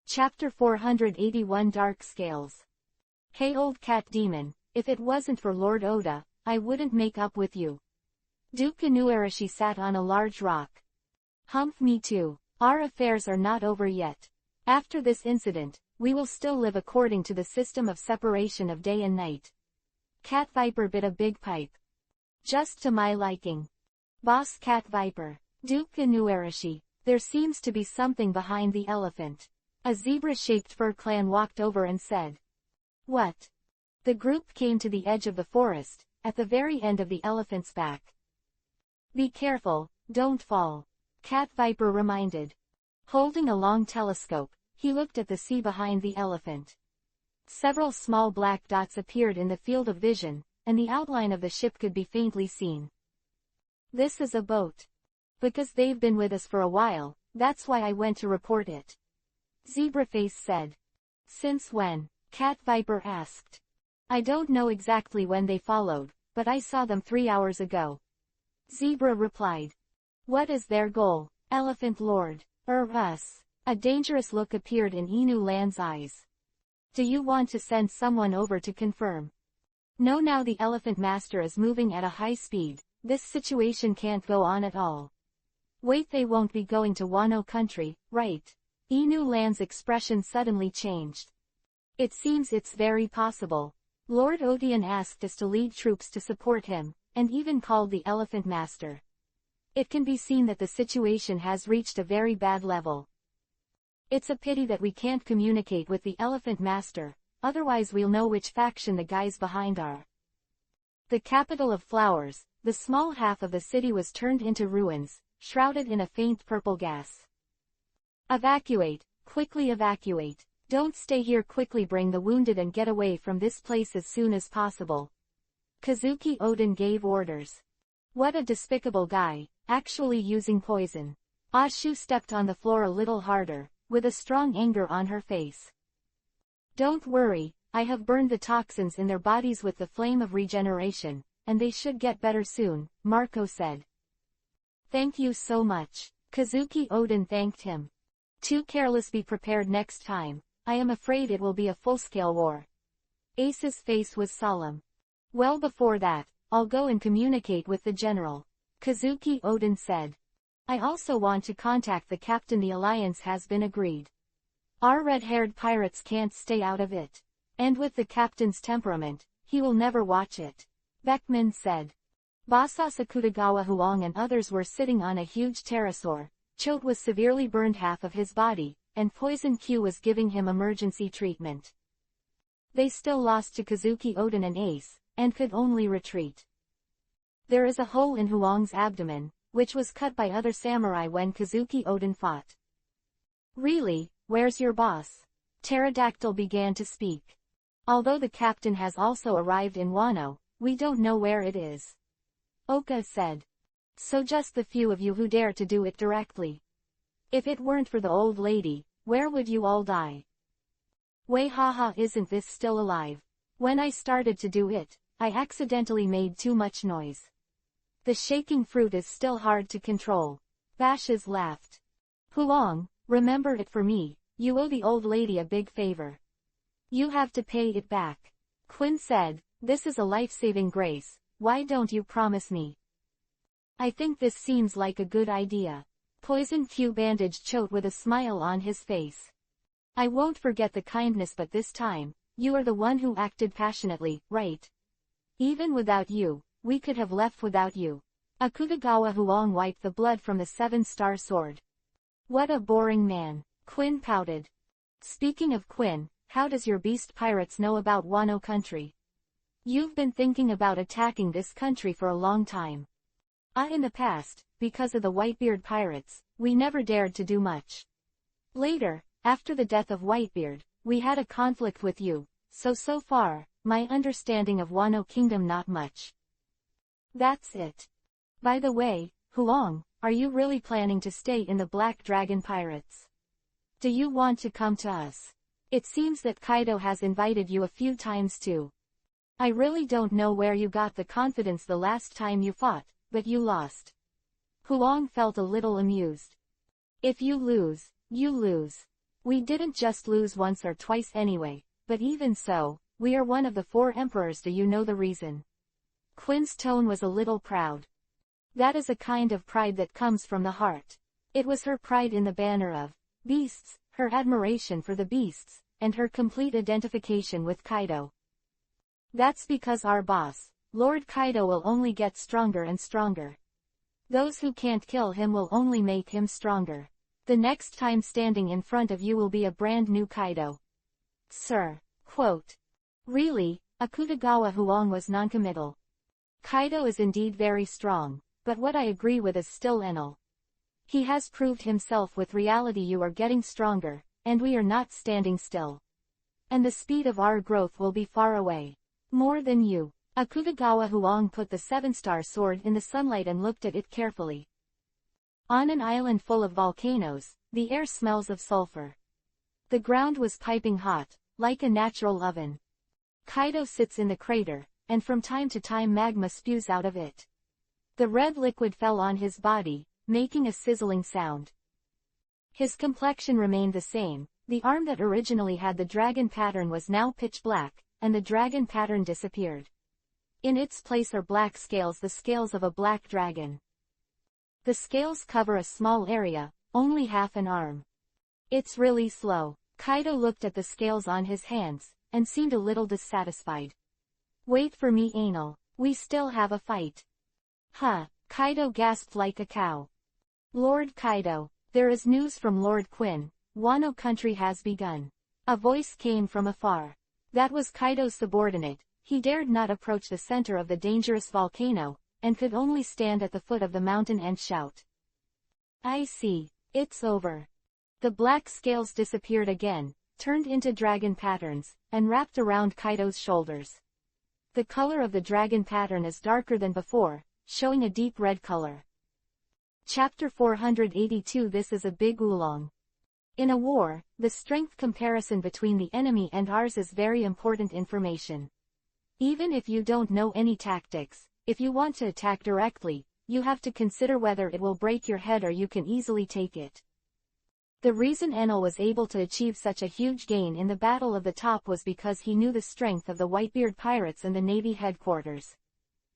Chapter 481 Dark Scales. Hey old cat demon, if it wasn't for Lord Oda, I wouldn't make up with you. Duke Inuarashi sat on a large rock. Humph, me too. Our affairs are not over yet. After this incident, we will still live according to the system of separation of day and night. Cat Viper bit a big pipe. Just to my liking. Boss Cat Viper. Duke Inuarashi, there seems to be something behind the elephant. A zebra-shaped fur clan walked over and said. What? The group came to the edge of the forest, at the very end of the elephant's back. Be careful, don't fall. Cat Viper reminded. Holding a long telescope, he looked at the sea behind the elephant. Several small black dots appeared in the field of vision, and the outline of the ship could be faintly seen. This is a boat. Because they've been with us for a while, that's why I went to report it. Zebraface said. Since when? Cat Viper asked. I don't know exactly when they followed, but I saw them 3 hours ago. Zebra replied. What is their goal, Elephant Lord? Us. A dangerous look appeared in Inu Land's eyes. Do you want to send someone over to confirm? No, now the Elephant Master is moving at a high speed. This situation can't go on at all. Wait, they won't be going to Wano country, right? Inu Land's expression suddenly changed. It seems it's very possible. Lord Odion asked us to lead troops to support him, and even called the Elephant Master. It can be seen that the situation has reached a very bad level. It's a pity that we can't communicate with the Elephant Master, otherwise we'll know which faction the guys behind are. The capital of flowers, the small half of the city was turned into ruins, shrouded in a faint purple gas. Evacuate, quickly evacuate. Don't stay here, quickly bring the wounded and get away from this place as soon as possible. Kazuki Odin gave orders. What a despicable guy, actually using poison. Ashu stepped on the floor a little harder, with a strong anger on her face. Don't worry, I have burned the toxins in their bodies with the flame of regeneration, and they should get better soon, Marco said. Thank you so much. Kazuki Odin thanked him. Too careless, be prepared next time. I am afraid it will be a full-scale war. Ace's face was solemn. Well, before that, I'll go and communicate with the general. Kazuki Odin said. I also want to contact the captain. The alliance has been agreed. Our red-haired pirates can't stay out of it. And with the captain's temperament, he will never watch it. Beckman said. Basa Sakutagawa Huang and others were sitting on a huge pterosaur. Chote was severely burned half of his body, and Poison Q was giving him emergency treatment. They still lost to Kazuki Odin and Ace, and could only retreat. There is a hole in Huang's abdomen, which was cut by other samurai when Kazuki Odin fought. Really, where's your boss? Pterodactyl began to speak. Although the captain has also arrived in Wano, we don't know where it is. Oka said. So just the few of you who dare to do it directly. If it weren't for the old lady, where would you all die? Wei haha, isn't this still alive? When I started to do it, I accidentally made too much noise. The shaking fruit is still hard to control. Bashes laughed. Huang, remember it for me, you owe the old lady a big favor. You have to pay it back. Quinn said, this is a life-saving grace, why don't you promise me? I think this seems like a good idea. Poison Q bandaged Chote with a smile on his face. I won't forget the kindness, but this time, you are the one who acted passionately, right? Even without you, we could have left without you. Akutagawa Huang wiped the blood from the 7-star sword. What a boring man. Quinn pouted. Speaking of Quinn, how does your beast pirates know about Wano country? You've been thinking about attacking this country for a long time. In the past, because of the Whitebeard pirates, we never dared to do much. Later, after the death of Whitebeard, we had a conflict with you, so far, my understanding of Wano Kingdom not much. That's it. By the way, Huang, are you really planning to stay in the Black Dragon Pirates? Do you want to come to us? It seems that Kaido has invited you a few times too. I really don't know where you got the confidence the last time you fought, but you lost. Huang felt a little amused. If you lose, you lose. We didn't just lose once or twice anyway, but even so, we are one of the 4 emperors. Do you know the reason? Quinn's tone was a little proud. That is a kind of pride that comes from the heart. It was her pride in the banner of beasts, her admiration for the beasts, and her complete identification with Kaido. That's because our boss, Lord Kaido, will only get stronger and stronger. Those who can't kill him will only make him stronger. The next time standing in front of you will be a brand new Kaido. Sir. Quote. Really? Akutagawa Huang was noncommittal. Kaido is indeed very strong, but what I agree with is still Enel. He has proved himself with reality. You are getting stronger, and we are not standing still. And the speed of our growth will be far away. More than you. Akutagawa Huang put the 7-star sword in the sunlight and looked at it carefully. On an island full of volcanoes, the air smells of sulfur. The ground was piping hot, like a natural oven. Kaido sits in the crater, and from time to time magma spews out of it. The red liquid fell on his body, making a sizzling sound. His complexion remained the same. The arm that originally had the dragon pattern was now pitch black, and the dragon pattern disappeared. In its place are black scales, the scales of a black dragon. The scales cover a small area, only half an arm. It's really slow. Kaido looked at the scales on his hands, and seemed a little dissatisfied. Wait for me, Anal. We still have a fight. Huh, Kaido gasped like a cow. Lord Kaido, there is news from Lord Quinn. Wano country has begun. A voice came from afar. That was Kaido's subordinate. He dared not approach the center of the dangerous volcano, and could only stand at the foot of the mountain and shout. I see. It's over. The black scales disappeared again, turned into dragon patterns, and wrapped around Kaido's shoulders. The color of the dragon pattern is darker than before, showing a deep red color. Chapter 482. This is a big oolong. In a war, the strength comparison between the enemy and ours is very important information. Even if you don't know any tactics, if you want to attack directly, you have to consider whether it will break your head or you can easily take it. The reason Enel was able to achieve such a huge gain in the Battle of the Top was because he knew the strength of the Whitebeard pirates and the Navy headquarters.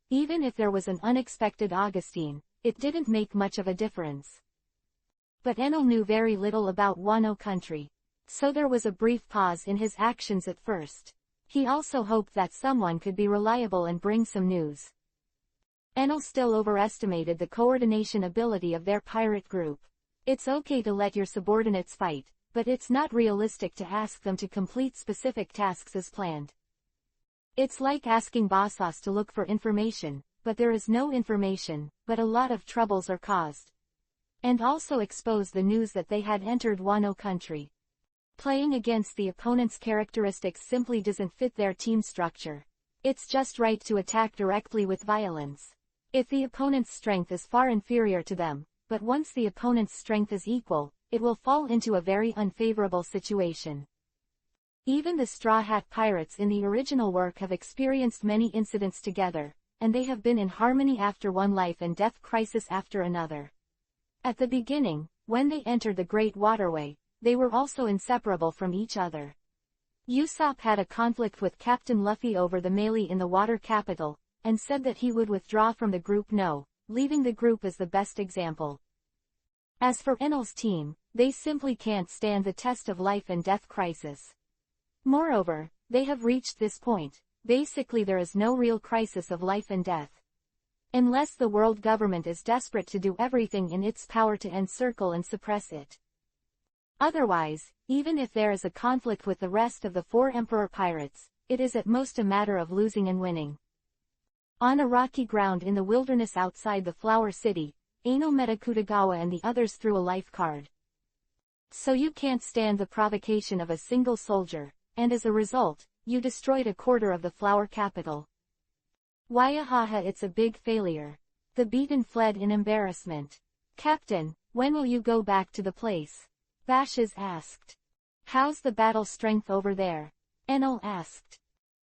Even if there was an unexpected Augustine, it didn't make much of a difference. But Enel knew very little about Wano country, so there was a brief pause in his actions at first. He also hoped that someone could be reliable and bring some news. Enel still overestimated the coordination ability of their pirate group. It's okay to let your subordinates fight, but it's not realistic to ask them to complete specific tasks as planned. It's like asking bosses to look for information, but there is no information, but a lot of troubles are caused. And also expose the news that they had entered Wano country. Playing against the opponent's characteristics simply doesn't fit their team structure. It's just right to attack directly with violence. If the opponent's strength is far inferior to them, but once the opponent's strength is equal, it will fall into a very unfavorable situation. Even the Straw Hat Pirates in the original work have experienced many incidents together, and they have been in harmony after one life and death crisis after another. At the beginning, when they entered the Great Waterway, they were also inseparable from each other. Usopp had a conflict with Captain Luffy over the melee in the water capital, and said that he would withdraw from the group. Leaving the group is the best example. As for Enel's team, they simply can't stand the test of life and death crisis. Moreover, they have reached this point. Basically there is no real crisis of life and death. Unless the world government is desperate to do everything in its power to encircle and suppress it. Otherwise, even if there is a conflict with the rest of the 4 Emperor Pirates, it is at most a matter of losing and winning. On a rocky ground in the wilderness outside the Flower City, Ano met Akutagawa and the others threw a life card. So you can't stand the provocation of a single soldier, and as a result, you destroyed a quarter of the Flower Capital. Wayahaha, it's a big failure. The beaten fled in embarrassment. Captain, when will you go back to the place? Bashes asked. How's the battle strength over there? Enel asked.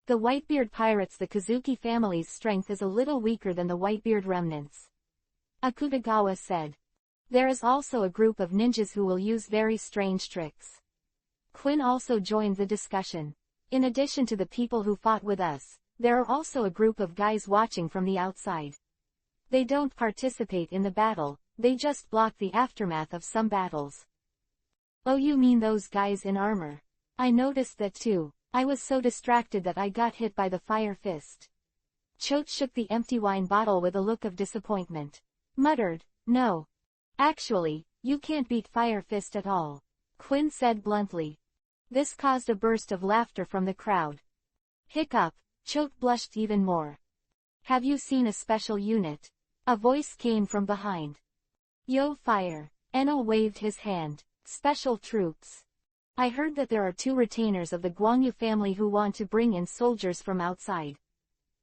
The Whitebeard pirates, the Kazuki family's strength is a little weaker than the Whitebeard remnants. Akutagawa said. There is also a group of ninjas who will use very strange tricks. Quinn also joined the discussion. In addition to the people who fought with us, there are also a group of guys watching from the outside. They don't participate in the battle, they just block the aftermath of some battles. Oh, you mean those guys in armor? I noticed that too. I was so distracted that I got hit by the fire fist. Choate shook the empty wine bottle with a look of disappointment. Muttered, no. Actually, you can't beat Fire Fist at all. Quinn said bluntly. This caused a burst of laughter from the crowd. Hiccup, Choate blushed even more. Have you seen a special unit? A voice came from behind. Yo fire. Enel waved his hand. Special troops. I heard that there are 2 retainers of the Guangyu family who want to bring in soldiers from outside.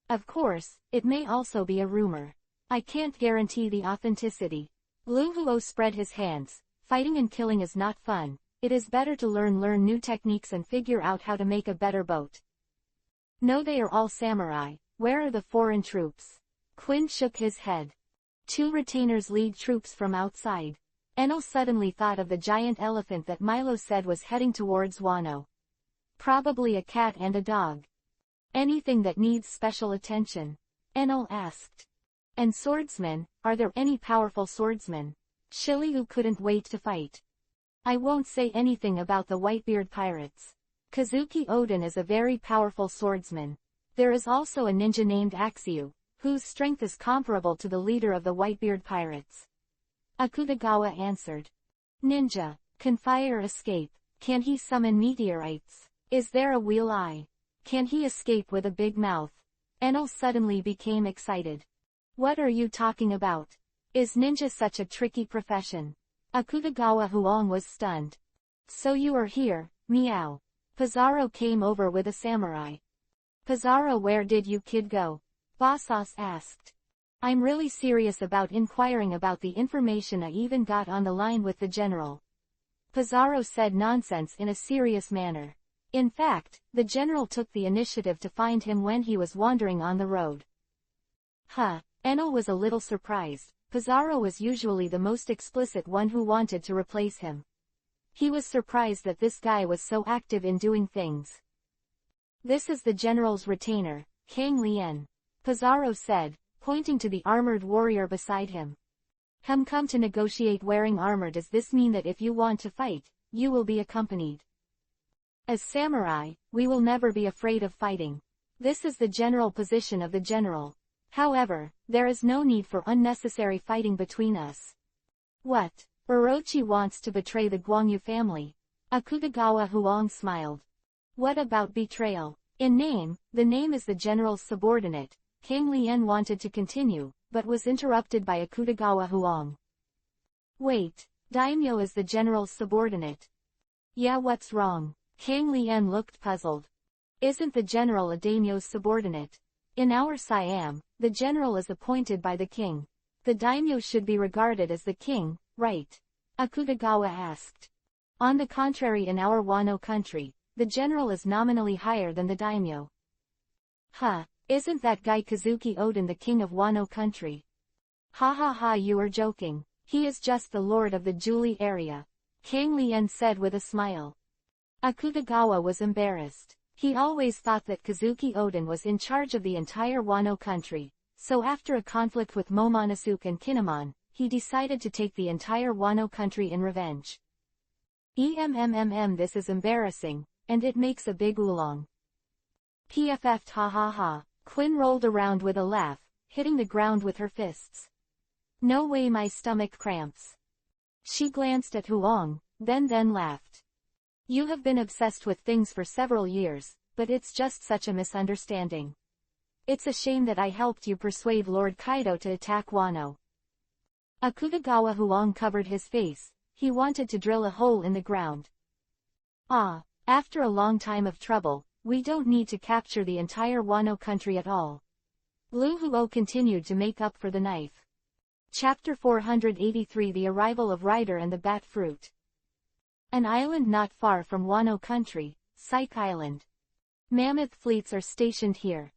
Of course, it may also be a rumor. I can't guarantee the authenticity. Lu Huo spread his hands. Fighting and killing is not fun. It is better to learn new techniques and figure out how to make a better boat. No, they are all samurai. Where are the foreign troops? Quinn shook his head. 2 retainers lead troops from outside. Enel suddenly thought of the giant elephant that Milo said was heading towards Wano. Probably a cat and a dog. Anything that needs special attention. Enel asked. And swordsmen, are there any powerful swordsmen? Shiliu couldn't wait to fight. I won't say anything about the Whitebeard pirates. Kazuki Oden is a very powerful swordsman. There is also a ninja named Axiu, whose strength is comparable to the leader of the Whitebeard pirates. Akutagawa answered. Ninja. Can fire escape? Can he summon meteorites? Is there a wheel eye? Can he escape with a big mouth? Enel suddenly became excited. What are you talking about? Is ninja such a tricky profession? Akutagawa Huang was stunned. So you are here, meow. Pizarro came over with a samurai. Pizarro, where did you kid go? Basas asked. I'm really serious about inquiring about the information I even got on the line with the general. Pizarro said nonsense in a serious manner. In fact, the general took the initiative to find him when he was wandering on the road. Enel was a little surprised. Pizarro was usually the most explicit one who wanted to replace him. He was surprised that this guy was so active in doing things. This is the general's retainer, Kang Lien. Pizarro said, pointing to the armored warrior beside him. Come to negotiate wearing armor. Does this mean that if you want to fight, you will be accompanied? As samurai, we will never be afraid of fighting. This is the general position of the general. However, there is no need for unnecessary fighting between us. What? Orochi wants to betray the Guangyu family. Akutagawa Huang smiled. What about betrayal? In name, the name is the general's subordinate. Kang Lien wanted to continue, but was interrupted by Akutagawa Huang. Wait, daimyo is the general's subordinate. Yeah, what's wrong? Kang Lien looked puzzled. Isn't the general a daimyo's subordinate? In our Siam, the general is appointed by the king. The daimyo should be regarded as the king, right? Akutagawa asked. On the contrary, in our Wano country, the general is nominally higher than the daimyo. Isn't that guy Kazuki Oden the king of Wano country? Ha, you are joking. He is just the lord of the Julie area. Kang Lien said with a smile. Akutagawa was embarrassed. He always thought that Kazuki Oden was in charge of the entire Wano country, so after a conflict with Momonosuke and Kinemon, he decided to take the entire Wano country in revenge. This is embarrassing, and it makes a big oolong. PFF ha. Quinn rolled around with a laugh, hitting the ground with her fists. No way, my stomach cramps. She glanced at Huang, then laughed. You have been obsessed with things for several years, but it's just such a misunderstanding. It's a shame that I helped you persuade Lord Kaido to attack Wano. Akutagawa Huang covered his face. He wanted to drill a hole in the ground. After a long time of trouble, we don't need to capture the entire Wano country at all. Lu Huo continued to make up for the knife. Chapter 483: The Arrival of Ryder and the Bat Fruit. An island not far from Wano country, Psyche Island. Mammoth fleets are stationed here.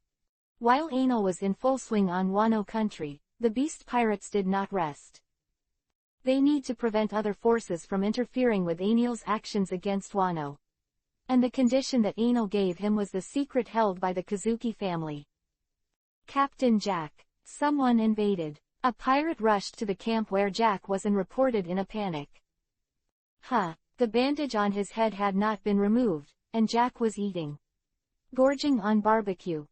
While Enel was in full swing on Wano country, the beast pirates did not rest. They need to prevent other forces from interfering with Enel's actions against Wano. And the condition that Anil gave him was the secret held by the Kazuki family. Captain Jack. Someone invaded. A pirate rushed to the camp where Jack was and reported in a panic. The bandage on his head had not been removed, and Jack was eating. Gorging on barbecue.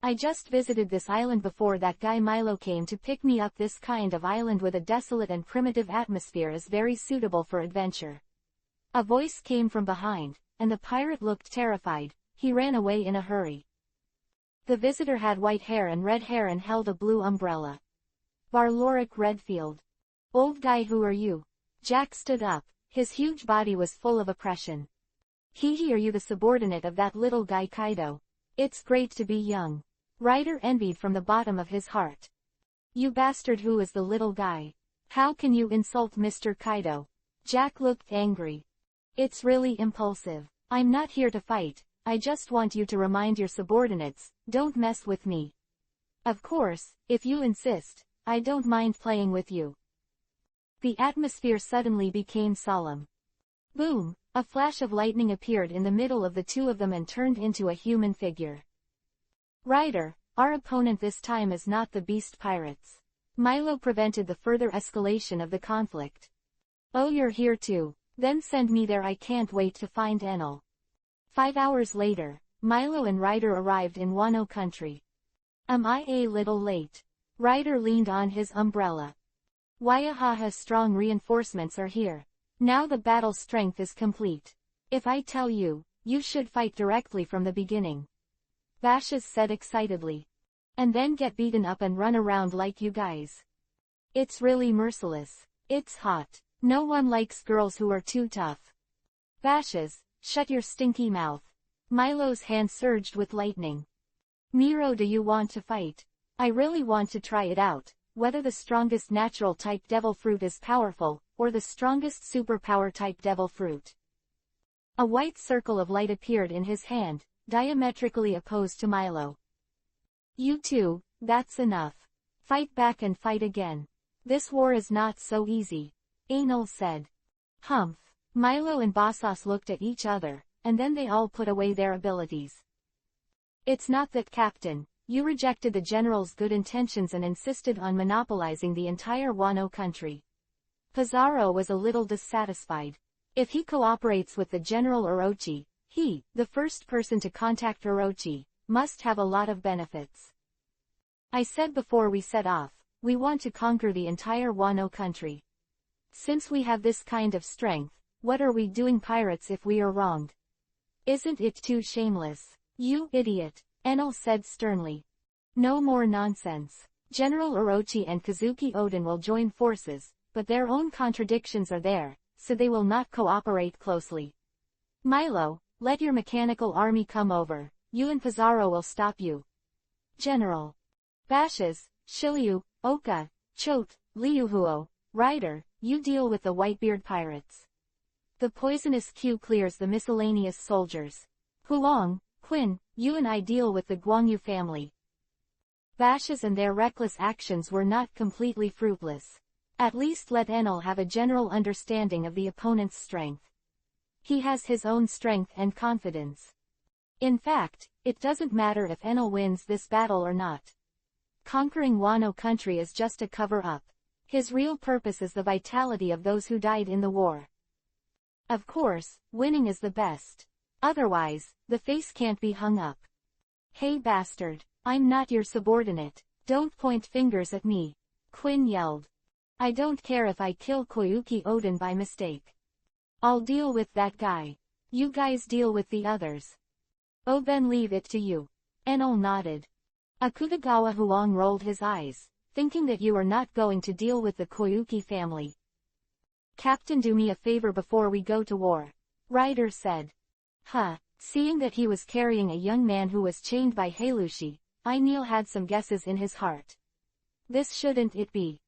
I just visited this island before that guy Milo came to pick me up. This kind of island with a desolate and primitive atmosphere is very suitable for adventure. A voice came from behind, and the pirate looked terrified. He ran away in a hurry. The visitor had white hair and red hair and held a blue umbrella. Varloric Redfield. Old guy, who are you? Jack stood up. His huge body was full of oppression. Are you the subordinate of that little guy Kaido? It's great to be young. Ryder envied from the bottom of his heart. You bastard, who is the little guy? How can you insult Mr. Kaido? Jack looked angry. It's really impulsive. I'm not here to fight, I just want you to remind your subordinates, don't mess with me. Of course, if you insist, I don't mind playing with you. The atmosphere suddenly became solemn. Boom! A flash of lightning appeared in the middle of the two of them and turned into a human figure. Ryder, our opponent this time is not the beast pirates. Milo prevented the further escalation of the conflict. Oh, you're here too? Then send me there. I can't wait to find Enel. 5 hours later, Milo and Ryder arrived in Wano country. Am I a little late? Ryder leaned on his umbrella. Waiahaha, strong reinforcements are here. Now the battle strength is complete. If I tell you, you should fight directly from the beginning. Vashas said excitedly. And then get beaten up and run around like you guys. It's really merciless. It's hot. No one likes girls who are too tough. Vashas, shut your stinky mouth. Milo's hand surged with lightning. Miro, do you want to fight? I really want to try it out, whether the strongest natural type devil fruit is powerful, or the strongest superpower type devil fruit. A white circle of light appeared in his hand, diametrically opposed to Milo. You two, that's enough. Fight back and fight again. This war is not so easy. Anil said. Humph. Milo and Basas looked at each other, and then they all put away their abilities. It's not that, Captain. You rejected the general's good intentions and insisted on monopolizing the entire Wano country. Pizarro was a little dissatisfied. If he cooperates with the General Orochi, he, the first person to contact Orochi, must have a lot of benefits. I said before we set off, we want to conquer the entire Wano country. Since we have this kind of strength, what are we doing, pirates, if we are wronged? Isn't it too shameless? You idiot, Enel said sternly. No more nonsense. General Orochi and Kazuki Oden will join forces, but their own contradictions are there, so they will not cooperate closely. Milo, let your mechanical army come over. You and Pizarro will stop you. General. Vashas, Shiryu, Oka, Chote, Liuhuo, Ryder, you deal with the Whitebeard pirates. The poisonous Q clears the miscellaneous soldiers. Huang, Quinn, you and I deal with the Guangyu family. Vashas and their reckless actions were not completely fruitless. At least let Enel have a general understanding of the opponent's strength. He has his own strength and confidence. In fact, it doesn't matter if Enel wins this battle or not. Conquering Wano country is just a cover-up. His real purpose is the vitality of those who died in the war. Of course, winning is the best. Otherwise, the face can't be hung up. Hey bastard, I'm not your subordinate. Don't point fingers at me. Quinn yelled. I don't care if I kill Koyuki Oden by mistake. I'll deal with that guy. You guys deal with the others. Oh, then leave it to you. Enel nodded. Akutagawa Huang rolled his eyes, thinking that you are not going to deal with the Koyuki family. Captain, do me a favor before we go to war. Ryder said. Seeing that he was carrying a young man who was chained by Heilushi, Enel had some guesses in his heart. This shouldn't it be?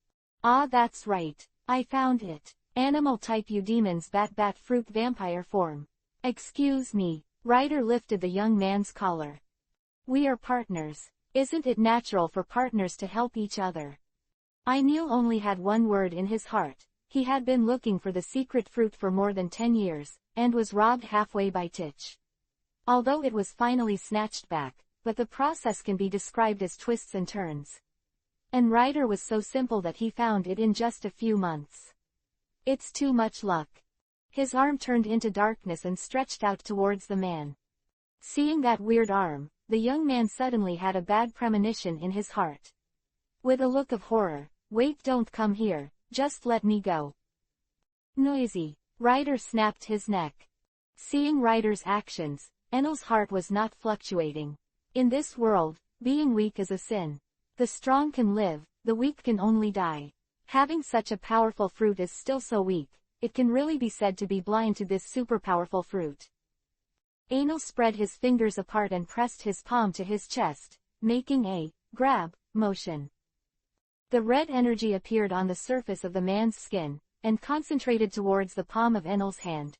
Ah, that's right. I found it. Animal type Eudemon's bat fruit vampire form. Excuse me. Ryder lifted the young man's collar. We are partners. Isn't it natural for partners to help each other? Enel only had one word in his heart. He had been looking for the secret fruit for more than 10 years, and was robbed halfway by Titch. although it was finally snatched back, but the process can be described as twists and turns. And Writer was so simple that he found it in just a few months. It's too much luck. His arm turned into darkness and stretched out towards the man. Seeing that weird arm, the young man suddenly had a bad premonition in his heart. With a look of horror, "Wait, don't come here, just let me go." Noisy. Writer snapped his neck. Seeing Writer's actions, Enel's heart was not fluctuating. In this world, being weak is a sin. The strong can live, the weak can only die. Having such a powerful fruit is still so weak, it can really be said to be blind to this super powerful fruit. Enel spread his fingers apart and pressed his palm to his chest, making a grab motion. The red energy appeared on the surface of the man's skin, and concentrated towards the palm of Enel's hand.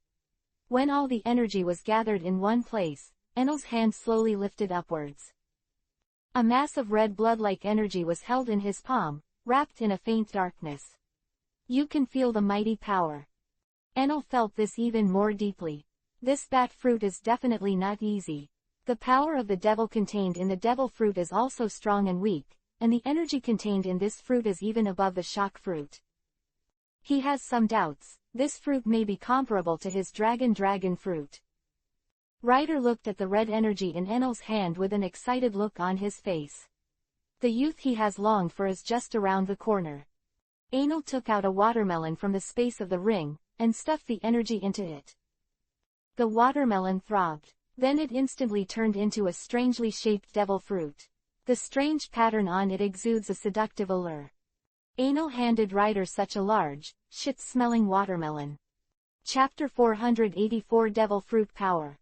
When all the energy was gathered in one place, Enel's hand slowly lifted upwards. A mass of red blood-like energy was held in his palm, wrapped in a faint darkness. You can feel the mighty power. Enel felt this even more deeply. This bat fruit is definitely not easy. The power of the devil contained in the devil fruit is also strong and weak, and the energy contained in this fruit is even above the shock fruit. He has some doubts. This fruit may be comparable to his dragon fruit. Writer looked at the red energy in Enel's hand with an excited look on his face. The youth he has longed for is just around the corner. Enel took out a watermelon from the space of the ring, and stuffed the energy into it. The watermelon throbbed. Then it instantly turned into a strangely shaped devil fruit. The strange pattern on it exudes a seductive allure. Enel handed Writer such a large, shit-smelling watermelon. Chapter 484 Devil Fruit Power.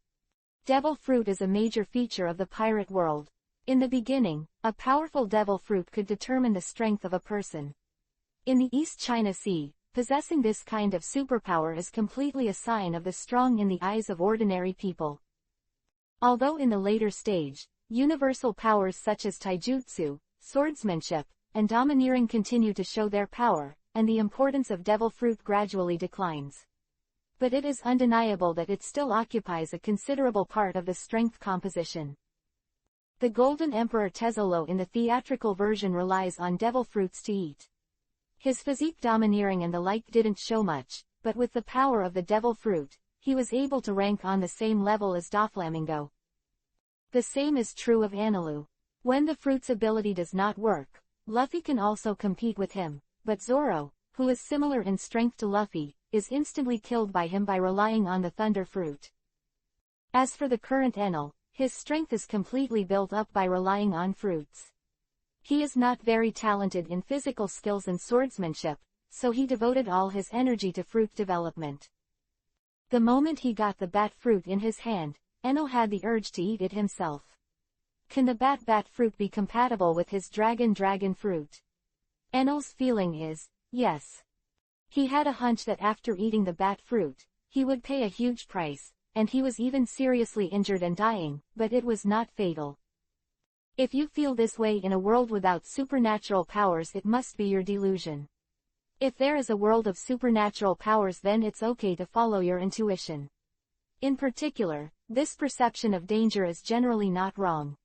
Devil fruit is a major feature of the pirate world. In the beginning, a powerful devil fruit could determine the strength of a person. In the East China Sea, possessing this kind of superpower is completely a sign of the strong in the eyes of ordinary people. Although in the later stage, universal powers such as taijutsu, swordsmanship, and domineering continue to show their power, and the importance of devil fruit gradually declines. But it is undeniable that it still occupies a considerable part of the strength composition. The Golden Emperor Tezzolo in the theatrical version relies on devil fruits to eat. His physique domineering and the like didn't show much, but with the power of the devil fruit, he was able to rank on the same level as Doflamingo. The same is true of Anilu. When the fruit's ability does not work, Luffy can also compete with him, but Zoro, who is similar in strength to Luffy, is instantly killed by him by relying on the thunder fruit. As for the current Enel, his strength is completely built up by relying on fruits. He is not very talented in physical skills and swordsmanship, so he devoted all his energy to fruit development. The moment he got the bat fruit in his hand, Enel had the urge to eat it himself. Can the bat fruit be compatible with his dragon fruit? Enel's feeling is, yes. He had a hunch that after eating the bat fruit, he would pay a huge price, and he was even seriously injured and dying, but it was not fatal. If you feel this way in a world without supernatural powers, it must be your delusion. If there is a world of supernatural powers, then it's okay to follow your intuition. In particular, this perception of danger is generally not wrong.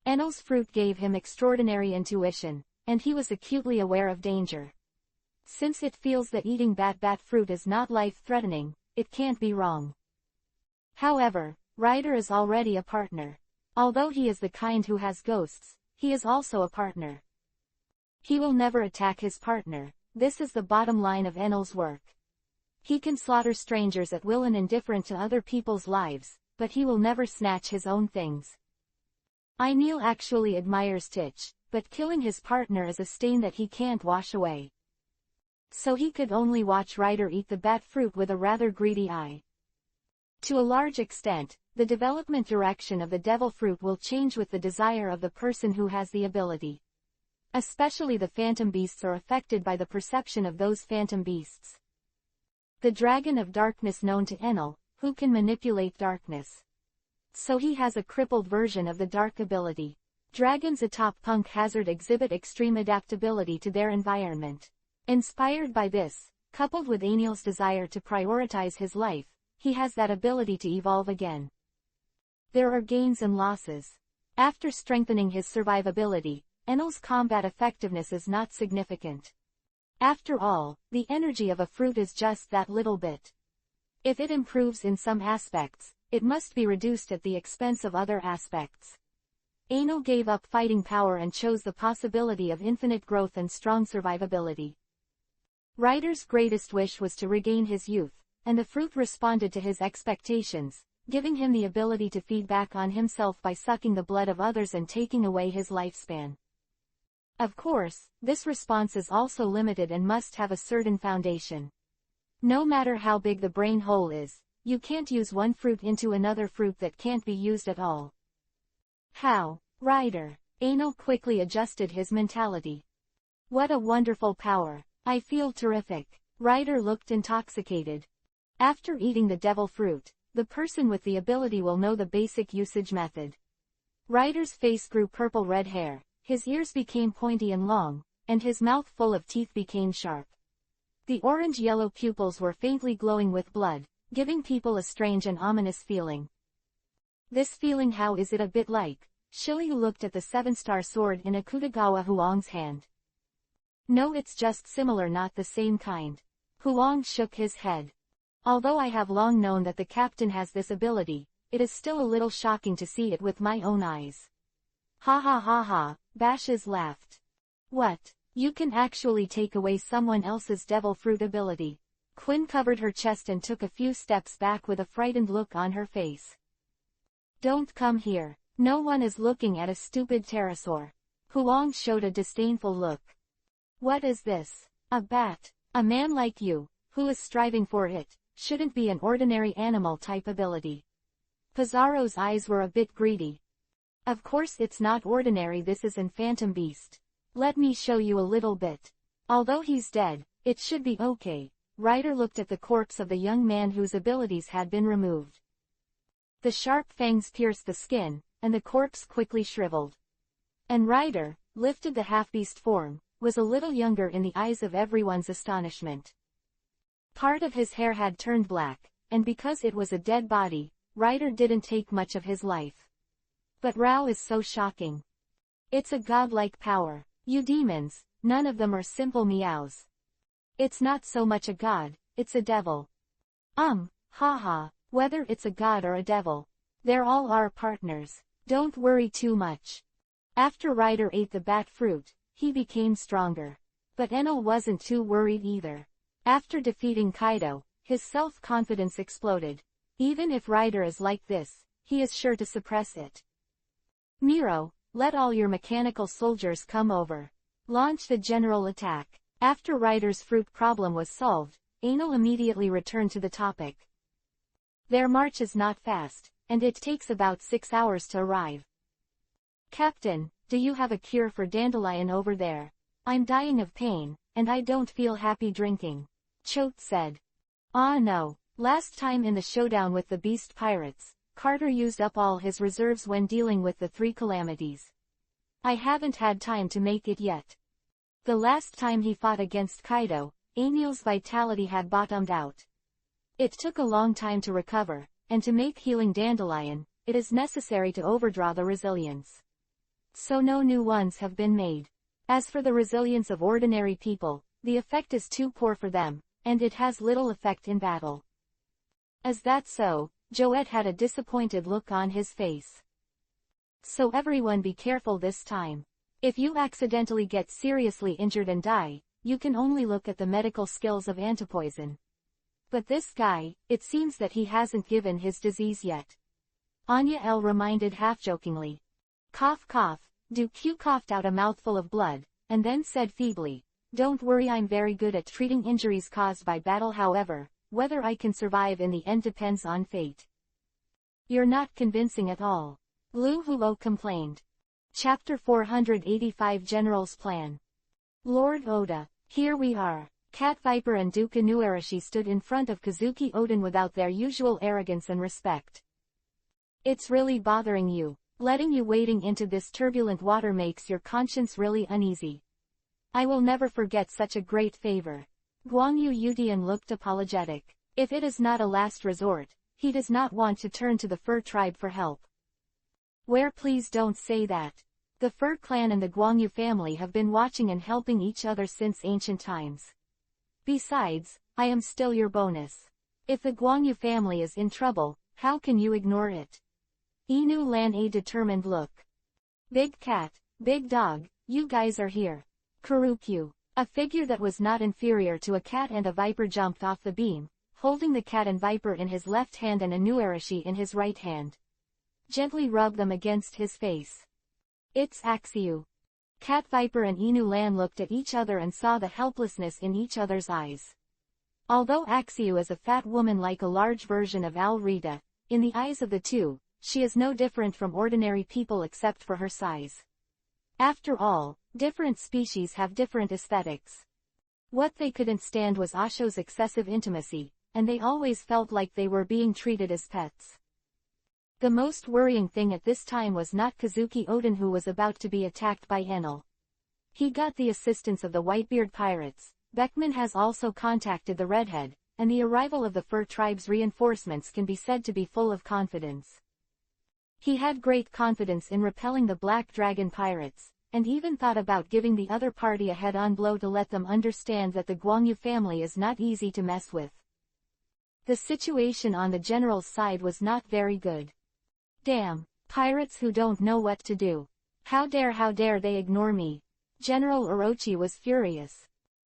Enel's fruit gave him extraordinary intuition, and he was acutely aware of danger. Since it feels that eating bat fruit is not life-threatening, it can't be wrong. However, Writer is already a partner. Although he is the kind who has ghosts, he is also a partner. He will never attack his partner. This is the bottom line of Enel's work. He can slaughter strangers at will and indifferent to other people's lives, but he will never snatch his own things. Enel actually admires Titch, but killing his partner is a stain that he can't wash away. So he could only watch Writer eat the bat fruit with a rather greedy eye. To a large extent, the development direction of the devil fruit will change with the desire of the person who has the ability. Especially the phantom beasts are affected by the perception of those phantom beasts. The dragon of darkness known to Enel, who can manipulate darkness. So he has a crippled version of the dark ability. Dragons atop Punk Hazard exhibit extreme adaptability to their environment. Inspired by this, coupled with Enel's desire to prioritize his life, he has that ability to evolve again. There are gains and losses. After strengthening his survivability, Enel's combat effectiveness is not significant. After all, the energy of a fruit is just that little bit. If it improves in some aspects, it must be reduced at the expense of other aspects. Enel gave up fighting power and chose the possibility of infinite growth and strong survivability. Ryder's greatest wish was to regain his youth, and the fruit responded to his expectations, giving him the ability to feed back on himself by sucking the blood of others and taking away his lifespan. Of course, this response is also limited and must have a certain foundation. No matter how big the brain hole is, you can't use one fruit into another fruit that can't be used at all. How? Ryder. Enel quickly adjusted his mentality. What a wonderful power. I feel terrific. Ryder looked intoxicated. After eating the devil fruit, the person with the ability will know the basic usage method. Ryder's face grew purple-red hair, his ears became pointy and long, and his mouth full of teeth became sharp. The orange-yellow pupils were faintly glowing with blood, giving people a strange and ominous feeling. This feeling, how is it a bit like? Shiryu looked at the seven-star sword in Akutagawa Huang's hand. No, it's just similar, not the same kind. Huang shook his head. Although I have long known that the captain has this ability, it is still a little shocking to see it with my own eyes. Ha ha ha ha, Bashes laughed. What? You can actually take away someone else's devil fruit ability? Quinn covered her chest and took a few steps back with a frightened look on her face. Don't come here. No one is looking at a stupid pterosaur. Huang showed a disdainful look. What is this? A bat? A man like you, who is striving for it, shouldn't be an ordinary animal type ability. Pizarro's eyes were a bit greedy. Of course it's not ordinary, this is an phantom beast. Let me show you a little bit. Although he's dead, it should be okay. Ryder looked at the corpse of the young man whose abilities had been removed. The sharp fangs pierced the skin, and the corpse quickly shriveled. And Ryder, lifted the half-beast form, was a little younger in the eyes of everyone's astonishment. Part of his hair had turned black, and because it was a dead body, Ryder didn't take much of his life. But Rao is so shocking. It's a godlike power. You demons, none of them are simple meows. It's not so much a god, it's a devil. Haha, whether it's a god or a devil, they're all our partners. Don't worry too much. After Ryder ate the bat fruit, he became stronger. But Enel wasn't too worried either. After defeating Kaido, his self-confidence exploded. Even if Ryder is like this, he is sure to suppress it. Miro, let all your mechanical soldiers come over. Launch the general attack. After Ryder's fruit problem was solved, Enel immediately returned to the topic. Their march is not fast, and it takes about 6 hours to arrive. Captain, do you have a cure for dandelion over there? I'm dying of pain, and I don't feel happy drinking. Choate said. No. Last time in the showdown with the beast pirates, Carter used up all his reserves when dealing with the 3 calamities. I haven't had time to make it yet. The last time he fought against Kaido, Enel's vitality had bottomed out. It took a long time to recover, and to make healing dandelion, it is necessary to overdraw the resilience. So no new ones have been made. As for the resilience of ordinary people, the effect is too poor for them, and it has little effect in battle. Is that so? Joette had a disappointed look on his face. So everyone be careful this time. If you accidentally get seriously injured and die, you can only look at the medical skills of antipoison. But this guy, it seems that he hasn't given his disease yet. Anya L reminded half-jokingly. Cough cough, Q coughed out a mouthful of blood, and then said feebly, don't worry, I'm very good at treating injuries caused by battle, however, whether I can survive in the end depends on fate. You're not convincing at all. Lu Huo complained. Chapter 485 General's Plan. Lord Oda, here we are. Cat Viper and Duke Inuarashi stood in front of Kazuki Oden without their usual arrogance and respect. It's really bothering you. Letting you wading into this turbulent water makes your conscience really uneasy. I will never forget such a great favor. Guangyu Yudian looked apologetic. If it is not a last resort, he does not want to turn to the fur tribe for help. Where please don't say that. The Fur clan and the Guangyu family have been watching and helping each other since ancient times. Besides, I am still your bonus. If the Guangyu family is in trouble, how can you ignore it? Inu Lan a determined look. Big cat, big dog, you guys are here. Kurukyu. A figure that was not inferior to a cat and a viper jumped off the beam, holding the cat and viper in his left hand and a Nuarashi in his right hand. Gently rubbed them against his face. It's Axiu. Cat Viper and Inu Lan looked at each other and saw the helplessness in each other's eyes. Although Axiu is a fat woman like a large version of Alrita, in the eyes of the two, she is no different from ordinary people except for her size. After all, different species have different aesthetics. What they couldn't stand was Asho's excessive intimacy, and they always felt like they were being treated as pets. The most worrying thing at this time was not Kazuki Oden, who was about to be attacked by Enel. He got the assistance of the Whitebeard pirates. Beckman has also contacted the Redhead, and the arrival of the Fur tribe's reinforcements can be said to be full of confidence. He had great confidence in repelling the Black Dragon pirates, and even thought about giving the other party a head-on blow to let them understand that the Guangyu family is not easy to mess with. The situation on the general's side was not very good. Damn, pirates who don't know what to do. How dare they ignore me? General Orochi was furious.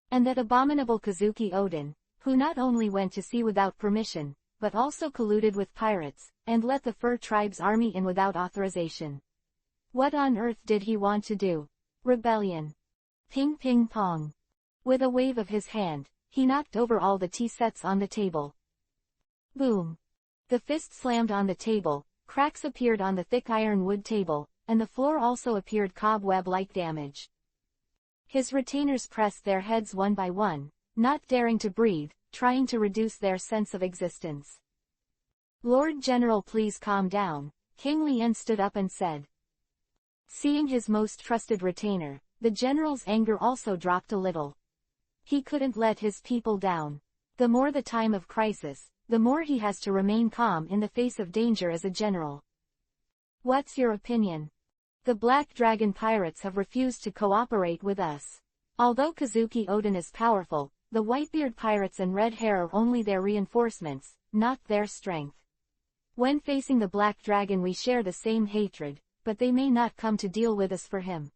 And that abominable Kazuki Oden, who not only went to sea without permission, but also colluded with pirates, and let the Fur tribe's army in without authorization. What on earth did he want to do? Rebellion. Ping ping pong. With a wave of his hand, he knocked over all the tea sets on the table. Boom. The fist slammed on the table, cracks appeared on the thick ironwood table, and the floor also appeared cobweb-like damage. His retainers pressed their heads one by one, not daring to breathe, trying to reduce their sense of existence. Lord General, please calm down, King Lien stood up and said. Seeing his most trusted retainer, the general's anger also dropped a little. He couldn't let his people down. The more the time of crisis, the more he has to remain calm in the face of danger as a general. What's your opinion? The Black Dragon pirates have refused to cooperate with us. Although Kazuki Oden is powerful, the Whitebeard pirates and Red Hair are only their reinforcements, not their strength. When facing the Black Dragon we share the same hatred, but they may not come to deal with us for him.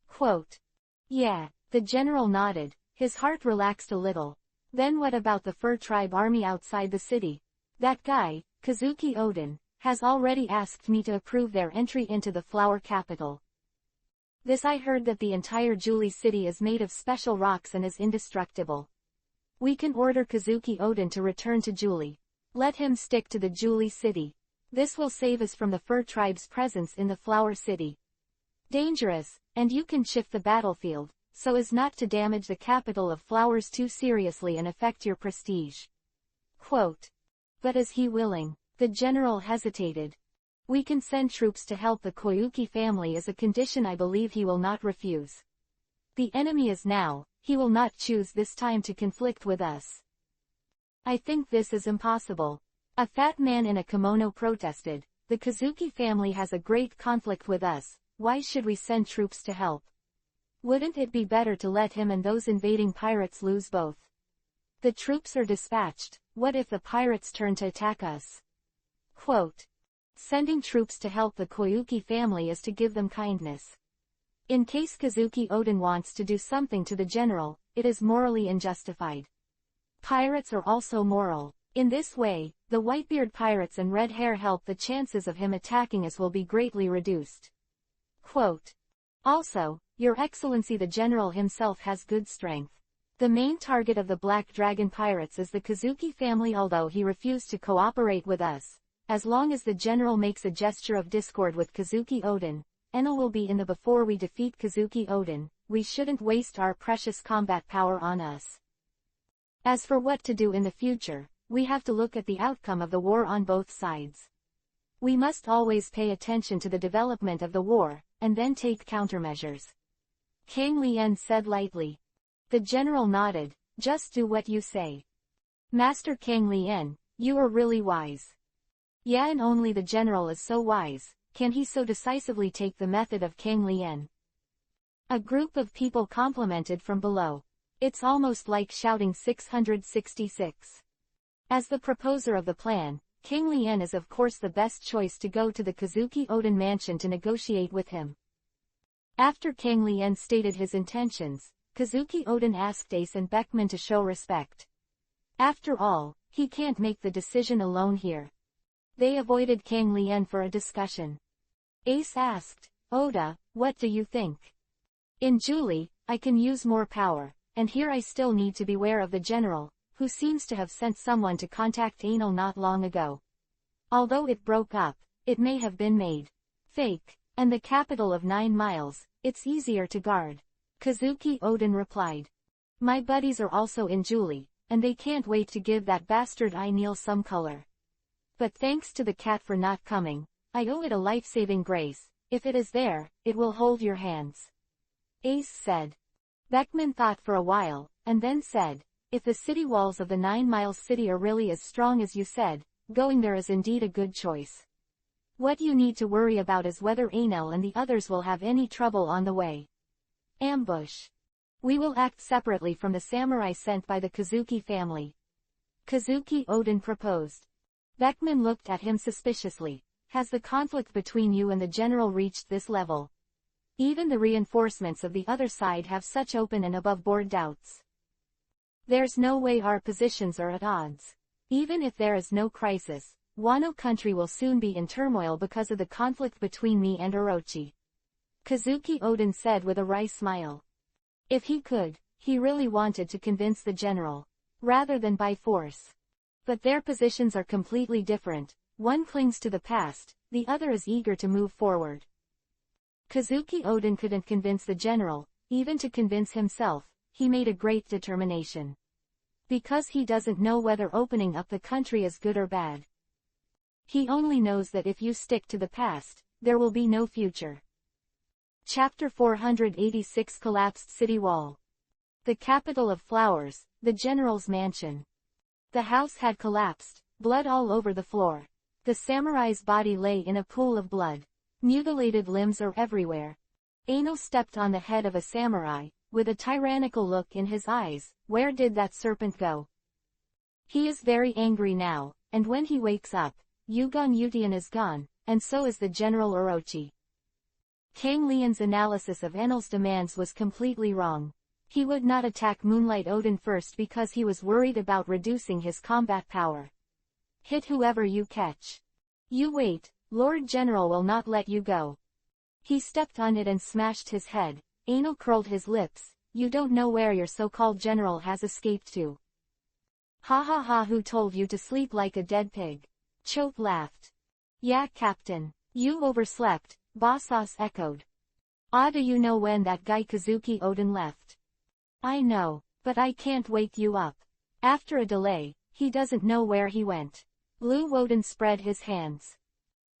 Quote. Yeah, the general nodded, his heart relaxed a little. Then what about the Fur tribe army outside the city? That guy, Kazuki Oden, has already asked me to approve their entry into the flower capital. This I heard that the entire Julie city is made of special rocks and is indestructible. We can order Kazuki Oden to return to Julie. Let him stick to the Julie city. This will save us from the Fur tribe's presence in the flower city. Dangerous, and you can shift the battlefield, so as not to damage the capital of flowers too seriously and affect your prestige. Quote. But is he willing? The general hesitated. We can send troops to help the Koyuki family as a condition I believe he will not refuse. The enemy is now, he will not choose this time to conflict with us. I think this is impossible. A fat man in a kimono protested, the Kazuki family has a great conflict with us, why should we send troops to help? Wouldn't it be better to let him and those invading pirates lose both? The troops are dispatched, what if the pirates turn to attack us? Quote. Sending troops to help the Koyuki family is to give them kindness. In case Kazuki Oden wants to do something to the general, it is morally unjustified. Pirates are also moral. In this way, the Whitebeard pirates and Red Hair help, the chances of him attacking us will be greatly reduced. Quote. Also, Your Excellency, the general himself has good strength. The main target of the Black Dragon pirates is the Kazuki family, although he refused to cooperate with us. As long as the general makes a gesture of discord with Kazuki Oden, Enel will be in the before we defeat Kazuki Oden. We shouldn't waste our precious combat power on us. As for what to do in the future, we have to look at the outcome of the war on both sides. We must always pay attention to the development of the war, and then take countermeasures. King Lien said lightly. The general nodded, just do what you say. Master King Lien, you are really wise. Yeah, and only the general is so wise, can he so decisively take the method of King Lien? A group of people complimented from below. It's almost like shouting 666. As the proposer of the plan, King Lien is of course the best choice to go to the Kazuki Oden mansion to negotiate with him. After King Lien stated his intentions, Kazuki Oden asked Ace and Beckman to show respect. After all, he can't make the decision alone here. They avoided King Lien for a discussion. Ace asked, Oda, what do you think? In Julie, I can use more power, and here I still need to beware of the general, who seems to have sent someone to contact Anal not long ago. Although it broke up, it may have been made fake, and the capital of 9 miles, it's easier to guard. Kazuki Oden replied. My buddies are also in Julie, and they can't wait to give that bastard Ainil some color. But thanks to the cat for not coming, I owe it a life-saving grace. If it is there, it will hold your hands. Ace said. Beckman thought for a while, and then said, if the city walls of the 9 Miles City are really as strong as you said, going there is indeed a good choice. What you need to worry about is whether Ainel and the others will have any trouble on the way. Ambush. We will act separately from the samurai sent by the Kazuki family. Kazuki Oden proposed. Beckman looked at him suspiciously. Has the conflict between you and the general reached this level? Even the reinforcements of the other side have such open and above-board doubts. There's no way our positions are at odds. Even if there is no crisis, Wano country will soon be in turmoil because of the conflict between me and Orochi. Kazuki Oden said with a wry smile. If he could, he really wanted to convince the general, rather than by force. But their positions are completely different. One clings to the past, the other is eager to move forward. Kazuki Oden couldn't convince the general, even to convince himself. He made a great determination. Because he doesn't know whether opening up the country is good or bad. He only knows that if you stick to the past, there will be no future. Chapter 486 Collapsed City Wall. The capital of flowers, the general's mansion. The house had collapsed, blood all over the floor. The samurai's body lay in a pool of blood. Mutilated limbs are everywhere. Ano stepped on the head of a samurai, with a tyrannical look in his eyes. Where did that serpent go? He is very angry now, and when he wakes up, Yugon Yutian is gone, and so is the General Orochi. King Lien's analysis of Enel's demands was completely wrong. He would not attack Moonlight Odin first because he was worried about reducing his combat power. Hit whoever you catch. You wait, Lord General will not let you go. He stepped on it and smashed his head. Anal curled his lips. You don't know where your so-called general has escaped to. Ha ha ha, who told you to sleep like a dead pig? Chope laughed. Yeah, Captain. You overslept, Bossos echoed. Do you know when that guy Kazuki Oden left? I know, but I can't wake you up. After a delay, he doesn't know where he went. Lu Woden spread his hands.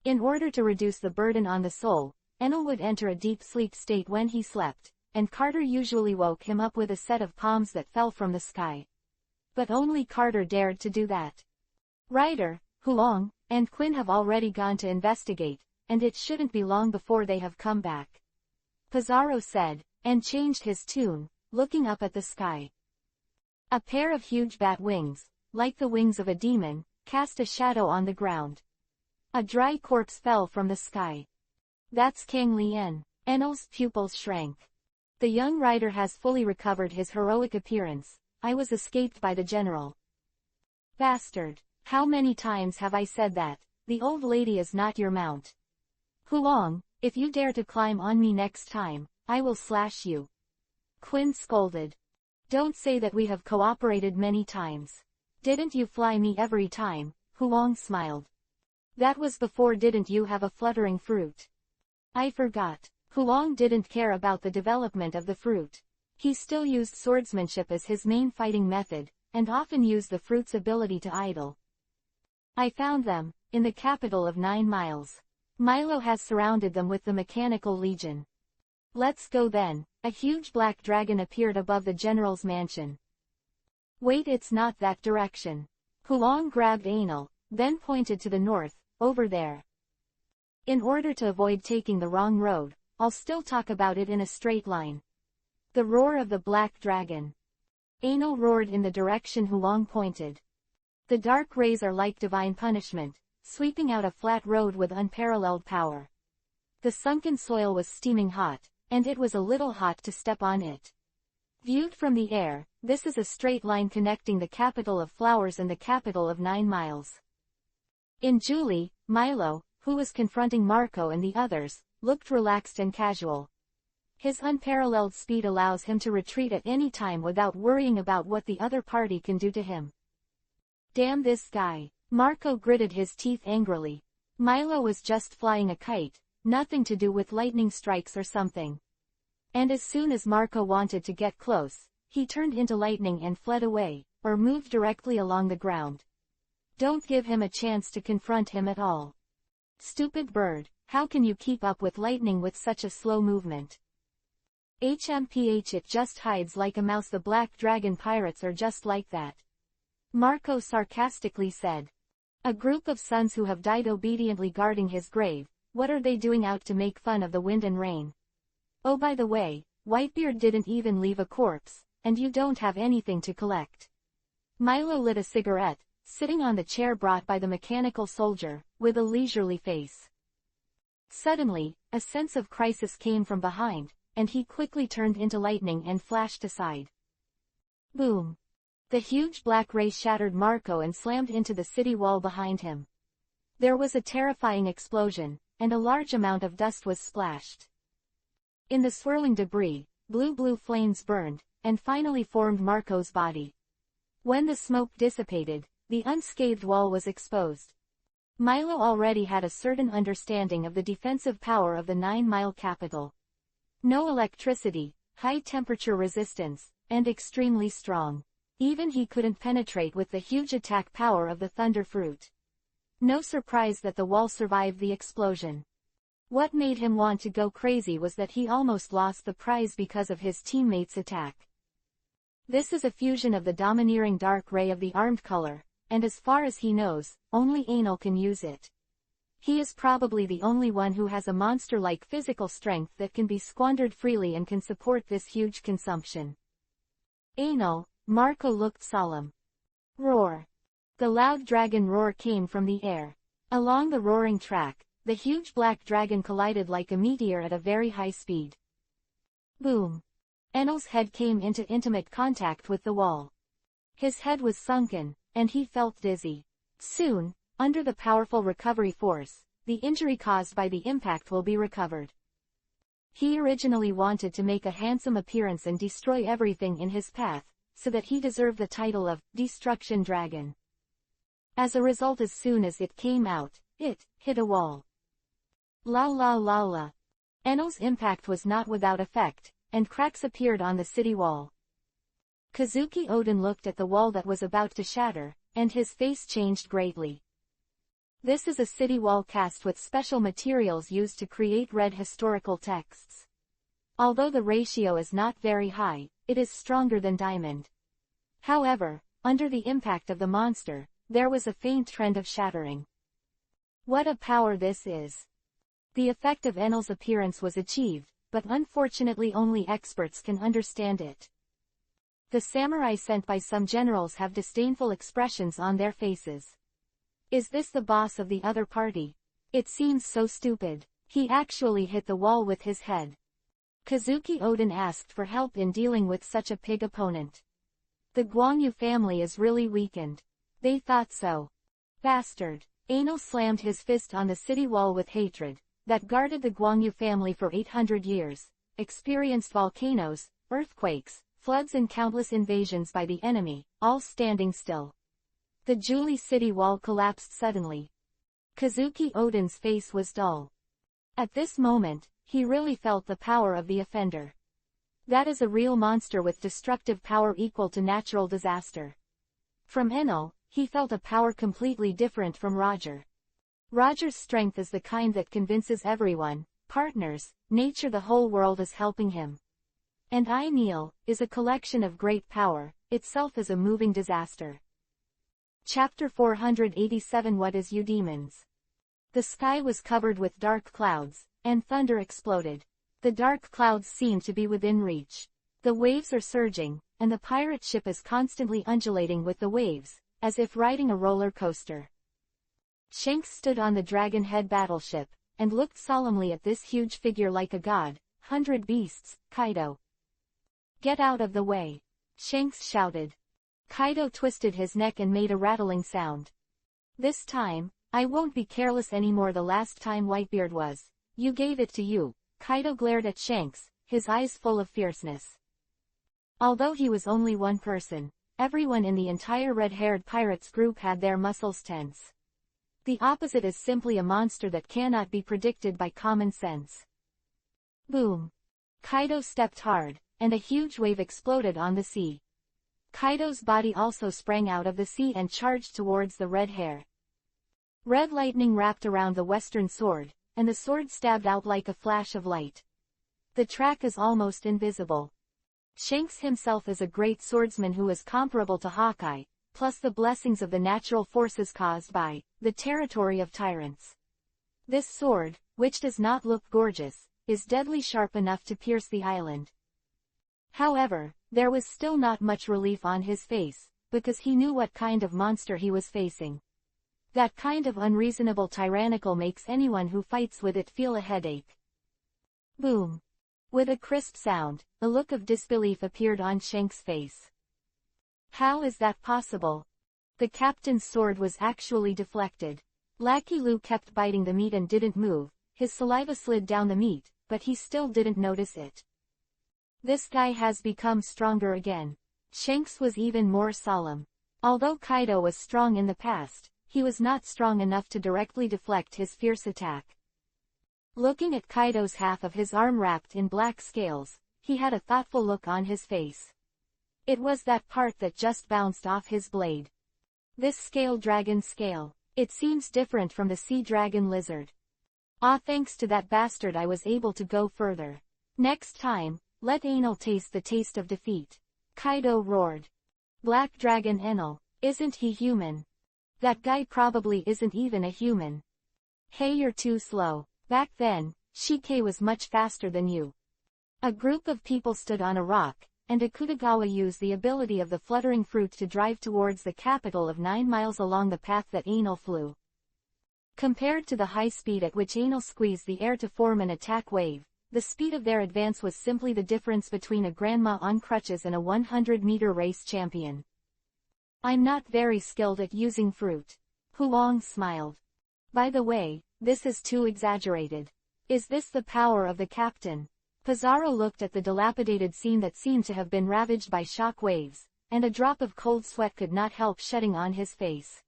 In order to reduce the burden on the soul, Enel would enter a deep sleep state when he slept, and Carter usually woke him up with a set of palms that fell from the sky. But only Carter dared to do that. Ryder, Huang, and Quinn have already gone to investigate, and it shouldn't be long before they have come back. Pizarro said, and changed his tune, looking up at the sky. A pair of huge bat wings, like the wings of a demon, cast a shadow on the ground. A dry corpse fell from the sky. That's King Lien. Enel's pupils shrank. The young rider has fully recovered his heroic appearance. I was escaped by the general. Bastard. How many times have I said that? The old lady is not your mount. Huang, if you dare to climb on me next time, I will slash you. Quinn scolded. Don't say that we have cooperated many times. Didn't you fly me every time? Huang smiled. That was before didn't you have a fluttering fruit? I forgot. Huang didn't care about the development of the fruit. He still used swordsmanship as his main fighting method, and often used the fruit's ability to idle. I found them, in the capital of 9 miles. Milo has surrounded them with the mechanical legion. Let's go then. A huge black dragon appeared above the general's mansion. Wait, it's not that direction. Huang grabbed Anal, then pointed to the north, over there. In order to avoid taking the wrong road, I'll still talk about it in a straight line. The roar of the black dragon. Enel roared in the direction Huang pointed. The dark rays are like divine punishment, sweeping out a flat road with unparalleled power. The sunken soil was steaming hot, and it was a little hot to step on it. Viewed from the air, this is a straight line connecting the capital of flowers and the capital of 9 miles. In Julie, Milo, who was confronting Marco and the others, looked relaxed and casual. His unparalleled speed allows him to retreat at any time without worrying about what the other party can do to him. Damn this guy. Marco gritted his teeth angrily. Milo was just flying a kite, nothing to do with lightning strikes or something. And as soon as Marco wanted to get close, he turned into lightning and fled away, or moved directly along the ground. Don't give him a chance to confront him at all. Stupid bird, how can you keep up with lightning with such a slow movement? HMPH, it just hides like a mouse. The black dragon pirates are just like that. Marco sarcastically said. A group of sons who have died obediently guarding his grave, what are they doing out to make fun of the wind and rain? Oh, by the way, Whitebeard didn't even leave a corpse, and you don't have anything to collect. Milo lit a cigarette, sitting on the chair brought by the mechanical soldier, with a leisurely face. Suddenly, a sense of crisis came from behind, and he quickly turned into lightning and flashed aside. Boom! The huge black ray shattered Marco and slammed into the city wall behind him. There was a terrifying explosion, and a large amount of dust was splashed. In the swirling debris, blue flames burned, and finally formed Marco's body. When the smoke dissipated, the unscathed wall was exposed. Milo already had a certain understanding of the defensive power of the 9-mile capital. No electricity, high temperature resistance, and extremely strong. Even he couldn't penetrate with the huge attack power of the thunder fruit. No surprise that the wall survived the explosion. What made him want to go crazy was that he almost lost the prize because of his teammates' attack. This is a fusion of the domineering dark ray of the armed color, and as far as he knows, only Enel can use it. He is probably the only one who has a monster-like physical strength that can be squandered freely and can support this huge consumption. Enel, Marco looked solemn. Roar. The loud dragon roar came from the air. Along the roaring track, the huge black dragon collided like a meteor at a very high speed. Boom. Enel's head came into intimate contact with the wall. His head was sunken, and he felt dizzy. Soon, under the powerful recovery force, the injury caused by the impact will be recovered. He originally wanted to make a handsome appearance and destroy everything in his path, so that he deserved the title of Destruction Dragon. As a result, as soon as it came out, it hit a wall. La la la la. Enel's impact was not without effect, and cracks appeared on the city wall. Kazuki Odin looked at the wall that was about to shatter, and his face changed greatly. This is a city wall cast with special materials used to create red historical texts. Although the ratio is not very high, it is stronger than diamond. However, under the impact of the monster, there was a faint trend of shattering. What a power this is! The effect of Enel's appearance was achieved, but unfortunately only experts can understand it. The samurai sent by some generals have disdainful expressions on their faces. Is this the boss of the other party? It seems so stupid. He actually hit the wall with his head. Kazuki Odin asked for help in dealing with such a pig opponent. The Guangyu family is really weakened. They thought so. Bastard. Enel slammed his fist on the city wall with hatred, that guarded the Guangyu family for 800 years, experienced volcanoes, earthquakes, floods and countless invasions by the enemy, all standing still. The Julie city wall collapsed suddenly. Kazuki Odin's face was dull. At this moment, he really felt the power of the offender. That is a real monster with destructive power equal to natural disaster. From Enel, he felt a power completely different from Roger. Roger's strength is the kind that convinces everyone, partners, nature, the whole world is helping him. And Enel is a collection of great power, itself is a moving disaster. Chapter 487 What is you demons? The sky was covered with dark clouds, and thunder exploded. The dark clouds seemed to be within reach. The waves are surging, and the pirate ship is constantly undulating with the waves, as if riding a roller coaster. Shanks stood on the dragon-head battleship, and looked solemnly at this huge figure like a god. 100 beasts, Kaido. Get out of the way. Shanks shouted. Kaido twisted his neck and made a rattling sound. This time, I won't be careless anymore. The last time Whitebeard was. You gave it to you. Kaido glared at Shanks, his eyes full of fierceness. Although he was only one person, everyone in the entire red-haired pirates group had their muscles tense. The opposite is simply a monster that cannot be predicted by common sense. Boom. Kaido stepped hard, and a huge wave exploded on the sea. Kaido's body also sprang out of the sea and charged towards the red hair. Red lightning wrapped around the western sword, and the sword stabbed out like a flash of light. The track is almost invisible. Shanks himself is a great swordsman who is comparable to Hawkeye, plus the blessings of the natural forces caused by the territory of tyrants. This sword, which does not look gorgeous, is deadly sharp enough to pierce the island. However, there was still not much relief on his face, because he knew what kind of monster he was facing. That kind of unreasonable tyrannical makes anyone who fights with it feel a headache. Boom. With a crisp sound, a look of disbelief appeared on Shanks' face. How is that possible? The captain's sword was actually deflected. Lackey Lu kept biting the meat and didn't move. His saliva slid down the meat, but he still didn't notice it. This guy has become stronger again. Shanks was even more solemn. Although Kaido was strong in the past, he was not strong enough to directly deflect his fierce attack. Looking at Kaido's half of his arm wrapped in black scales, he had a thoughtful look on his face. It was that part that just bounced off his blade. This scale dragon scale. It seems different from the sea dragon lizard. Ah, thanks to that bastard I was able to go further. Next time, let Enel taste the taste of defeat. Kaido roared. Black Dragon Enel, isn't he human? That guy probably isn't even a human. Hey, you're too slow. Back then, Shike was much faster than you. A group of people stood on a rock, and Akutagawa used the ability of the fluttering fruit to drive towards the capital of 9 miles along the path that Enel flew. Compared to the high speed at which Enel squeezed the air to form an attack wave, the speed of their advance was simply the difference between a grandma on crutches and a 100-meter race champion. I'm not very skilled at using fruit. Huang smiled. By the way, this is too exaggerated. Is this the power of the captain? Pizarro looked at the dilapidated scene that seemed to have been ravaged by shock waves, and a drop of cold sweat could not help shedding on his face.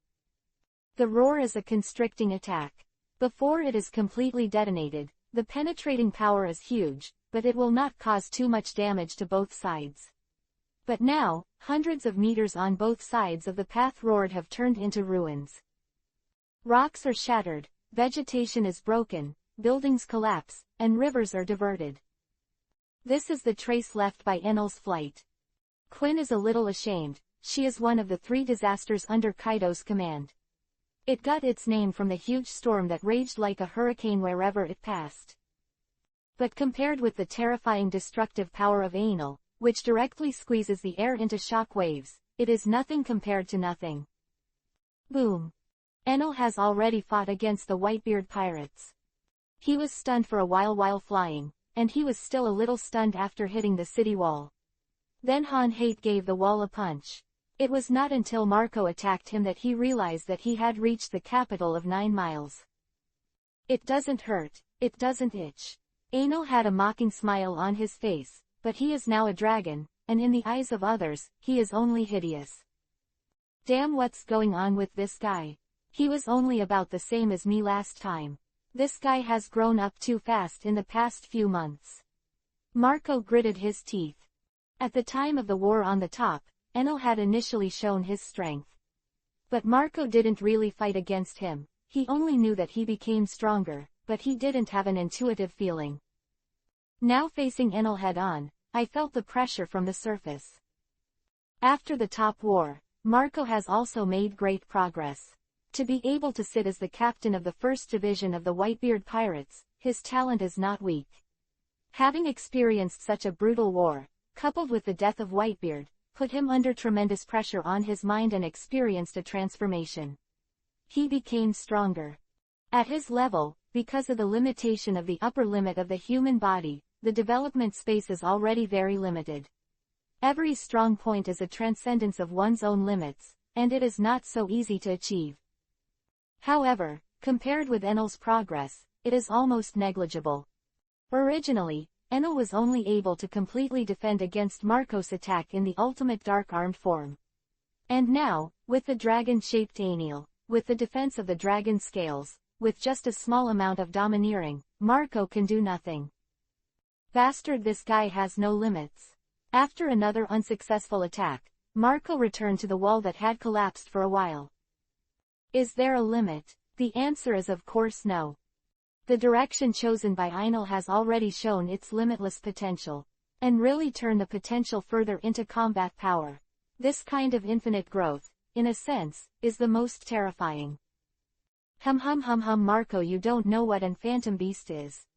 The roar is a constricting attack. Before it is completely detonated, the penetrating power is huge, but it will not cause too much damage to both sides. But now, hundreds of meters on both sides of the path roared have turned into ruins. Rocks are shattered, vegetation is broken, buildings collapse, and rivers are diverted. This is the trace left by Enel's flight. Quinn is a little ashamed. She is one of the 3 disasters under Kaido's command. It got its name from the huge storm that raged like a hurricane wherever it passed. But compared with the terrifying destructive power of Enel, which directly squeezes the air into shock waves, it is nothing compared to nothing. Boom. Enel has already fought against the Whitebeard pirates. He was stunned for a while flying, and he was still a little stunned after hitting the city wall. Then Han Hate gave the wall a punch. It was not until Marco attacked him that he realized that he had reached the capital of 9 miles. It doesn't hurt, it doesn't itch. Enel had a mocking smile on his face, but he is now a dragon, and in the eyes of others, he is only hideous. Damn, what's going on with this guy? He was only about the same as me last time. This guy has grown up too fast in the past few months. Marco gritted his teeth. At the time of the war on the top, Enel had initially shown his strength. But Marco didn't really fight against him. He only knew that he became stronger, but he didn't have an intuitive feeling. Now facing Enel head-on, I felt the pressure from the surface. After the top war, Marco has also made great progress. To be able to sit as the captain of the first division of the Whitebeard pirates, his talent is not weak. Having experienced such a brutal war, coupled with the death of Whitebeard, put him under tremendous pressure on his mind and experienced a transformation. He became stronger. At his level, because of the limitation of the upper limit of the human body, the development space is already very limited. Every strong point is a transcendence of one's own limits, and it is not so easy to achieve. However, compared with Enel's progress, it is almost negligible. Originally, Enel was only able to completely defend against Marco's attack in the ultimate dark-armed form. And now, with the dragon-shaped Enel, with the defense of the dragon scales, with just a small amount of domineering, Marco can do nothing. Bastard, this guy has no limits. After another unsuccessful attack, Marco returned to the wall that had collapsed for a while. Is there a limit? The answer is of course no. The direction chosen by Enel has already shown its limitless potential, and really turned the potential further into combat power. This kind of infinite growth, in a sense, is the most terrifying. Marco, you don't know what an phantom beast is.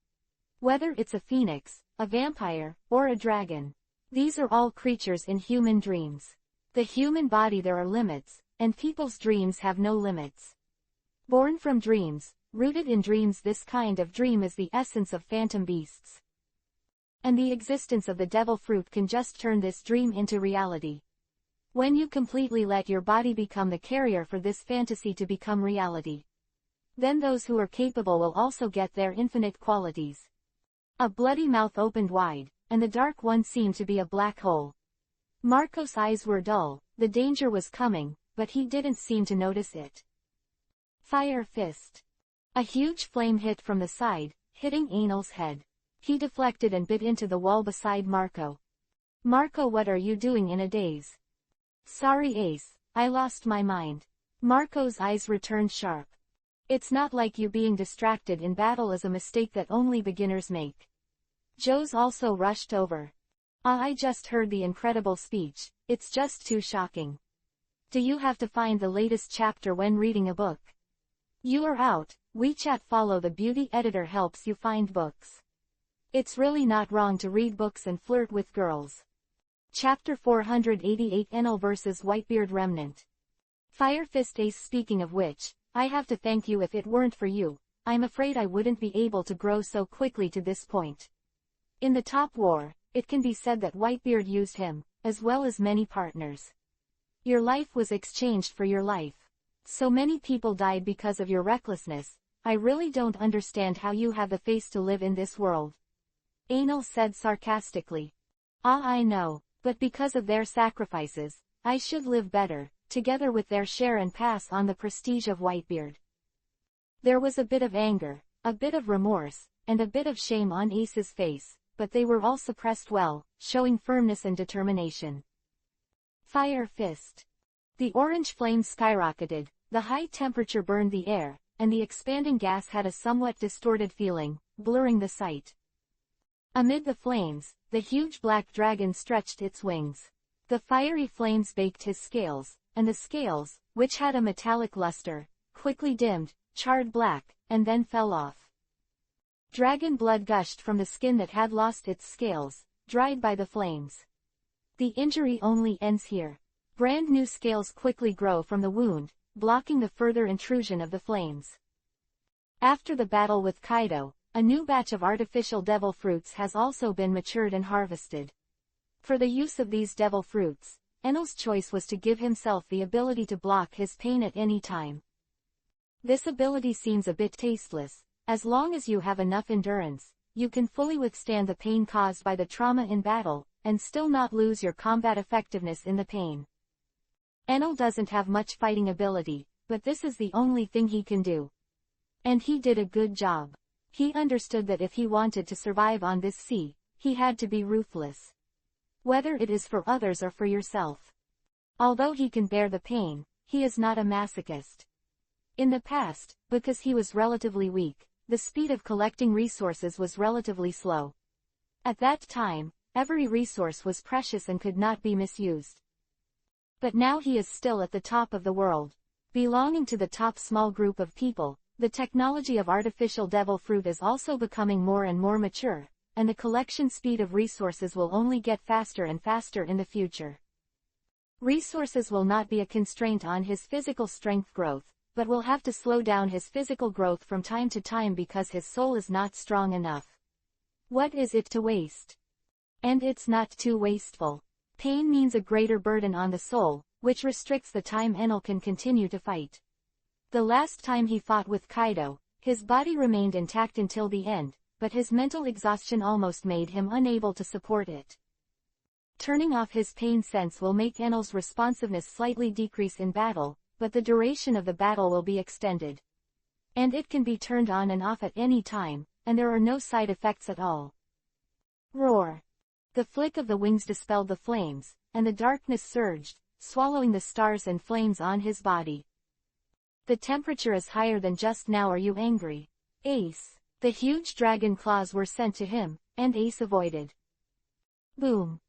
Whether it's a phoenix, a vampire, or a dragon, these are all creatures in human dreams. The human body, there are limits, and people's dreams have no limits. Born from dreams, rooted in dreams, this kind of dream is the essence of phantom beasts. And the existence of the devil fruit can just turn this dream into reality. When you completely let your body become the carrier for this fantasy to become reality, then those who are capable will also get their infinite qualities. A bloody mouth opened wide, and the dark one seemed to be a black hole. Marco's eyes were dull, the danger was coming, but he didn't seem to notice it. Fire fist. A huge flame hit from the side, hitting Enel's head. He deflected and bit into the wall beside Marco. Marco, what are you doing in a daze? Sorry Ace, I lost my mind. Marco's eyes returned sharp. It's not like you being distracted in battle is a mistake that only beginners make. Joe's also rushed over. I just heard the incredible speech, it's just too shocking. Do you have to find the latest chapter when reading a book? You are out. WeChat follow the beauty editor helps you find books. It's really not wrong to read books and flirt with girls. Chapter 488 Enel vs Whitebeard Remnant. Fire Fist Ace, speaking of which, I have to thank you. If it weren't for you, I'm afraid I wouldn't be able to grow so quickly to this point. In the top war, it can be said that Whitebeard used him, as well as many partners. Your life was exchanged for your life. So many people died because of your recklessness. I really don't understand how you have the face to live in this world. Enel said sarcastically. I know, but because of their sacrifices, I should live better, together with their share and pass on the prestige of Whitebeard. There was a bit of anger, a bit of remorse, and a bit of shame on Ace's face, but they were all suppressed well, showing firmness and determination. Fire Fist. The orange flame skyrocketed, the high temperature burned the air, and the expanding gas had a somewhat distorted feeling, blurring the sight. Amid the flames, the huge black dragon stretched its wings. The fiery flames baked his scales, and the scales, which had a metallic luster, quickly dimmed, charred black, and then fell off. Dragon blood gushed from the skin that had lost its scales, dried by the flames. The injury only ends here. Brand new scales quickly grow from the wound, blocking the further intrusion of the flames. After the battle with Kaido, a new batch of artificial devil fruits has also been matured and harvested. For the use of these devil fruits, Enel's choice was to give himself the ability to block his pain at any time. This ability seems a bit tasteless. As long as you have enough endurance, you can fully withstand the pain caused by the trauma in battle, and still not lose your combat effectiveness in the pain. Enel doesn't have much fighting ability, but this is the only thing he can do. And he did a good job. He understood that if he wanted to survive on this sea, he had to be ruthless. Whether it is for others or for yourself. Although he can bear the pain, he is not a masochist. In the past, because he was relatively weak, the speed of collecting resources was relatively slow. At that time, every resource was precious and could not be misused. But now he is still at the top of the world. Belonging to the top small group of people, the technology of artificial devil fruit is also becoming more and more mature, and the collection speed of resources will only get faster and faster in the future. Resources will not be a constraint on his physical strength growth, but will have to slow down his physical growth from time to time because his soul is not strong enough. What is it to waste? And it's not too wasteful. Pain means a greater burden on the soul, which restricts the time Enel can continue to fight. The last time he fought with Kaido, his body remained intact until the end, but his mental exhaustion almost made him unable to support it. Turning off his pain sense will make Enel's responsiveness slightly decrease in battle, but the duration of the battle will be extended. And it can be turned on and off at any time, and there are no side effects at all. Roar! The flick of the wings dispelled the flames, and the darkness surged, swallowing the stars and flames on his body. The temperature is higher than just now. Are you angry, Ace? The huge dragon claws were sent to him, and Ace avoided. Boom!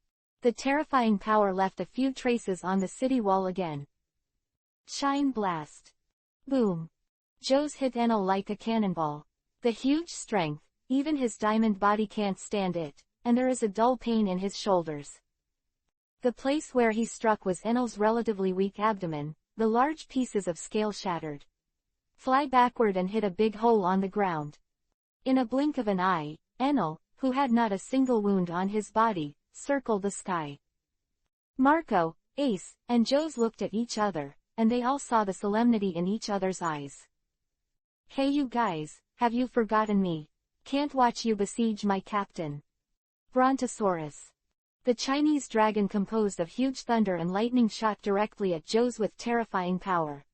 The terrifying power left a few traces on the city wall again. Shine blast! Boom! Joe's hit Enel like a cannonball. The huge strength, even his diamond body can't stand it, and there is a dull pain in his shoulders. The place where he struck was Enel's relatively weak abdomen, the large pieces of scale shattered. Fly backward and hit a big hole on the ground. In a blink of an eye, Enel, who had not a single wound on his body, circled the sky. Marco, Ace, and Joes looked at each other, and they all saw the solemnity in each other's eyes. Hey you guys, have you forgotten me? Can't watch you besiege my captain. Brontosaurus. The Chinese dragon composed of huge thunder and lightning shot directly at Joes with terrifying power.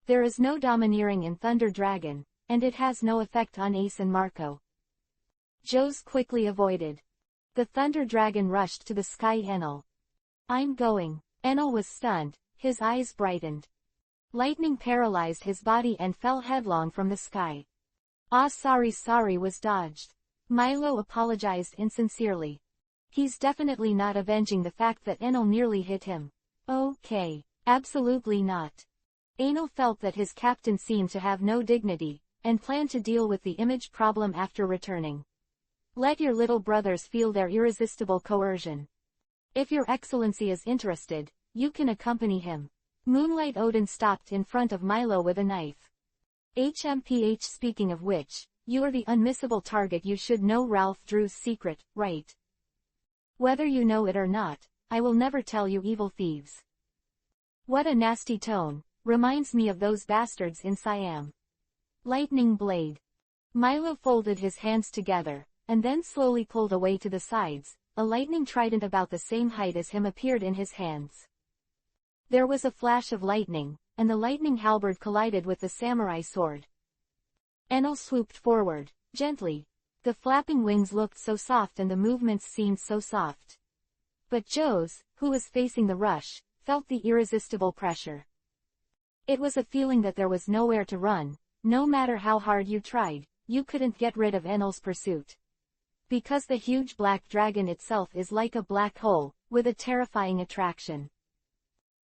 There is no domineering in Thunder Dragon, and it has no effect on Ace and Marco. Joes quickly avoided. The Thunder Dragon rushed to the sky. Enel. I'm going. Enel was stunned, his eyes brightened. Lightning paralyzed his body and fell headlong from the sky. Ah sorry was dodged. Milo apologized insincerely. He's definitely not avenging the fact that Enel nearly hit him. Okay, absolutely not. Enel felt that his captain seemed to have no dignity, and planned to deal with the image problem after returning. Let your little brothers feel their irresistible coercion. If your excellency is interested, you can accompany him. Moonlight Odin stopped in front of Milo with a knife. HMPH. Speaking of which, you are the unmissable target. You should know Ralph Drew's secret, right? Whether you know it or not, I will never tell you, evil thieves. What a nasty tone, reminds me of those bastards in Siam. Lightning blade. Milo folded his hands together, and then slowly pulled away to the sides. A lightning trident about the same height as him appeared in his hands. There was a flash of lightning, and the lightning halberd collided with the samurai sword. Enel swooped forward, gently. The flapping wings looked so soft and the movements seemed so soft. But Joes, who was facing the rush, felt the irresistible pressure. It was a feeling that there was nowhere to run. No matter how hard you tried, you couldn't get rid of Enel's pursuit. Because the huge black dragon itself is like a black hole, with a terrifying attraction.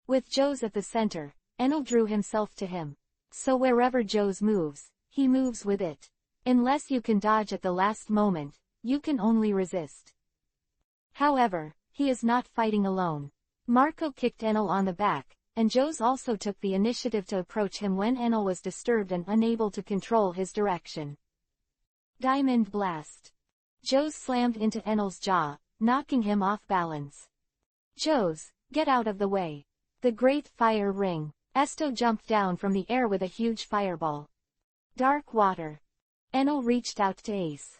With Joes at the center, Enel drew himself to him. So wherever Joes moves, he moves with it. Unless you can dodge at the last moment, you can only resist. However, he is not fighting alone. Marco kicked Enel on the back, and Joes also took the initiative to approach him when Enel was disturbed and unable to control his direction. Diamond blast. Joes slammed into Enel's jaw, knocking him off balance. Joes, get out of the way. The Great Fire Ring. Esto jumped down from the air with a huge fireball. Dark water. Enel reached out to Ace.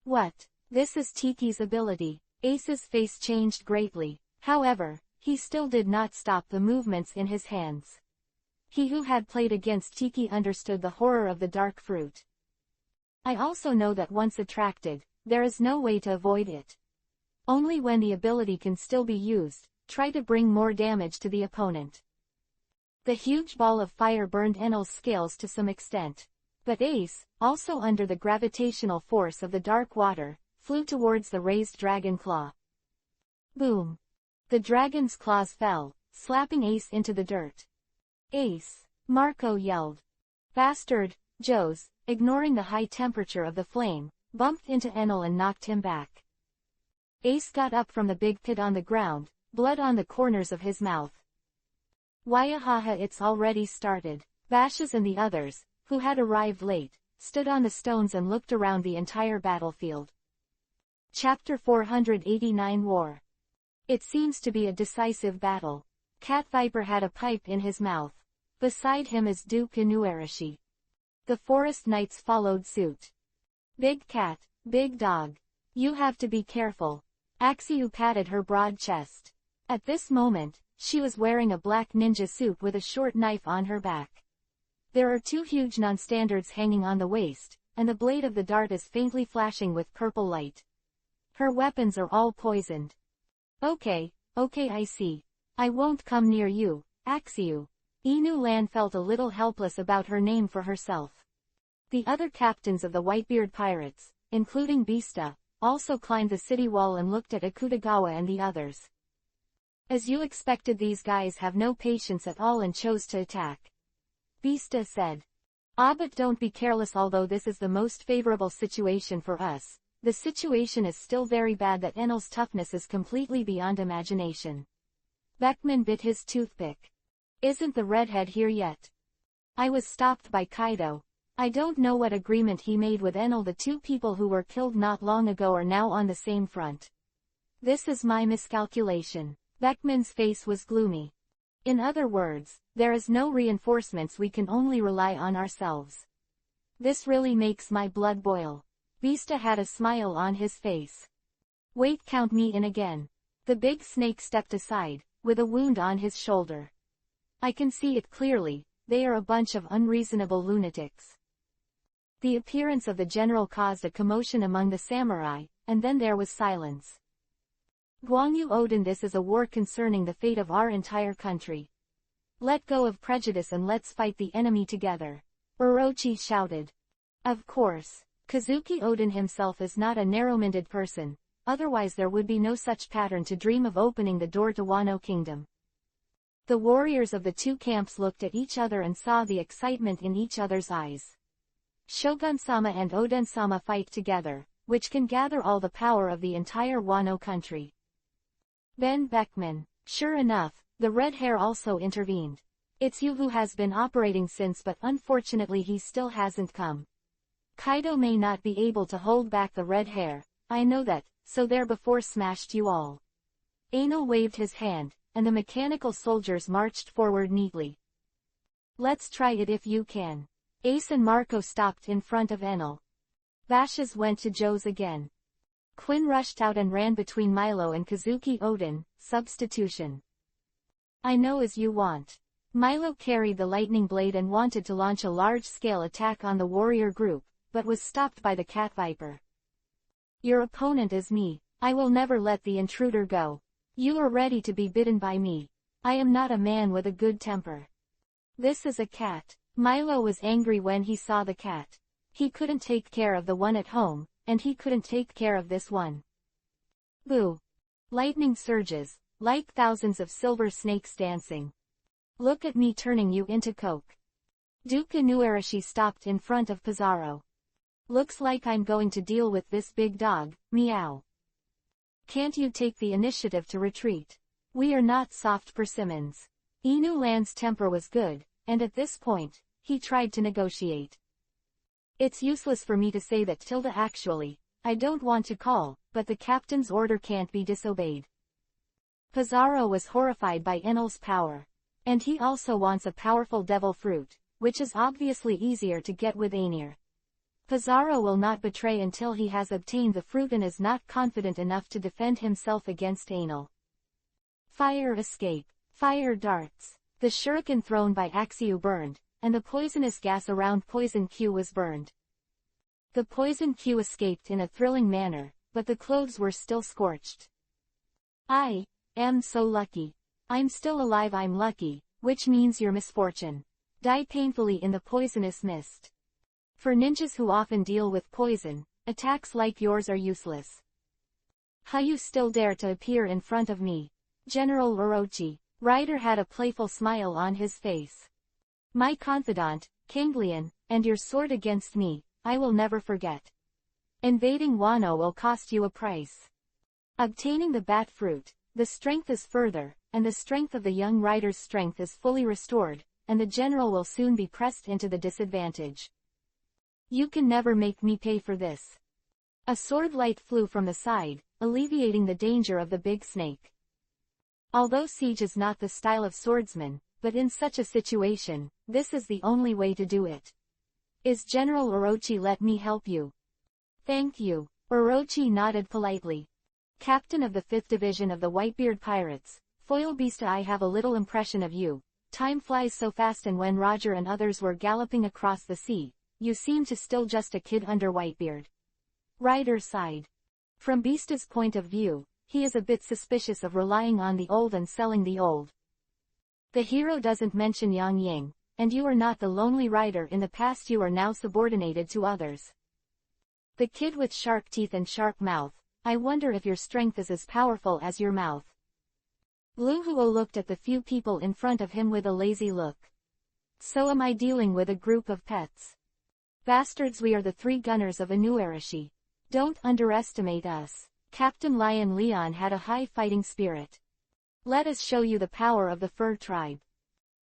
What? This is Tiki's ability. Ace's face changed greatly. However, he still did not stop the movements in his hands. He who had played against Tiki understood the horror of the dark fruit. I also know that once attracted, there is no way to avoid it. Only when the ability can still be used, try to bring more damage to the opponent. The huge ball of fire burned Enel's scales to some extent. But Ace, also under the gravitational force of the dark water, flew towards the raised dragon claw. Boom! The dragon's claws fell, slapping Ace into the dirt. Ace, Marco yelled. Bastard! Joes, ignoring the high temperature of the flame, bumped into Enel and knocked him back. Ace got up from the big pit on the ground, blood on the corners of his mouth. Wayahaha, it's already started. Bashes and the others, who had arrived late, stood on the stones and looked around the entire battlefield. Chapter 489 War. It seems to be a decisive battle. Cat Viper had a pipe in his mouth. Beside him is Duke Inuarashi. The forest knights followed suit. Big cat, big dog. You have to be careful. Axiu patted her broad chest. At this moment, she was wearing a black ninja suit with a short knife on her back. There are two huge non-standards hanging on the waist, and the blade of the dart is faintly flashing with purple light. Her weapons are all poisoned. Okay, I see. I won't come near you, Axiu. Inu Lan felt a little helpless about her name for herself. The other captains of the Whitebeard pirates, including Beasta, also climbed the city wall and looked at Akutagawa and the others. As you expected, these guys have no patience at all and chose to attack. Beasta said. But don't be careless. Although this is the most favorable situation for us, the situation is still very bad. That Enel's toughness is completely beyond imagination. Beckman bit his toothpick. Isn't the redhead here yet? I was stopped by Kaido. I don't know what agreement he made with Enel. The two people who were killed not long ago are now on the same front. This is my miscalculation. Beckman's face was gloomy. In other words, there is no reinforcements. We can only rely on ourselves. This really makes my blood boil. Beasta had a smile on his face. Wait, count me in again. The big snake stepped aside, with a wound on his shoulder. I can see it clearly, they are a bunch of unreasonable lunatics. The appearance of the general caused a commotion among the samurai, and then there was silence. Guangyu Odin, this is a war concerning the fate of our entire country. Let go of prejudice and let's fight the enemy together. Orochi shouted. Of course, Kazuki Odin himself is not a narrow-minded person, otherwise there would be no such pattern to dream of opening the door to Wano Kingdom. The warriors of the two camps looked at each other and saw the excitement in each other's eyes. Shogun-sama and Oden-sama fight together, which can gather all the power of the entire Wano country. Ben Beckman. Sure enough, the red hair also intervened. It's you who has been operating since, but unfortunately he still hasn't come. Kaido may not be able to hold back the red hair, I know that, so there before smashed you all. Enel waved his hand, and the mechanical soldiers marched forward neatly. Let's try it if you can. Ace and Marco stopped in front of Enel. Bashes went to Joe's again. Quinn rushed out and ran between Milo and Kazuki Odin. Substitution. I know as you want. Milo carried the lightning blade and wanted to launch a large-scale attack on the warrior group, but was stopped by the Cat Viper. Your opponent is me. I will never let the intruder go. You are ready to be bitten by me. I am not a man with a good temper. This is a cat. Milo was angry when he saw the cat. He couldn't take care of the one at home, and he couldn't take care of this one. Boo! Lightning surges, like thousands of silver snakes dancing. Look at me turning you into coke. Duke Inuarashi stopped in front of Pizarro. Looks like I'm going to deal with this big dog, meow. Can't you take the initiative to retreat? We are not soft persimmons. Inu Lan's temper was good, and at this point, he tried to negotiate. It's useless for me to say that tilde actually, I don't want to call, but the captain's order can't be disobeyed. Pizarro was horrified by Enel's power. And he also wants a powerful devil fruit, which is obviously easier to get with Aenir. Pizarro will not betray until he has obtained the fruit and is not confident enough to defend himself against Enel. Fire escape. Fire darts. The shuriken thrown by Axiu burned, and the poisonous gas around Poison Q was burned. The Poison Q escaped in a thrilling manner, but the clothes were still scorched. I am so lucky. I'm still alive. I'm lucky, which means your misfortune. Die painfully in the poisonous mist. For ninjas who often deal with poison, attacks like yours are useless. How you still dare to appear in front of me? General Orochi. Ryder had a playful smile on his face. My confidant, Kinglian, and your sword against me, I will never forget. Invading Wano will cost you a price. Obtaining the bat fruit, the strength is further, and the strength of the young rider's strength is fully restored, and the general will soon be pressed into the disadvantage. You can never make me pay for this. A sword light flew from the side, alleviating the danger of the big snake. Although siege is not the style of swordsman, but in such a situation, this is the only way to do it. Is General Orochi let me help you? Thank you. Orochi nodded politely. Captain of the 5th Division of the Whitebeard Pirates, Foilbeast, I have a little impression of you. Time flies so fast, and when Roger and others were galloping across the sea, you seemed to still just a kid under Whitebeard. Ryder sighed. From Beasta's point of view, he is a bit suspicious of relying on the old and selling the old. The hero doesn't mention Yang Ying, and you are not the lonely rider in the past, you are now subordinated to others. The kid with shark teeth and sharp mouth, I wonder if your strength is as powerful as your mouth. Blue Huo looked at the few people in front of him with a lazy look. So am I dealing with a group of pets? Bastards, we are the 3 gunners of Inuarashi. Don't underestimate us. Captain Lion Leon had a high fighting spirit. Let us show you the power of the fur tribe.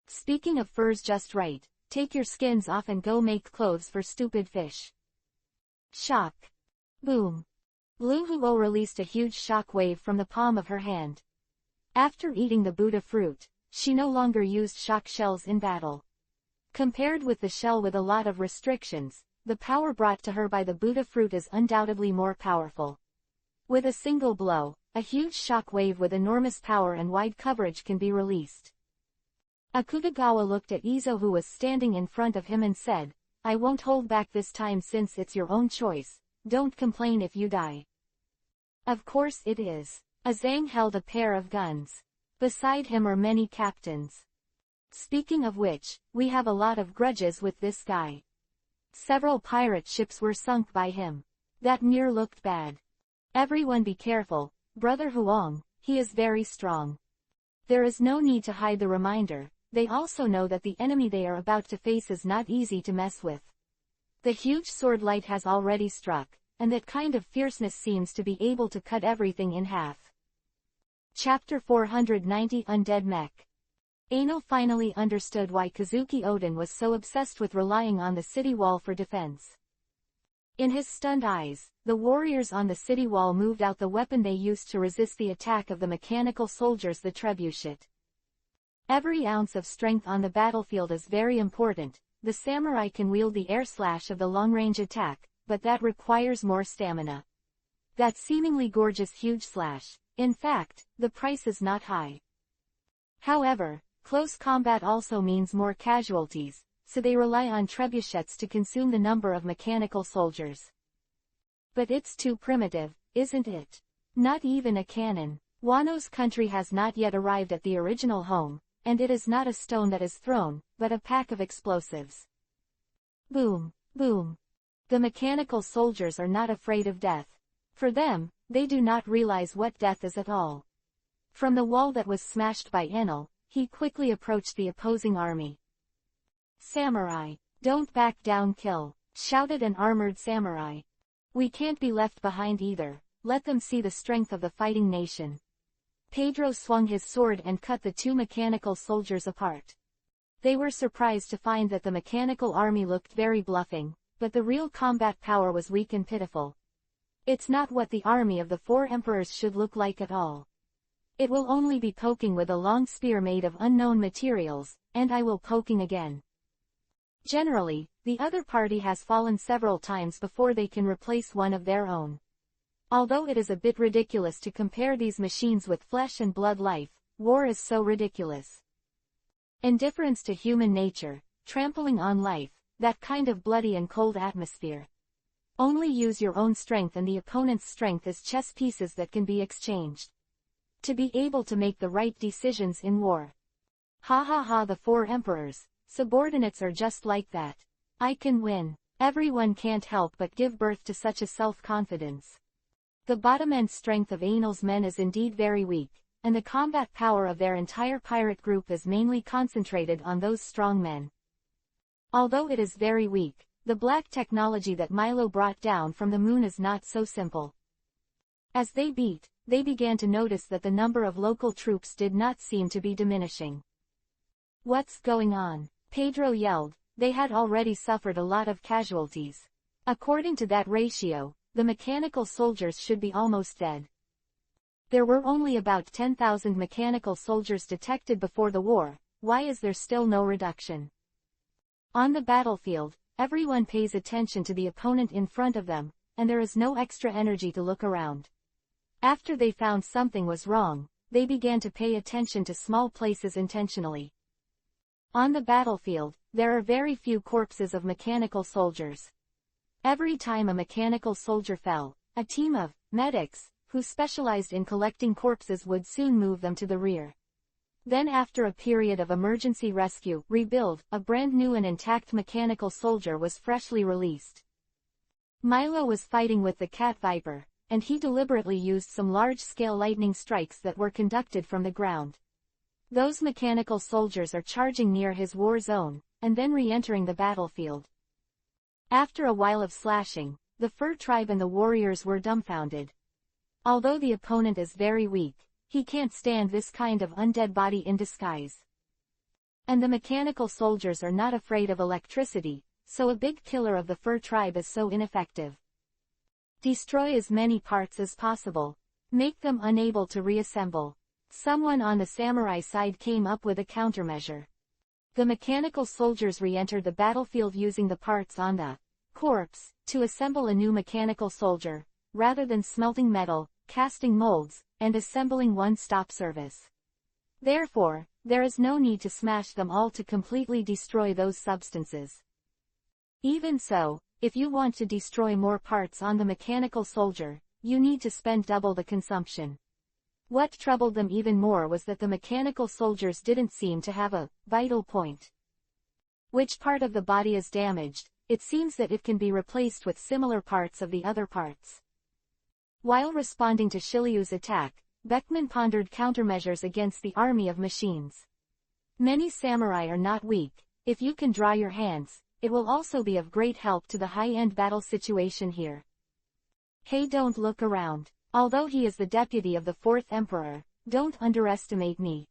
Speaking of furs, just right, take your skins off and go make clothes for stupid fish. Shock. Boom. Blue Huo released a huge shock wave from the palm of her hand. After eating the Buddha fruit, she no longer used shock shells in battle. Compared with the shell with a lot of restrictions, the power brought to her by the Buddha fruit is undoubtedly more powerful. With a single blow, a huge shock wave with enormous power and wide coverage can be released. Akutagawa looked at Izo, who was standing in front of him, and said, I won't hold back this time since it's your own choice. Don't complain if you die. Of course it is. Azang held a pair of guns. Beside him are many captains. Speaking of which, we have a lot of grudges with this guy. Several pirate ships were sunk by him. That Mir looked bad. Everyone be careful, Brother Huang, he is very strong. There is no need to hide the reminder, they also know that the enemy they are about to face is not easy to mess with. The huge sword light has already struck, and that kind of fierceness seems to be able to cut everything in half. Chapter 490 Undead Mech. Ano finally understood why Kazuki Oden was so obsessed with relying on the city wall for defense. In his stunned eyes, the warriors on the city wall moved out the weapon they used to resist the attack of the mechanical soldiers, the trebuchet. Every ounce of strength on the battlefield is very important. The samurai can wield the air slash of the long-range attack, but that requires more stamina. That seemingly gorgeous huge slash, in fact, the price is not high. However, close combat also means more casualties, so they rely on trebuchets to consume the number of mechanical soldiers. But it's too primitive, isn't it? Not even a cannon. Wano's country has not yet arrived at the original home, and it is not a stone that is thrown, but a pack of explosives. Boom, boom. The mechanical soldiers are not afraid of death. For them, they do not realize what death is at all. From the wall that was smashed by Enel, he quickly approached the opposing army. Samurai, don't back down, kill, shouted an armored samurai. We can't be left behind either, let them see the strength of the fighting nation. Pedro swung his sword and cut the 2 mechanical soldiers apart. They were surprised to find that the mechanical army looked very bluffing, but the real combat power was weak and pitiful. It's not what the army of the 4 emperors should look like at all. It will only be poking with a long spear made of unknown materials, and I will poking again. Generally, the other party has fallen several times before they can replace one of their own. Although it is a bit ridiculous to compare these machines with flesh and blood life, war is so ridiculous. Indifference to human nature, trampling on life, that kind of bloody and cold atmosphere. Only use your own strength and the opponent's strength as chess pieces that can be exchanged. To be able to make the right decisions in war. Ha ha ha, the 4 emperors, subordinates are just like that. I can win. Everyone can't help but give birth to such a self-confidence. The bottom-end strength of Anel's men is indeed very weak, and the combat power of their entire pirate group is mainly concentrated on those strong men. Although it is very weak, the black technology that Milo brought down from the moon is not so simple. As they beat, they began to notice that the number of local troops did not seem to be diminishing. "What's going on?" Pedro yelled. They had already suffered a lot of casualties. According to that ratio, the mechanical soldiers should be almost dead. There were only about 10,000 mechanical soldiers detected before the war. Why is there still no reduction? On the battlefield, everyone pays attention to the opponent in front of them, and there is no extra energy to look around. After they found something was wrong, they began to pay attention to small places intentionally. On the battlefield, there are very few corpses of mechanical soldiers. Every time a mechanical soldier fell, a team of medics, who specialized in collecting corpses, would soon move them to the rear. Then after a period of emergency rescue, rebuild, a brand new and intact mechanical soldier was freshly released. Milo was fighting with the cat viper, and he deliberately used some large-scale lightning strikes that were conducted from the ground. Those mechanical soldiers are charging near his war zone, and then re-entering the battlefield. After a while of slashing, the fur tribe and the warriors were dumbfounded. Although the opponent is very weak, he can't stand this kind of undead body in disguise. And the mechanical soldiers are not afraid of electricity, so a big killer of the fur tribe is so ineffective. Destroy as many parts as possible. Make them unable to reassemble. Someone on the samurai side came up with a countermeasure. The mechanical soldiers re-entered the battlefield using the parts on the corpse to assemble a new mechanical soldier, rather than smelting metal, casting molds, and assembling one-stop service. Therefore, there is no need to smash them all to completely destroy those substances. Even so, if you want to destroy more parts on the mechanical soldier, you need to spend double the consumption. What troubled them even more was that the mechanical soldiers didn't seem to have a vital point. Which part of the body is damaged? It seems that it can be replaced with similar parts of the other parts. While responding to Shiliu's attack, Beckman pondered countermeasures against the army of machines. Many samurai are not weak. If you can draw your hands, it will also be of great help to the high-end battle situation here. Hey, don't look around. Although he is the deputy of the fourth emperor, don't underestimate me.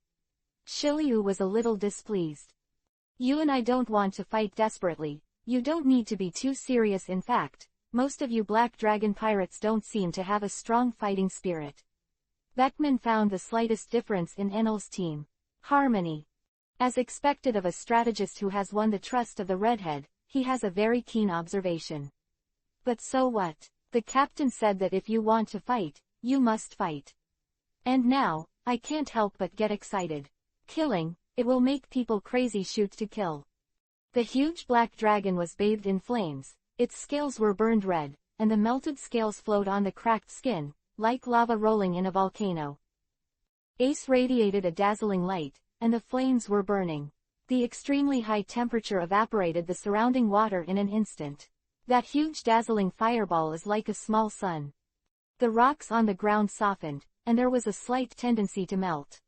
Shiliu was a little displeased. You and I don't want to fight desperately. You don't need to be too serious. In fact, most of you Black Dragon pirates don't seem to have a strong fighting spirit. Beckman found the slightest difference in Enel's team. Harmony. As expected of a strategist who has won the trust of the redhead, he has a very keen observation. But so what? The captain said that if you want to fight, you must fight. And now, I can't help but get excited. Killing, it will make people crazy. Shoot to kill. The huge black dragon was bathed in flames, its scales were burned red, and the melted scales flowed on the cracked skin, like lava rolling in a volcano. Ace radiated a dazzling light, and the flames were burning. The extremely high temperature evaporated the surrounding water in an instant. That huge dazzling fireball is like a small sun. The rocks on the ground softened, and there was a slight tendency to melt.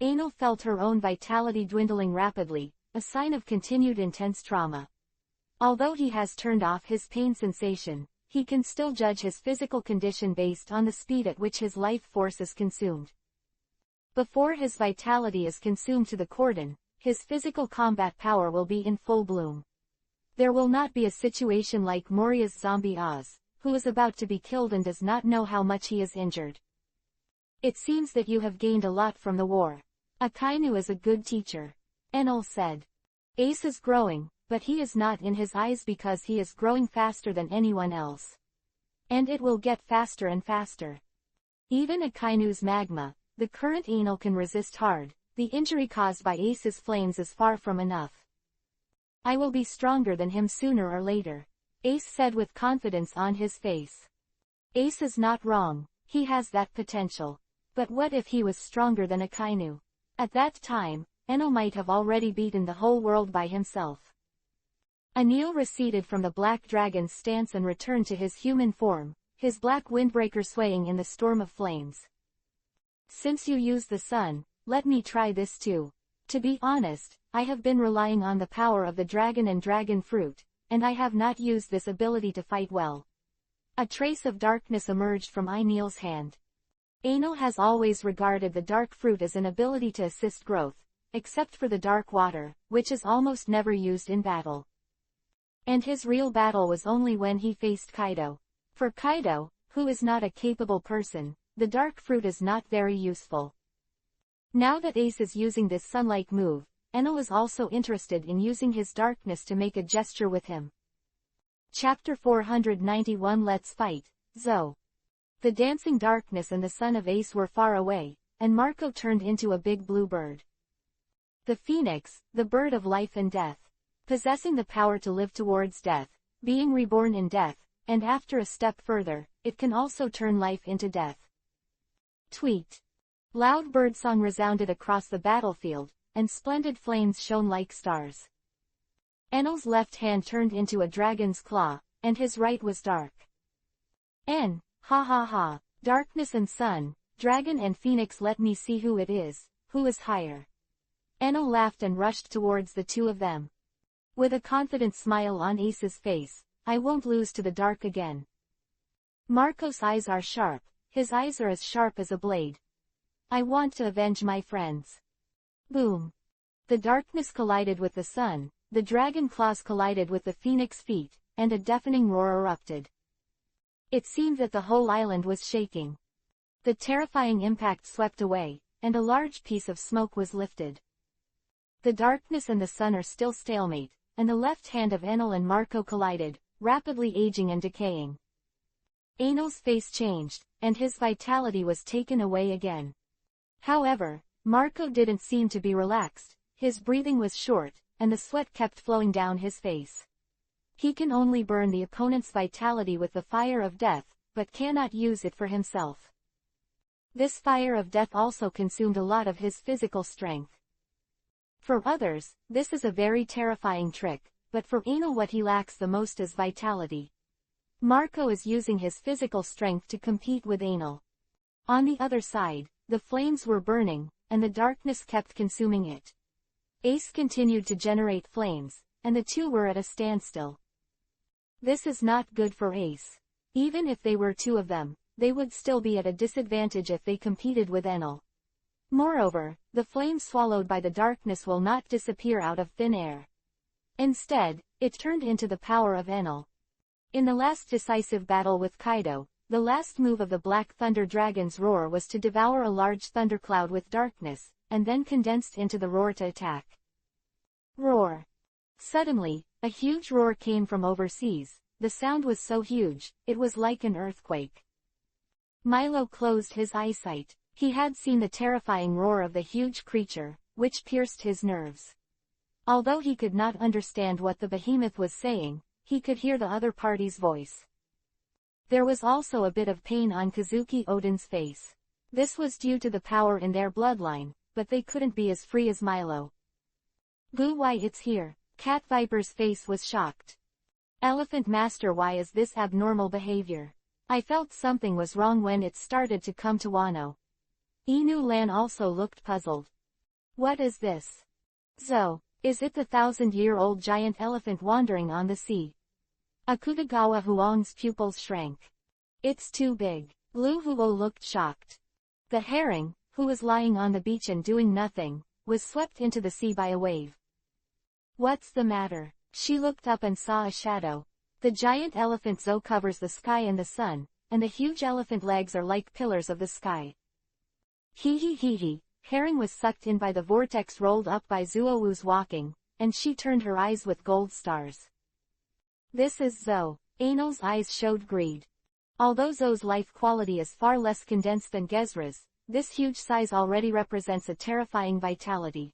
Enel felt her own vitality dwindling rapidly, a sign of continued intense trauma. Although he has turned off his pain sensation, he can still judge his physical condition based on the speed at which his life force is consumed. Before his vitality is consumed to the cordon, his physical combat power will be in full bloom. There will not be a situation like Moria's zombie Oz, who is about to be killed and does not know how much he is injured. It seems that you have gained a lot from the war. Akainu is a good teacher. Enel said. Ace is growing, but he is not in his eyes because he is growing faster than anyone else. And it will get faster and faster. Even Akainu's magma, the current Enel can resist hard. The injury caused by Ace's flames is far from enough. I will be stronger than him sooner or later, Ace said with confidence on his face. Ace is not wrong, he has that potential. But what if he was stronger than Akainu? At that time, Enel might have already beaten the whole world by himself. Anil receded from the black dragon's stance and returned to his human form, his black windbreaker swaying in the storm of flames. Since you use the sun, let me try this too. To be honest, I have been relying on the power of the dragon and dragon fruit, and I have not used this ability to fight well. A trace of darkness emerged from Enel's hand. Enel has always regarded the dark fruit as an ability to assist growth, except for the dark water, which is almost never used in battle. And his real battle was only when he faced Kaido. For Kaido, who is not a capable person, the dark fruit is not very useful. Now that Ace is using this sun-like move, Enel is also interested in using his darkness to make a gesture with him. Chapter 491 Let's Fight, Zoe. The dancing darkness and the sun of Ace were far away, and Marco turned into a big blue bird. The phoenix, the bird of life and death. Possessing the power to live towards death, being reborn in death, and after a step further, it can also turn life into death. Tweet. Loud birdsong resounded across the battlefield, and splendid flames shone like stars. Enel's left hand turned into a dragon's claw, and his right was dark. Ha ha ha, darkness and sun, dragon and phoenix, let me see who it is, who is higher. Enel laughed and rushed towards the two of them. With a confident smile on Ace's face, I won't lose to the dark again. Marco's eyes are sharp, his eyes are as sharp as a blade. I want to avenge my friends. Boom. The darkness collided with the sun, the dragon claws collided with the phoenix feet, and a deafening roar erupted. It seemed that the whole island was shaking. The terrifying impact swept away, and a large piece of smoke was lifted. The darkness and the sun are still stalemate, and the left hand of Enel and Marco collided, rapidly aging and decaying. Enel's face changed, and his vitality was taken away again. However, Marco didn't seem to be relaxed, his breathing was short, and the sweat kept flowing down his face. He can only burn the opponent's vitality with the fire of death, but cannot use it for himself. This fire of death also consumed a lot of his physical strength. For others, this is a very terrifying trick, but for Enel what he lacks the most is vitality. Marco is using his physical strength to compete with Enel. On the other side, the flames were burning, and the darkness kept consuming it. Ace continued to generate flames, and the two were at a standstill. This is not good for Ace. Even if they were two of them, they would still be at a disadvantage if they competed with Enel. Moreover, the flame swallowed by the darkness will not disappear out of thin air. Instead, it turned into the power of Enel. In the last decisive battle with Kaido, the last move of the Black Thunder Dragon's roar was to devour a large thundercloud with darkness, and then condensed into the roar to attack. Roar. Suddenly, a huge roar came from overseas. The sound was so huge, it was like an earthquake. Milo closed his eyesight. He had seen the terrifying roar of the huge creature, which pierced his nerves. Although he could not understand what the behemoth was saying, he could hear the other party's voice. There was also a bit of pain on Kazuki Oden's face. This was due to the power in their bloodline, but they couldn't be as free as Milo. Boo, why it's here. Cat Viper's face was shocked. Elephant Master, why is this abnormal behavior? I felt something was wrong when it started to come to Wano. Inu Lan also looked puzzled. What is this? Zoe, is it the 1,000-year-old giant elephant wandering on the sea? Akutagawa Huang's pupils shrank. It's too big. Lu Huo looked shocked. The herring, who was lying on the beach and doing nothing, was swept into the sea by a wave. What's the matter? She looked up and saw a shadow. The giant elephant Zoe covers the sky and the sun, and the huge elephant legs are like pillars of the sky. Hee. Herring was sucked in by the vortex rolled up by Zuowu's walking, and she turned her eyes with gold stars. This is Zoe. Enel's eyes showed greed. Although Zoe's life quality is far less condensed than Gezra's, this huge size already represents a terrifying vitality.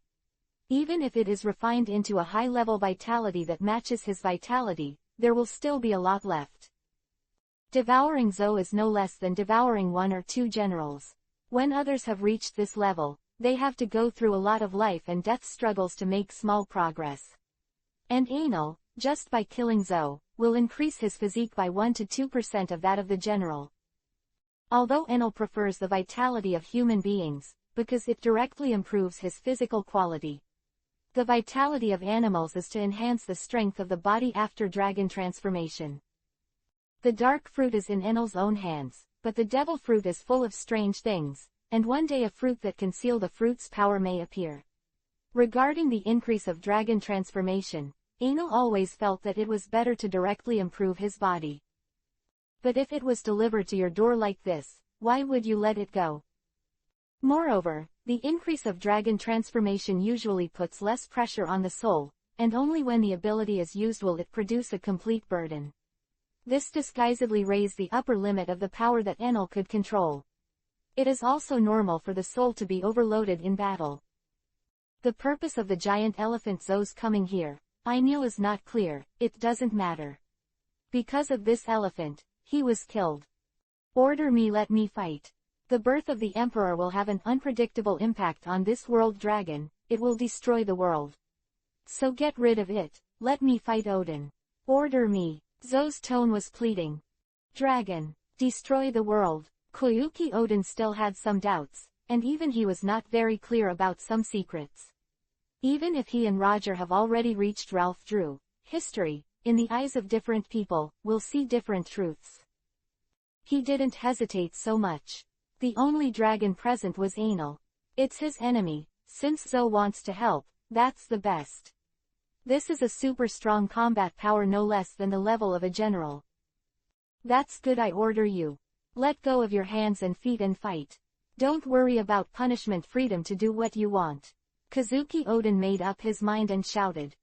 Even if it is refined into a high-level vitality that matches his vitality, there will still be a lot left. Devouring Zoe is no less than devouring one or two generals. When others have reached this level, they have to go through a lot of life and death struggles to make small progress. And Enel, just by killing Zoe, will increase his physique by 1 to 2% of that of the general. Although Enel prefers the vitality of human beings, because it directly improves his physical quality. The vitality of animals is to enhance the strength of the body after dragon transformation. The dark fruit is in Enel's own hands, but the devil fruit is full of strange things, and one day a fruit that conceal the fruit's power may appear. Regarding the increase of dragon transformation, Enel always felt that it was better to directly improve his body. But if it was delivered to your door like this, why would you let it go? Moreover, the increase of dragon transformation usually puts less pressure on the soul, and only when the ability is used will it produce a complete burden. This disguisedly raised the upper limit of the power that Enel could control. It is also normal for the soul to be overloaded in battle. The purpose of the giant elephant Zo's coming here, Enel is not clear, it doesn't matter. Because of this elephant, he was killed. Order me, let me fight. The birth of the Emperor will have an unpredictable impact on this world dragon, it will destroy the world. So get rid of it, let me fight Odin. Order me. Zo's tone was pleading. Dragon, destroy the world. Koyuki Odin still had some doubts, and even he was not very clear about some secrets. Even if he and Roger have already reached Ralph Drew, history, in the eyes of different people, will see different truths. He didn't hesitate so much. The only dragon present was Enel. It's his enemy, since Zo wants to help, that's the best. This is a super strong combat power, no less than the level of a general. That's good, I order you. Let go of your hands and feet and fight. Don't worry about punishment, freedom to do what you want. Kazuki Odin made up his mind and shouted.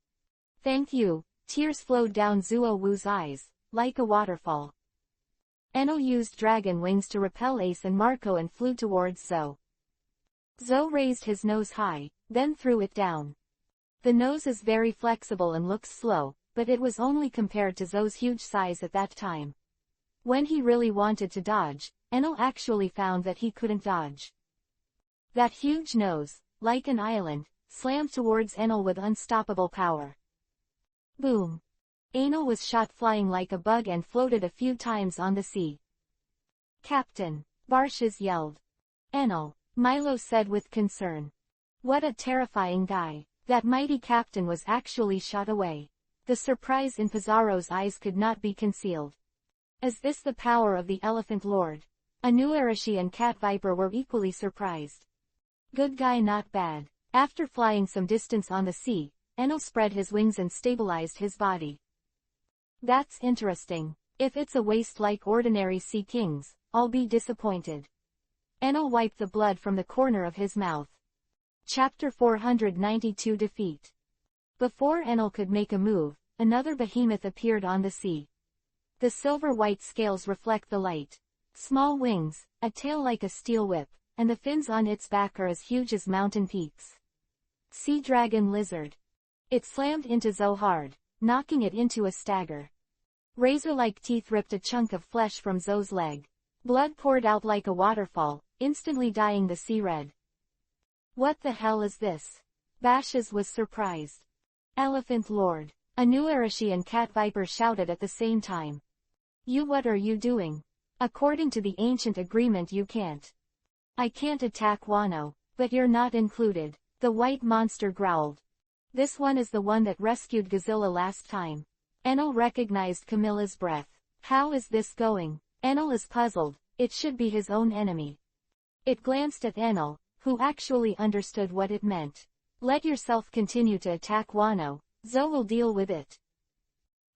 Thank you. Tears flowed down Zuo Wu's eyes, like a waterfall. Enel used dragon wings to repel Ace and Marco and flew towards Zo. Zo raised his nose high, then threw it down. The nose is very flexible and looks slow, but it was only compared to Zo's huge size at that time. When he really wanted to dodge, Enel actually found that he couldn't dodge. That huge nose, like an island, slammed towards Enel with unstoppable power. Boom! Enel was shot flying like a bug and floated a few times on the sea. Captain! Barshes yelled. Enel, Milo said with concern. What a terrifying guy. That mighty captain was actually shot away. The surprise in Pizarro's eyes could not be concealed. Is this the power of the Elephant Lord? Anuarashi and Cat Viper were equally surprised. Good guy, not bad. After flying some distance on the sea, Enel spread his wings and stabilized his body. That's interesting. If it's a waste like ordinary sea kings, I'll be disappointed. Enel wiped the blood from the corner of his mouth. Chapter 492 Defeat. Before Enel could make a move, another behemoth appeared on the sea. The silver-white scales reflect the light. Small wings, a tail like a steel whip, and the fins on its back are as huge as mountain peaks. Sea Dragon Lizard. It slammed into Zo hard, knocking it into a stagger. Razor-like teeth ripped a chunk of flesh from Zo's leg. Blood poured out like a waterfall, instantly dyeing the sea red. What the hell is this? Bashes was surprised. Elephant Lord. Anuarashi and Cat Viper shouted at the same time. What are you doing? According to the ancient agreement you can't. I can't attack Wano, but you're not included, the white monster growled. This one is the one that rescued Godzilla last time. Enel recognized Camilla's breath. How is this going? Enel is puzzled, it should be his own enemy. It glanced at Enel, who actually understood what it meant. Let yourself continue to attack Wano, Zo will deal with it.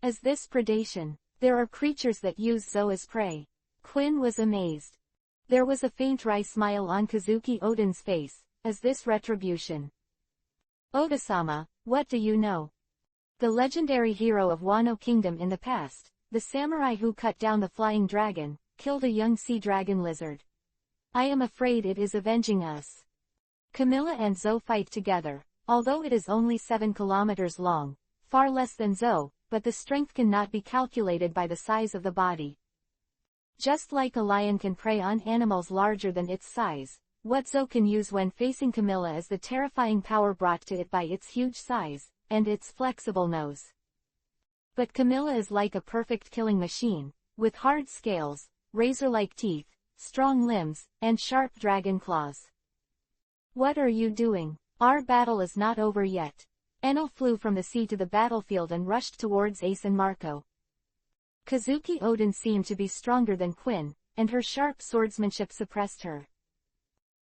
Is this predation? There are creatures that use Zo as prey. Quinn was amazed. There was a faint wry smile on Kazuki Odin's face. Is this retribution? Oda-sama, what do you know? The legendary hero of Wano Kingdom in the past, the samurai who cut down the flying dragon, killed a young sea dragon lizard. I am afraid it is avenging us. Camilla and Zo fight together, although it is only 7 kilometers long, far less than Zo, but the strength cannot be calculated by the size of the body. Just like a lion can prey on animals larger than its size, what Zo can use when facing Camilla is the terrifying power brought to it by its huge size, and its flexible nose. But Camilla is like a perfect killing machine, with hard scales, razor-like teeth, strong limbs, and sharp dragon claws. What are you doing? Our battle is not over yet. Enel flew from the sea to the battlefield and rushed towards Ace and Marco. Kazuki Odin seemed to be stronger than Quinn, and her sharp swordsmanship suppressed her.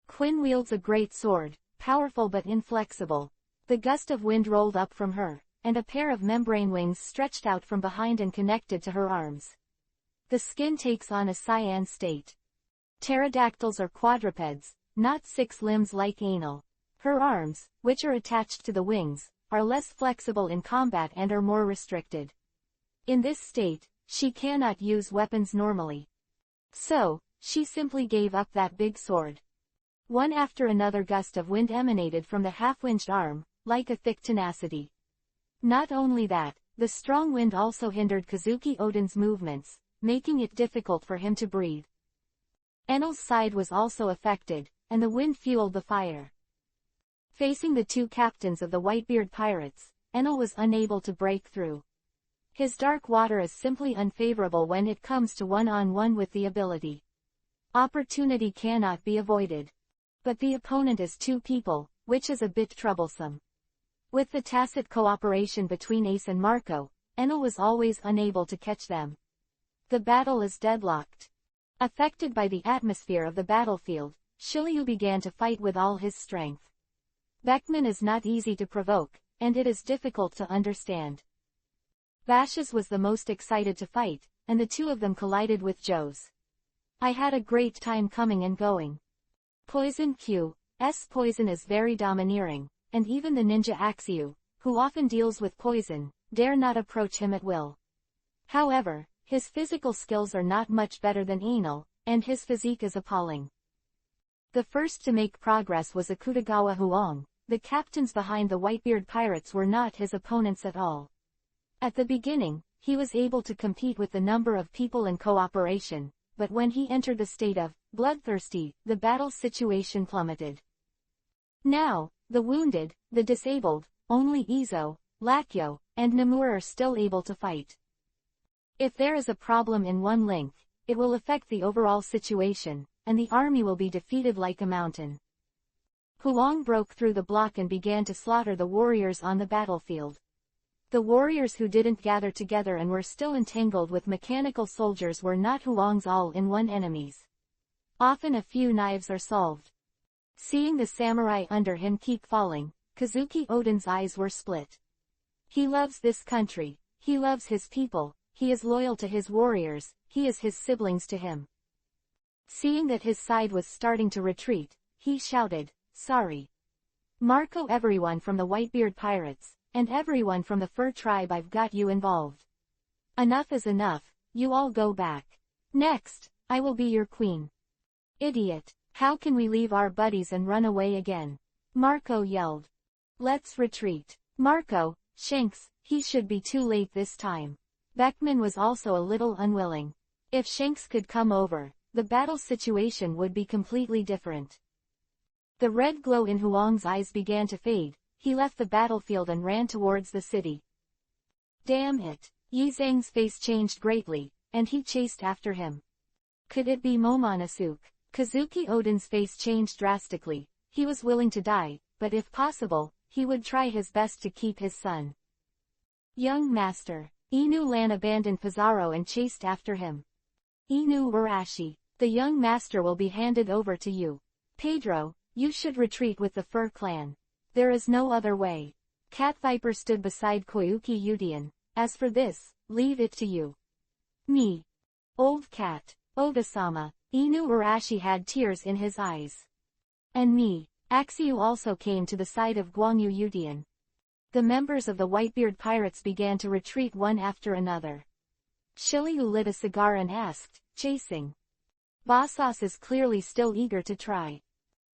Quinn wields a great sword, powerful but inflexible. The gust of wind rolled up from her, and a pair of membrane wings stretched out from behind and connected to her arms. The skin takes on a cyan state. Pterodactyls are quadrupeds, not 6 limbs like Enel. Her arms, which are attached to the wings, are less flexible in combat and are more restricted. In this state, she cannot use weapons normally. So, she simply gave up that big sword. One after another gust of wind emanated from the half-winged arm, like a thick tenacity. Not only that, the strong wind also hindered Kazuki Odin's movements, making it difficult for him to breathe. Enel's side was also affected, and the wind fueled the fire. Facing the 2 captains of the Whitebeard pirates, Enel was unable to break through. His dark water is simply unfavorable when it comes to one-on-one with the ability. Opportunity cannot be avoided. But the opponent is 2 people, which is a bit troublesome. With the tacit cooperation between Ace and Marco, Enel was always unable to catch them. The battle is deadlocked. Affected by the atmosphere of the battlefield, Shiryu began to fight with all his strength. Beckman is not easy to provoke, and it is difficult to understand. Bashes was the most excited to fight, and the 2 of them collided with Joe's. I had a great time coming and going. Poison Q's poison is very domineering, and even the ninja Axiu, who often deals with poison, dare not approach him at will. However, his physical skills are not much better than Enel, and his physique is appalling. The first to make progress was Akutagawa Huang. The captains behind the Whitebeard pirates were not his opponents at all. At the beginning, he was able to compete with the number of people and cooperation, but when he entered the state of bloodthirsty, the battle situation plummeted. Now, the wounded, the disabled, only Izo, Lakyo, and Nomura are still able to fight. If there is a problem in one link, it will affect the overall situation, and the army will be defeated like a mountain. Huang broke through the block and began to slaughter the warriors on the battlefield. The warriors who didn't gather together and were still entangled with mechanical soldiers were not Huang's all-in-one enemies. Often a few knives are solved. Seeing the samurai under him keep falling, Kazuki Odin's eyes were split. He loves this country, he loves his people, he is loyal to his warriors, he is his siblings to him. Seeing that his side was starting to retreat, he shouted, "Sorry. Marco, everyone from the Whitebeard pirates, and everyone from the Fur tribe, I've got you involved. Enough is enough, you all go back. Next, I will be your queen." "Idiot, how can we leave our buddies and run away again?" Marco yelled. "Let's retreat." Marco, Shanks, he should be too late this time. Beckman was also a little unwilling. If Shanks could come over, the battle situation would be completely different. The red glow in Huang's eyes began to fade. He left the battlefield and ran towards the city. Damn it! Yi Zhang's face changed greatly, and he chased after him. Could it be Momonosuke? Kazuki Odin's face changed drastically. He was willing to die, but if possible, he would try his best to keep his son. Young master. Inu Lan abandoned Pizarro and chased after him. Inu Urashi, the young master will be handed over to you. Pedro, you should retreat with the Fur clan. There is no other way. Cat Viper stood beside Koyuki Udian. As for this, leave it to you. Me. Old cat. Oda-sama. Inu Urashi had tears in his eyes. And me. Axiu also came to the side of Guangyu Udian. The members of the Whitebeard pirates began to retreat one after another. Shiryu lit a cigar and asked, "Chasing?" Basas is clearly still eager to try.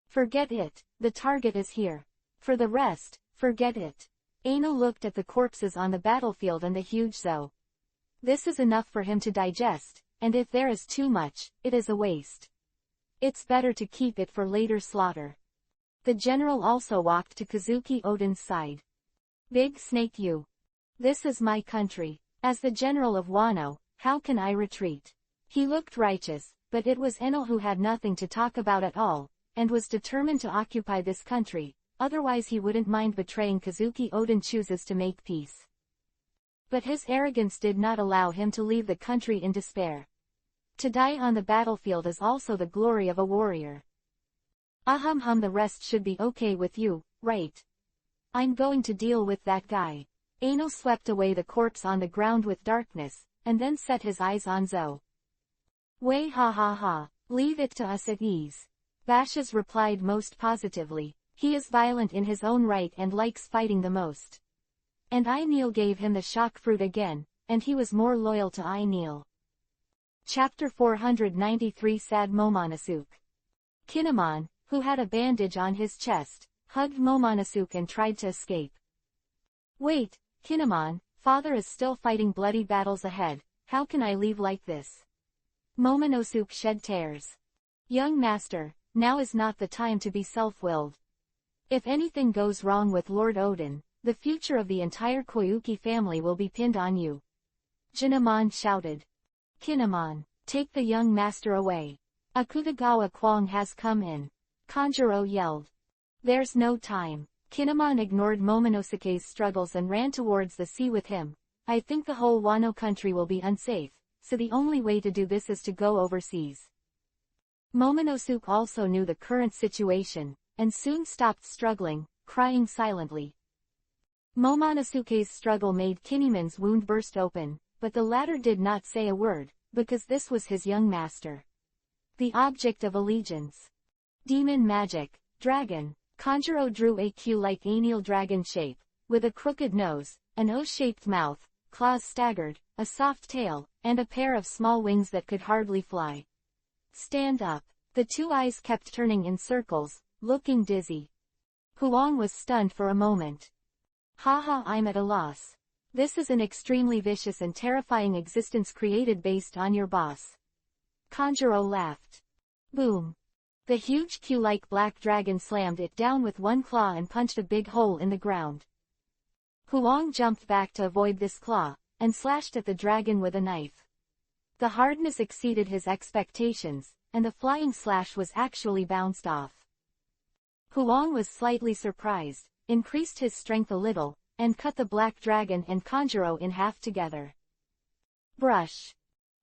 "Forget it, the target is here. For the rest, forget it." Aino looked at the corpses on the battlefield and the huge zoo. This is enough for him to digest, and if there is too much, it is a waste. It's better to keep it for later slaughter. The general also walked to Kazuki Odin's side. "Big Snake, you. This is my country. As the general of Wano, how can I retreat?" He looked righteous, but it was Enel who had nothing to talk about at all, and was determined to occupy this country, otherwise he wouldn't mind betraying Kazuki. Odin chooses to make peace. But his arrogance did not allow him to leave the country in despair. To die on the battlefield is also the glory of a warrior. The rest should be okay with you, right? I'm going to deal with that guy. Ano swept away the corpse on the ground with darkness, and then set his eyes on Zoe. Way ha ha ha, leave it to us at ease. Bashes replied most positively. He is violent in his own right and likes fighting the most. And Neil gave him the shock fruit again, and he was more loyal to Neil. Chapter 493 Sad Momonosuke. Kinemon, who had a bandage on his chest, hugged Momonosuke and tried to escape. Wait, Kinemon, father is still fighting bloody battles ahead, how can I leave like this? Momonosuke shed tears. Young master, now is not the time to be self-willed. If anything goes wrong with Lord Odin, the future of the entire Koyuki family will be pinned on you. Jinemon shouted. Kinemon, take the young master away. Akutagawa Kwong has come in. Kanjuro yelled. There's no time. Kinemon ignored Momonosuke's struggles and ran towards the sea with him. I think the whole Wano country will be unsafe, so the only way to do this is to go overseas. Momonosuke also knew the current situation, and soon stopped struggling, crying silently. Momonosuke's struggle made Kinemon's wound burst open, but the latter did not say a word, because this was his young master. The object of allegiance. Demon magic, dragon. Kanjuro drew a Q-like anal dragon shape, with a crooked nose, an O-shaped mouth, claws staggered, a soft tail, and a pair of small wings that could hardly fly. Stand up. The two eyes kept turning in circles, looking dizzy. Huang was stunned for a moment. Haha, I'm at a loss. This is an extremely vicious and terrifying existence created based on your boss. Kanjuro laughed. Boom. The huge Q-like black dragon slammed it down with one claw and punched a big hole in the ground. Huang jumped back to avoid this claw, and slashed at the dragon with a knife. The hardness exceeded his expectations, and the flying slash was actually bounced off. Huang was slightly surprised, increased his strength a little, and cut the black dragon and Kanjuro in half together. Brush.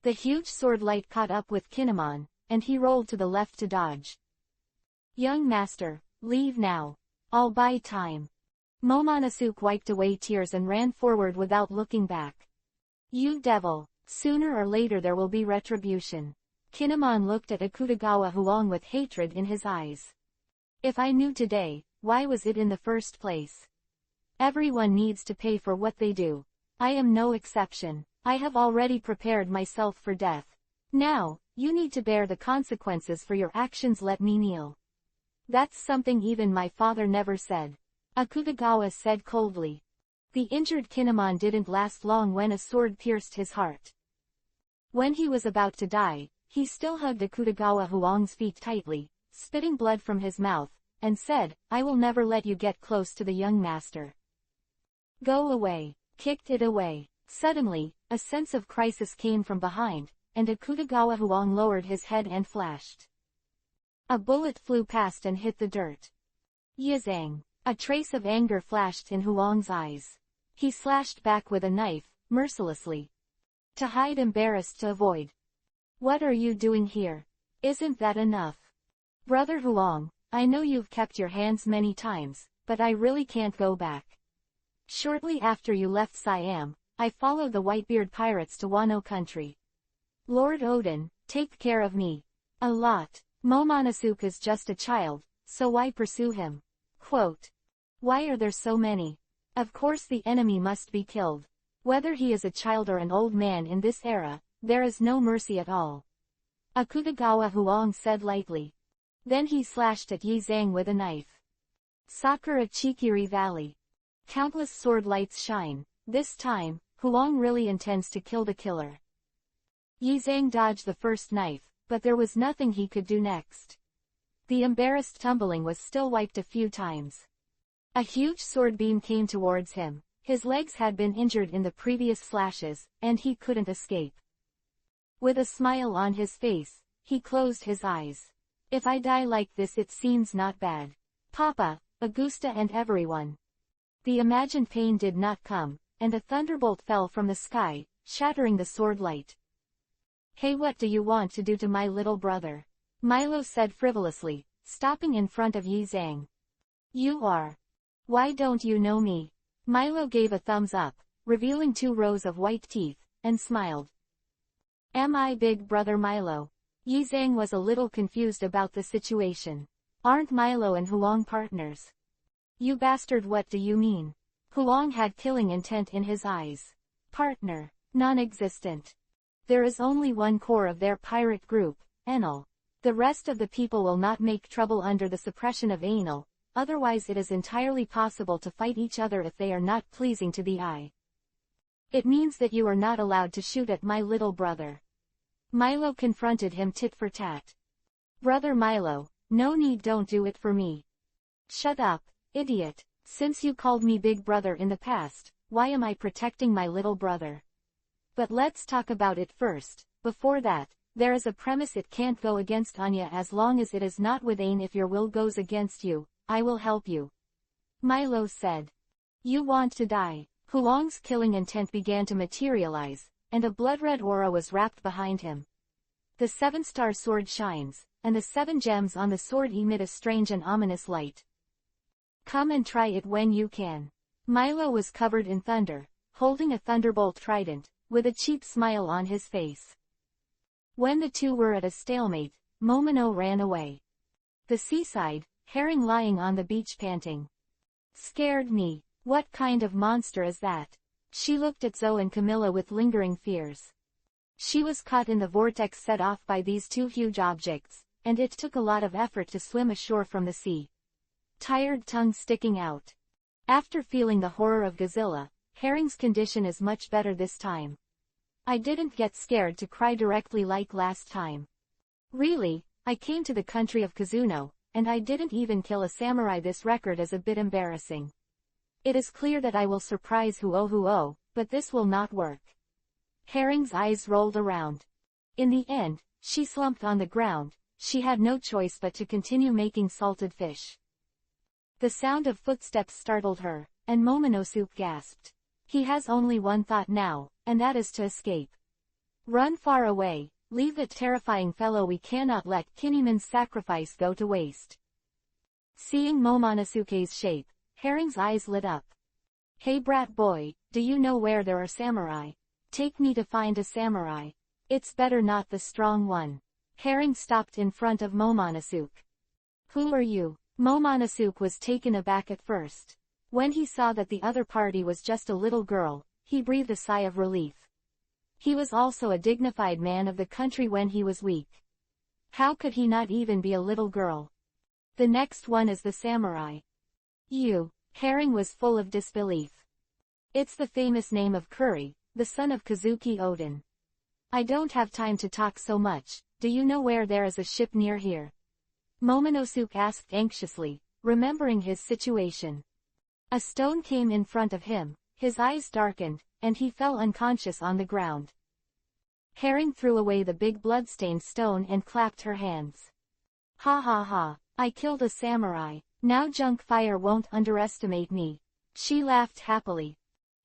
The huge sword light caught up with Kinemon, and he rolled to the left to dodge. Young master, leave now. I'll buy time. Momonosuke wiped away tears and ran forward without looking back. You devil, sooner or later there will be retribution. Kinemon looked at Akutagawa Huang with hatred in his eyes. If I knew today, why was it in the first place? Everyone needs to pay for what they do. I am no exception. I have already prepared myself for death. Now, you need to bear the consequences for your actions. Let me kneel. That's something even my father never said. Akutagawa said coldly. The injured Kinemon didn't last long when a sword pierced his heart. When he was about to die, he still hugged Akutagawa Huang's feet tightly, spitting blood from his mouth, and said, I will never let you get close to the young master. Go away. Kicked it away. Suddenly, a sense of crisis came from behind, and Akutagawa Huang lowered his head and flashed. A bullet flew past and hit the dirt. Yizang. A trace of anger flashed in Huang's eyes. He slashed back with a knife, mercilessly. To hide, embarrassed to avoid. What are you doing here? Isn't that enough? Brother Huang, I know you've kept your hands many times, but I really can't go back. Shortly after you left Siam, I followed the Whitebeard pirates to Wano country. Lord Odin, take care of me. A lot. Momonosuke is just a child, so why pursue him? Quote. Why are there so many? Of course the enemy must be killed. Whether he is a child or an old man in this era, there is no mercy at all. Akutagawa Huang said lightly. Then he slashed at Yizang with a knife. Sakura Chikiri Valley. Countless sword lights shine. This time, Huang really intends to kill the killer. Yizang dodged the first knife, but there was nothing he could do next. The embarrassed tumbling was still wiped a few times. A huge sword beam came towards him. His legs had been injured in the previous slashes, and he couldn't escape. With a smile on his face, he closed his eyes. If I die like this it seems not bad. Papa, Augusta and everyone. The imagined pain did not come, and a thunderbolt fell from the sky, shattering the sword light. "Hey, what do you want to do to my little brother?" Milo said frivolously, stopping in front of Yi Zhang. "You are. Why don't you know me?" Milo gave a thumbs up, revealing 2 rows of white teeth, and smiled. "Am I big brother Milo?" Yi Zhang was a little confused about the situation. "Aren't Milo and Huang partners?" "You bastard, what do you mean?" Huang had killing intent in his eyes. "Partner? Non-existent. There is only one core of their pirate group, Enel. The rest of the people will not make trouble under the suppression of Enel, otherwise it is entirely possible to fight each other if they are not pleasing to the eye. It means that you are not allowed to shoot at my little brother." Milo confronted him tit for tat. "Brother Milo, no need, don't do it for me." "Shut up, idiot. Since you called me big brother in the past, why am I protecting my little brother? But let's talk about it first. Before that, there is a premise: it can't go against Anya as long as it is not with Ain. If your will goes against you, I will help you," Milo said. "You want to die." Huang's killing intent began to materialize, and a blood-red aura was wrapped behind him. The 7-star sword shines, and the 7 gems on the sword emit a strange and ominous light. "Come and try it when you can." Milo was covered in thunder, holding a thunderbolt trident, with a cheap smile on his face. When the 2 were at a stalemate, Momino ran away. The seaside, Herring lying on the beach panting. "Scared me. What kind of monster is that?" She looked at Zoe and Camilla with lingering fears. She was caught in the vortex set off by these 2 huge objects, and it took a lot of effort to swim ashore from the sea. Tired tongue sticking out. After feeling the horror of Godzilla, Herring's condition is much better this time. "I didn't get scared to cry directly like last time. Really, I came to the country of Kazuno, and I didn't even kill a samurai. This record is a bit embarrassing. It is clear that I will surprise Huo, but this will not work." Herring's eyes rolled around. In the end, she slumped on the ground. She had no choice but to continue making salted fish. The sound of footsteps startled her, and Momonosuke gasped. He has only one thought now, and that is to escape. Run far away, leave that terrifying fellow. We cannot let Kinemon's sacrifice go to waste. Seeing Momonosuke's shape, Herring's eyes lit up. "Hey brat boy, do you know where there are samurai? Take me to find a samurai. It's better not the strong one." Herring stopped in front of Momonosuke. "Who are you?" Momonosuke was taken aback at first. When he saw that the other party was just a little girl, he breathed a sigh of relief. He was also a dignified man of the country when he was weak. How could he not even be a little girl? "The next one is the samurai." "You." Herring was full of disbelief. "It's the famous name of Kuri, the son of Kazuki Odin. I don't have time to talk so much. Do you know where there is a ship near here?" Momonosuke asked anxiously, remembering his situation. A stone came in front of him, his eyes darkened, and he fell unconscious on the ground. Herring threw away the big bloodstained stone and clapped her hands. "Ha ha ha, I killed a samurai. Now junk fire won't underestimate me." She laughed happily.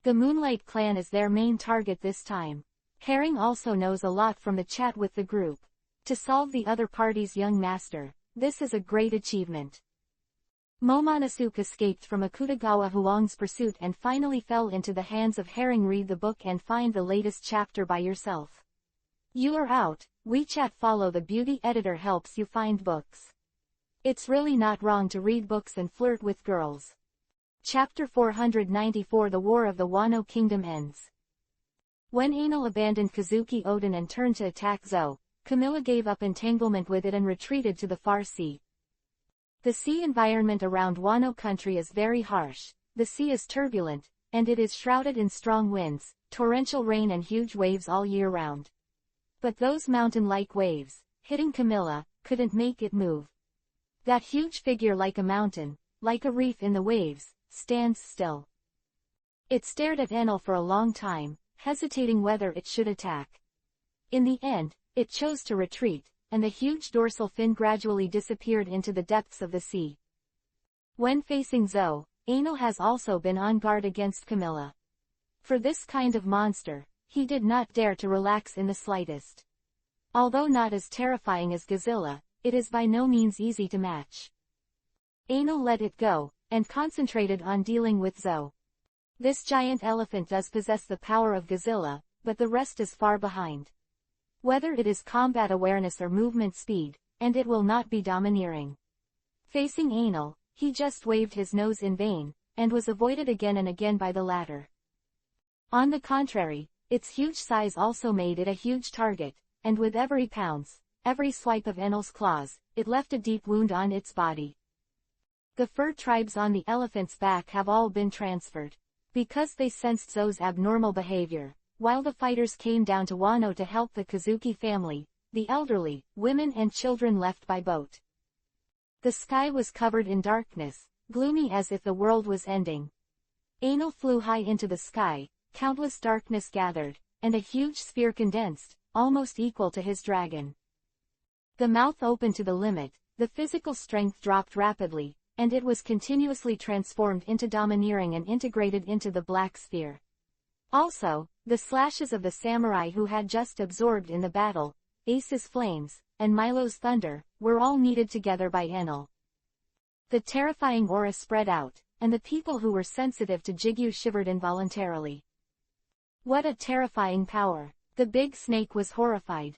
The Moonlight Clan is their main target this time. Herring also knows a lot from the chat with the group. To solve the other party's young master, this is a great achievement. Momonosuke escaped from Akutagawa Huang's pursuit and finally fell into the hands of Herring. Read the book and find the latest chapter by yourself. You are out. WeChat follow the beauty editor helps you find books. It's really not wrong to read books and flirt with girls. Chapter 494 The War of the Wano Kingdom ends. When Enel abandoned Kazuki Odin and turned to attack Zoe, Camilla gave up entanglement with it and retreated to the far sea. The sea environment around Wano country is very harsh. The sea is turbulent, and it is shrouded in strong winds, torrential rain and huge waves all year round. But those mountain-like waves, hitting Camilla, couldn't make it move. That huge figure, like a mountain, like a reef in the waves, stands still. It stared at Enel for a long time, hesitating whether it should attack. In the end, it chose to retreat, and the huge dorsal fin gradually disappeared into the depths of the sea. When facing Zoe, Anal has also been on guard against Camilla. For this kind of monster, he did not dare to relax in the slightest. Although not as terrifying as Godzilla, it is by no means easy to match. Anal let it go, and concentrated on dealing with Zoe. This giant elephant does possess the power of Godzilla, but the rest is far behind. Whether it is combat awareness or movement speed, and it will not be domineering. Facing Anal, he just waved his nose in vain, and was avoided again and again by the latter. On the contrary, its huge size also made it a huge target, and with every pounce, every swipe of Anal's claws, it left a deep wound on its body. The fur tribes on the elephant's back have all been transferred. Because they sensed Zoe's abnormal behavior, while the fighters came down to Wano to help the Kazuki family, the elderly, women and children left by boat. The sky was covered in darkness, gloomy as if the world was ending. Anal flew high into the sky, countless darkness gathered, and a huge sphere condensed, almost equal to his dragon. The mouth opened to the limit, the physical strength dropped rapidly, and it was continuously transformed into domineering and integrated into the black sphere. Also, the slashes of the samurai who had just absorbed in the battle, Ace's flames, and Milo's thunder, were all kneaded together by Anal. The terrifying aura spread out, and the people who were sensitive to Jigyu shivered involuntarily. What a terrifying power! The big snake was horrified.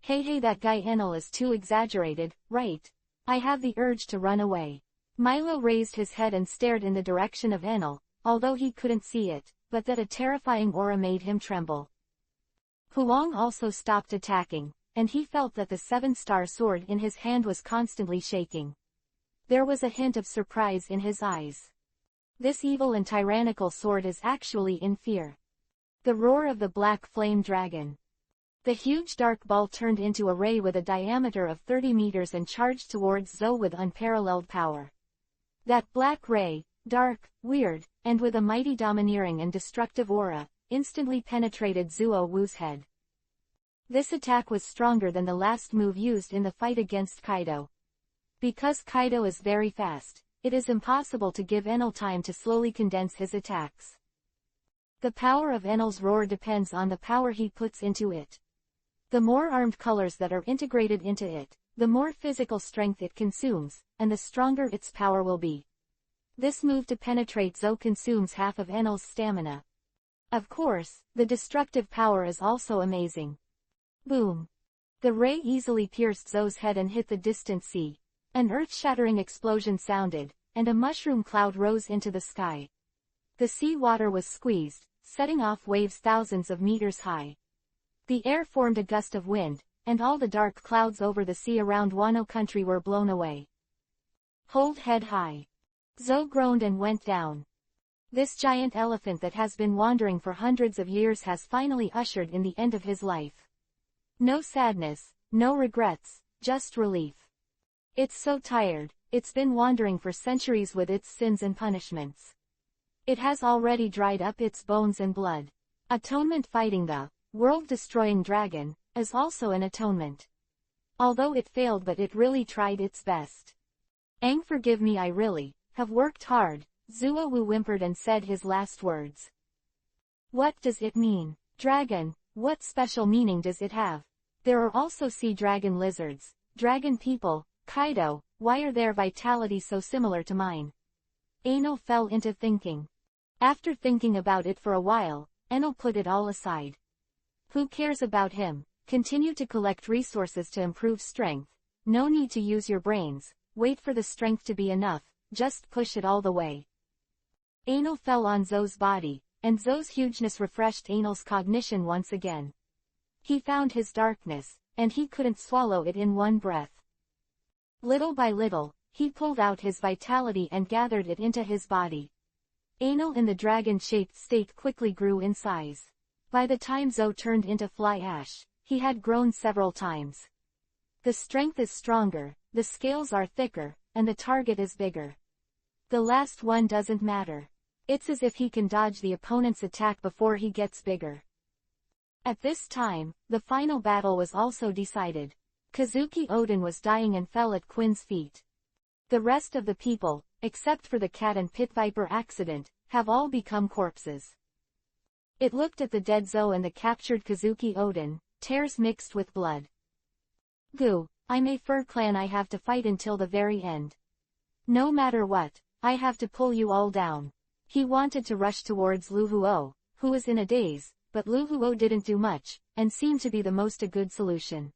Hey, that guy Anal is too exaggerated, right? I have the urge to run away. Milo raised his head and stared in the direction of Anal, although he couldn't see it, but that a terrifying aura made him tremble. Huang also stopped attacking, and he felt that the seven-star sword in his hand was constantly shaking. There was a hint of surprise in his eyes. This evil and tyrannical sword is actually in fear. The roar of the black flame dragon. The huge dark ball turned into a ray with a diameter of 30 meters and charged towards Zoe with unparalleled power. That black ray, dark, weird, and with a mighty domineering and destructive aura, instantly penetrated Zuo Wu's head. This attack was stronger than the last move used in the fight against Kaido. Because Kaido is very fast, it is impossible to give Enel time to slowly condense his attacks. The power of Enel's roar depends on the power he puts into it. The more armed colors that are integrated into it, the more physical strength it consumes, and the stronger its power will be. This move to penetrate Zoe consumes half of Enel's stamina. Of course, the destructive power is also amazing. Boom! The ray easily pierced Zoe's head and hit the distant sea. An earth-shattering explosion sounded, and a mushroom cloud rose into the sky. The sea water was squeezed, setting off waves thousands of meters high. The air formed a gust of wind, and all the dark clouds over the sea around Wano country were blown away. Hold head high. Zoe groaned and went down. This giant elephant that has been wandering for hundreds of years has finally ushered in the end of his life. No sadness, no regrets, just relief. It's so tired, it's been wandering for centuries with its sins and punishments. It has already dried up its bones and blood. Atonement fighting the world-destroying dragon is also an atonement. Although it failed, but it really tried its best. Aang, forgive me, I really have worked hard, Zuo Wu whimpered and said his last words. What does it mean? Dragon, what special meaning does it have? There are also sea dragon lizards, dragon people, Kaido, why are their vitality so similar to mine? Anal fell into thinking. After thinking about it for a while, Anal put it all aside. Who cares about him? Continue to collect resources to improve strength. No need to use your brains, wait for the strength to be enough, just push it all the way. Anal fell on Zoe's body, and Zoe's hugeness refreshed Anal's cognition once again. He found his darkness, and he couldn't swallow it in one breath. Little by little, he pulled out his vitality and gathered it into his body. Anal in the dragon-shaped state quickly grew in size. By the time Zoe turned into fly ash, he had grown several times. The strength is stronger, the scales are thicker, and the target is bigger. The last one doesn't matter. It's as if he can dodge the opponent's attack before he gets bigger. At this time, the final battle was also decided. Kazuki Oden was dying and fell at Quinn's feet. The rest of the people, except for the cat and pit viper accident, have all become corpses. It looked at the dead Zoe and the captured Kazuki Odin, tears mixed with blood. Goo, I'm a fur clan, I have to fight until the very end. No matter what, I have to pull you all down. He wanted to rush towards Lu Huo, who was in a daze, but Lu Huo didn't do much, and seemed to be the most a good solution.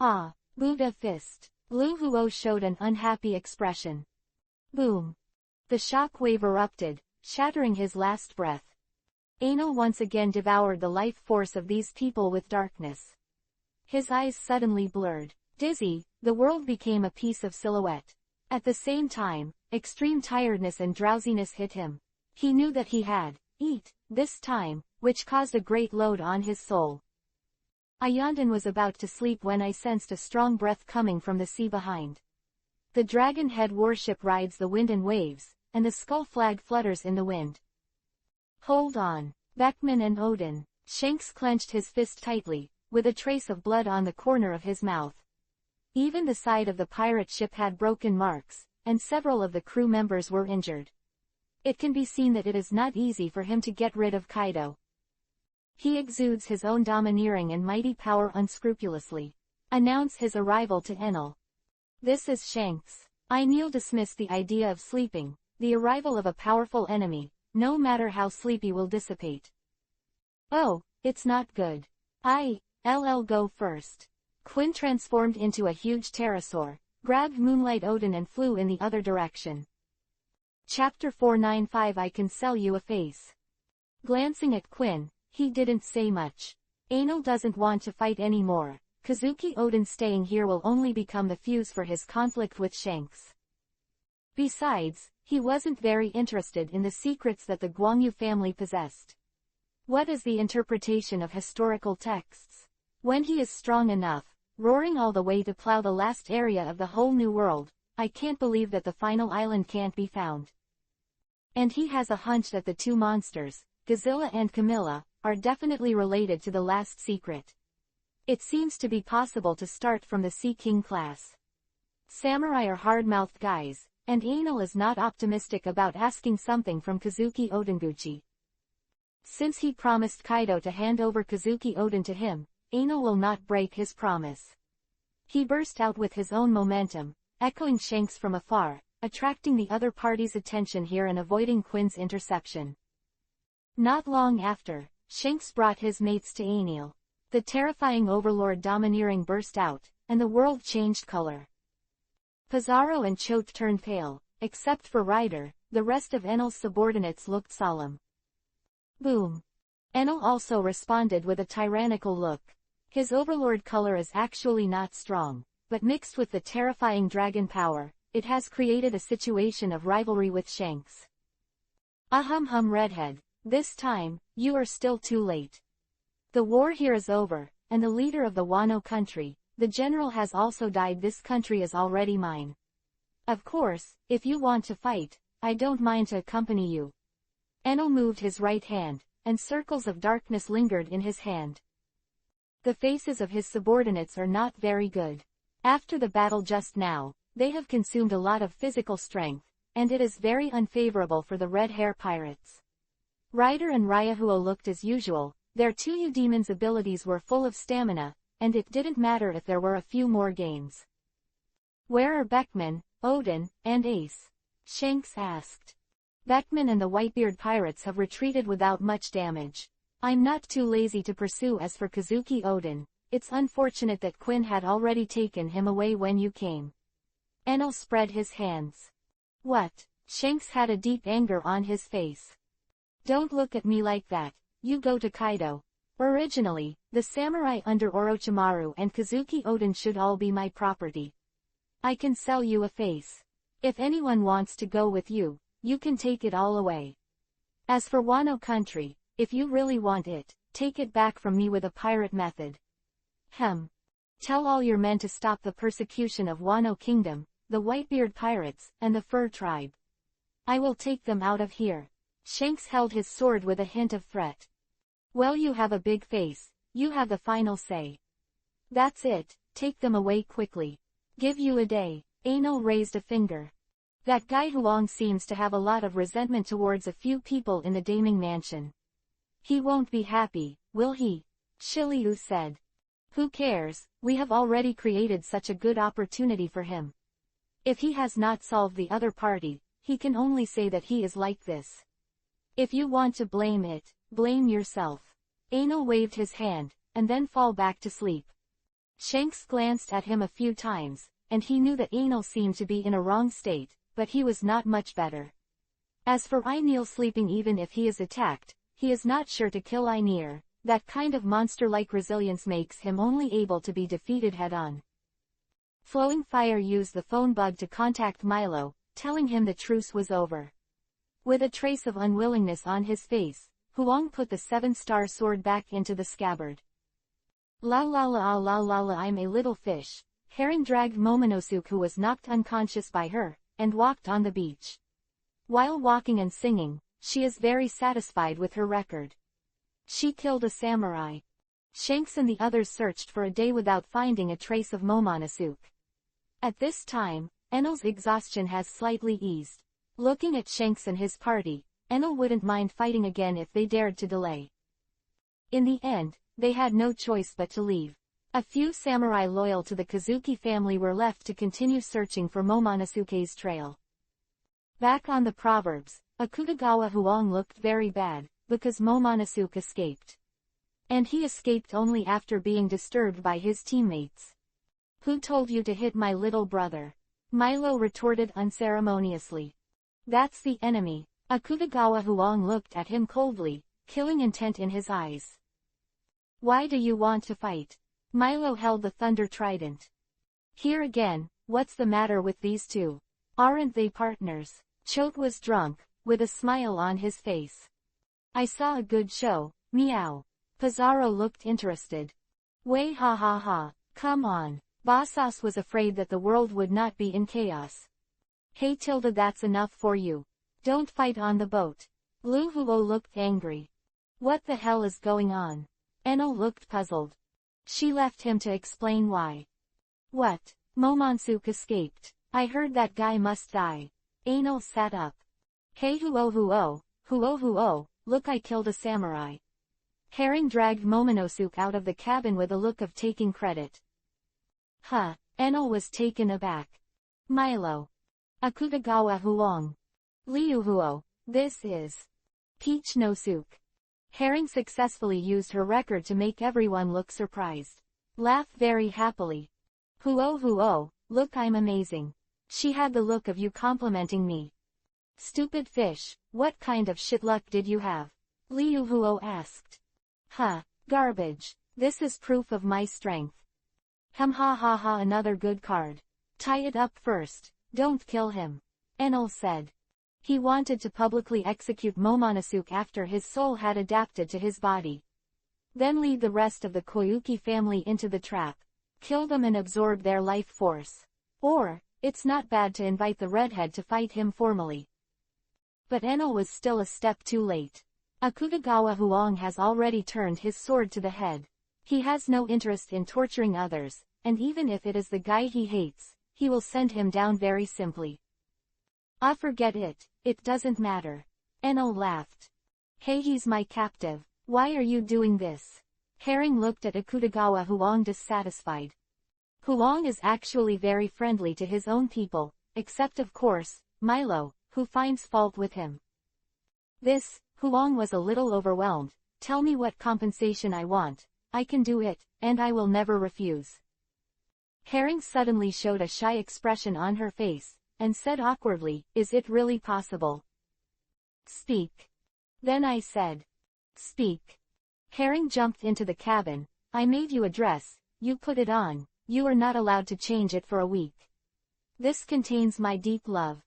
Ah, Buddha fist. Lu Huo showed an unhappy expression. Boom. The shock wave erupted, shattering his last breath. Anal once again devoured the life force of these people with darkness. His eyes suddenly blurred. Dizzy, the world became a piece of silhouette. At the same time, extreme tiredness and drowsiness hit him. He knew that he had eat this time, which caused a great load on his soul. I yawned and was about to sleep when I sensed a strong breath coming from the sea behind. The dragon head warship rides the wind and waves, and the skull flag flutters in the wind. Hold on, Beckman and Odin. Shanks clenched his fist tightly, with a trace of blood on the corner of his mouth. Even the side of the pirate ship had broken marks, and several of the crew members were injured. It can be seen that it is not easy for him to get rid of Kaido. He exudes his own domineering and mighty power unscrupulously. Announce his arrival to Enel. This is Shanks. Enel dismissed the idea of sleeping. The arrival of a powerful enemy, no matter how sleepy, will dissipate. Oh, it's not good. I'll go first. Quinn transformed into a huge pterosaur, grabbed Moonlight Odin and flew in the other direction. Chapter 495 I Can Sell You a Face. Glancing at Quinn, he didn't say much. Anal doesn't want to fight anymore. Kazuki Odin staying here will only become the fuse for his conflict with Shanks. Besides, he wasn't very interested in the secrets that the Guangyu family possessed. What is the interpretation of historical texts? When he is strong enough, roaring all the way to plow the last area of the whole new world, I can't believe that the final island can't be found. And he has a hunch that the two monsters, Godzilla and Camilla, are definitely related to the last secret. It seems to be possible to start from the Sea King class. Samurai are hard-mouthed guys, and Anal is not optimistic about asking something from Kazuki Odinguchi. Since he promised Kaido to hand over Kazuki Odin to him, Anal will not break his promise. He burst out with his own momentum, echoing Shanks from afar, attracting the other party's attention here and avoiding Quinn's interception. Not long after, Shanks brought his mates to Anil. The terrifying overlord domineering burst out, and the world changed color. Pizarro and Choate turned pale, except for Ryder. The rest of Enel's subordinates looked solemn. Boom. Enel also responded with a tyrannical look. His overlord color is actually not strong, but mixed with the terrifying dragon power, it has created a situation of rivalry with Shanks. Hum redhead, this time, you are still too late. The war here is over, and the leader of the Wano country, the general, has also died. This country is already mine. Of course, if you want to fight, I don't mind to accompany you. Enel moved his right hand, and circles of darkness lingered in his hand. The faces of his subordinates are not very good. After the battle just now, they have consumed a lot of physical strength, and it is very unfavorable for the red hair pirates. Ryder and Ryahuo looked as usual. Their two demons' abilities were full of stamina, and it didn't matter if there were a few more games. Where are Beckman, Odin, and Ace? Shanks asked. Beckman and the Whitebeard pirates have retreated without much damage. I'm not too lazy to pursue. As for Kazuki Odin, it's unfortunate that Quinn had already taken him away when you came. Enel spread his hands. What? Shanks had a deep anger on his face. Don't look at me like that. You go to Kaido. Originally, the samurai under Orochimaru and Kazuki Odin should all be my property. I can sell you a face. If anyone wants to go with you, you can take it all away. As for Wano country, if you really want it, take it back from me with a pirate method. Tell all your men to stop the persecution of Wano Kingdom, the Whitebeard pirates, and the Fur tribe. I will take them out of here. Shanks held his sword with a hint of threat. Well, you have a big face, you have the final say. That's it, take them away quickly. Give you a day. Anal raised a finger. That guy Huang seems to have a lot of resentment towards a few people in the Daming Mansion. He won't be happy, will he? Shiliu said. Who cares, we have already created such a good opportunity for him. If he has not solved the other party, he can only say that he is like this. If you want to blame it, blame yourself. Anil waved his hand, and then fall back to sleep. Shanks glanced at him a few times, and he knew that Anil seemed to be in a wrong state, but he was not much better. As for Ainil sleeping, even if he is attacked, he is not sure to kill Ainir. That kind of monster-like resilience makes him only able to be defeated head-on. Flowing Fire used the phone bug to contact Milo, telling him the truce was over. With a trace of unwillingness on his face, Huang put the 7-star sword back into the scabbard. La la la la la la, I'm a little fish. Herring dragged Momonosuke, who was knocked unconscious by her, and walked on the beach. While walking and singing, she is very satisfied with her record. She killed a samurai. Shanks and the others searched for a day without finding a trace of Momonosuke. At this time, Enel's exhaustion has slightly eased. Looking at Shanks and his party, Enel wouldn't mind fighting again if they dared to delay. In the end, they had no choice but to leave. A few samurai loyal to the Kazuki family were left to continue searching for Momonosuke's trail. Back on the proverbs, Akutagawa Huang looked very bad, because Momonosuke escaped. And he escaped only after being disturbed by his teammates. Who told you to hit my little brother? Milo retorted unceremoniously. That's the enemy. Akutagawa Huang looked at him coldly, killing intent in his eyes. Why do you want to fight? Milo held the thunder trident. Here again, what's the matter with these two? Aren't they partners? Chote was drunk, with a smile on his face. I saw a good show, meow. Pizarro looked interested. Way ha ha ha, come on. Basas was afraid that the world would not be in chaos. Hey Tilda, that's enough for you. Don't fight on the boat. Lu Huo looked angry. What the hell is going on? Enel looked puzzled. She left him to explain why. What? Momonosuke escaped. I heard that guy must die. Enel sat up. Hey Huo, look, I killed a samurai. Herring dragged Momonosuke out of the cabin with a look of taking credit. Huh, Enel was taken aback. Milo. Akutagawa Huang. Liu Huo, this is Peach Nosuke. Herring successfully used her record to make everyone look surprised. Laugh very happily. Huo, look, I'm amazing. She had the look of you complimenting me. Stupid fish, what kind of shit luck did you have? Liu Huo asked. Huh, garbage. This is proof of my strength. Ha ha ha, another good card. Tie it up first, don't kill him. Enel said. He wanted to publicly execute Momonosuke after his soul had adapted to his body. Then lead the rest of the Koyuki family into the trap. Kill them and absorb their life force. Or, it's not bad to invite the redhead to fight him formally. But Enel was still a step too late. Akutagawa Huang has already turned his sword to the head. He has no interest in torturing others, and even if it is the guy he hates, he will send him down very simply. Ah, forget it, it doesn't matter. Enel laughed. Hey, he's my captive. Why are you doing this? Herring looked at Akutagawa Huang dissatisfied. Huang is actually very friendly to his own people, except of course, Milo, who finds fault with him. Huang was a little overwhelmed. Tell me what compensation I want. I can do it, and I will never refuse. Herring suddenly showed a shy expression on her face, and said awkwardly, is it really possible? Speak. Then I said. Speak. Herring jumped into the cabin. I made you a dress, you put it on, you are not allowed to change it for a week. This contains my deep love.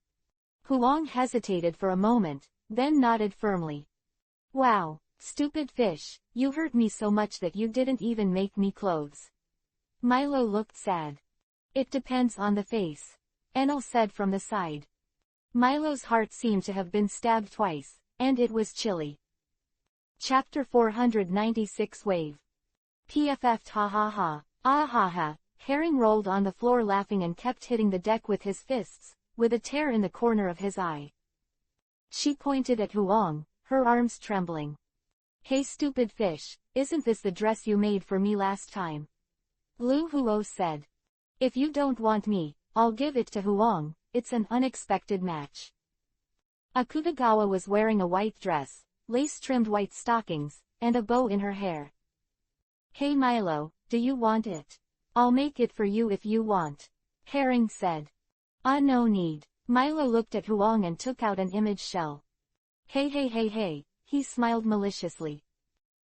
Huang hesitated for a moment, then nodded firmly. Wow, stupid fish, you hurt me so much that you didn't even make me clothes. Milo looked sad. It depends on the face. Enel said from the side. Milo's heart seemed to have been stabbed twice, and it was chilly. Chapter 496 Wave. PFF ha ha ha, ah ha ha. Herring rolled on the floor laughing and kept hitting the deck with his fists, with a tear in the corner of his eye. She pointed at Huang, her arms trembling. "Hey stupid fish, isn't this the dress you made for me last time?" Lu Huo said. "If you don't want me, I'll give it to Huang, it's an unexpected match." Akutagawa was wearing a white dress, lace-trimmed white stockings, and a bow in her hair. "Hey Milo, do you want it? I'll make it for you if you want," Herring said. No need." Milo looked at Huang and took out an image shell. Hey, he smiled maliciously.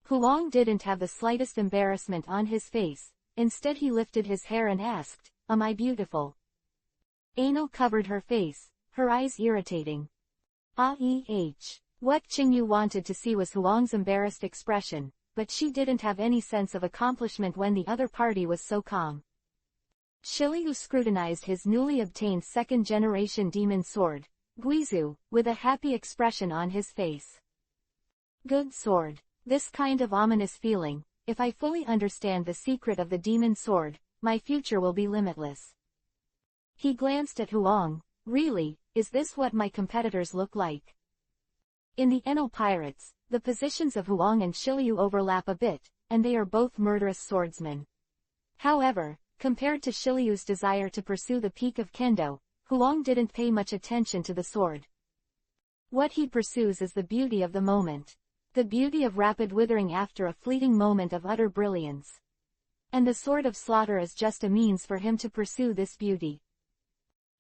Huang didn't have the slightest embarrassment on his face, instead he lifted his hair and asked, "Am I beautiful?" Ano covered her face, her eyes irritating. What Qingyu wanted to see was Huang's embarrassed expression, but she didn't have any sense of accomplishment when the other party was so calm. Shiliu scrutinized his newly obtained second-generation demon sword, Guizu, with a happy expression on his face. "Good sword. This kind of ominous feeling, if I fully understand the secret of the demon sword, my future will be limitless." He glanced at Huang. "Really, is this what my competitors look like?" In the Enno Pirates, the positions of Huang and Shiliu overlap a bit, and they are both murderous swordsmen. However, compared to Shiliu's desire to pursue the peak of kendo, Huang didn't pay much attention to the sword. What he pursues is the beauty of the moment. The beauty of rapid withering after a fleeting moment of utter brilliance. And the sword of slaughter is just a means for him to pursue this beauty.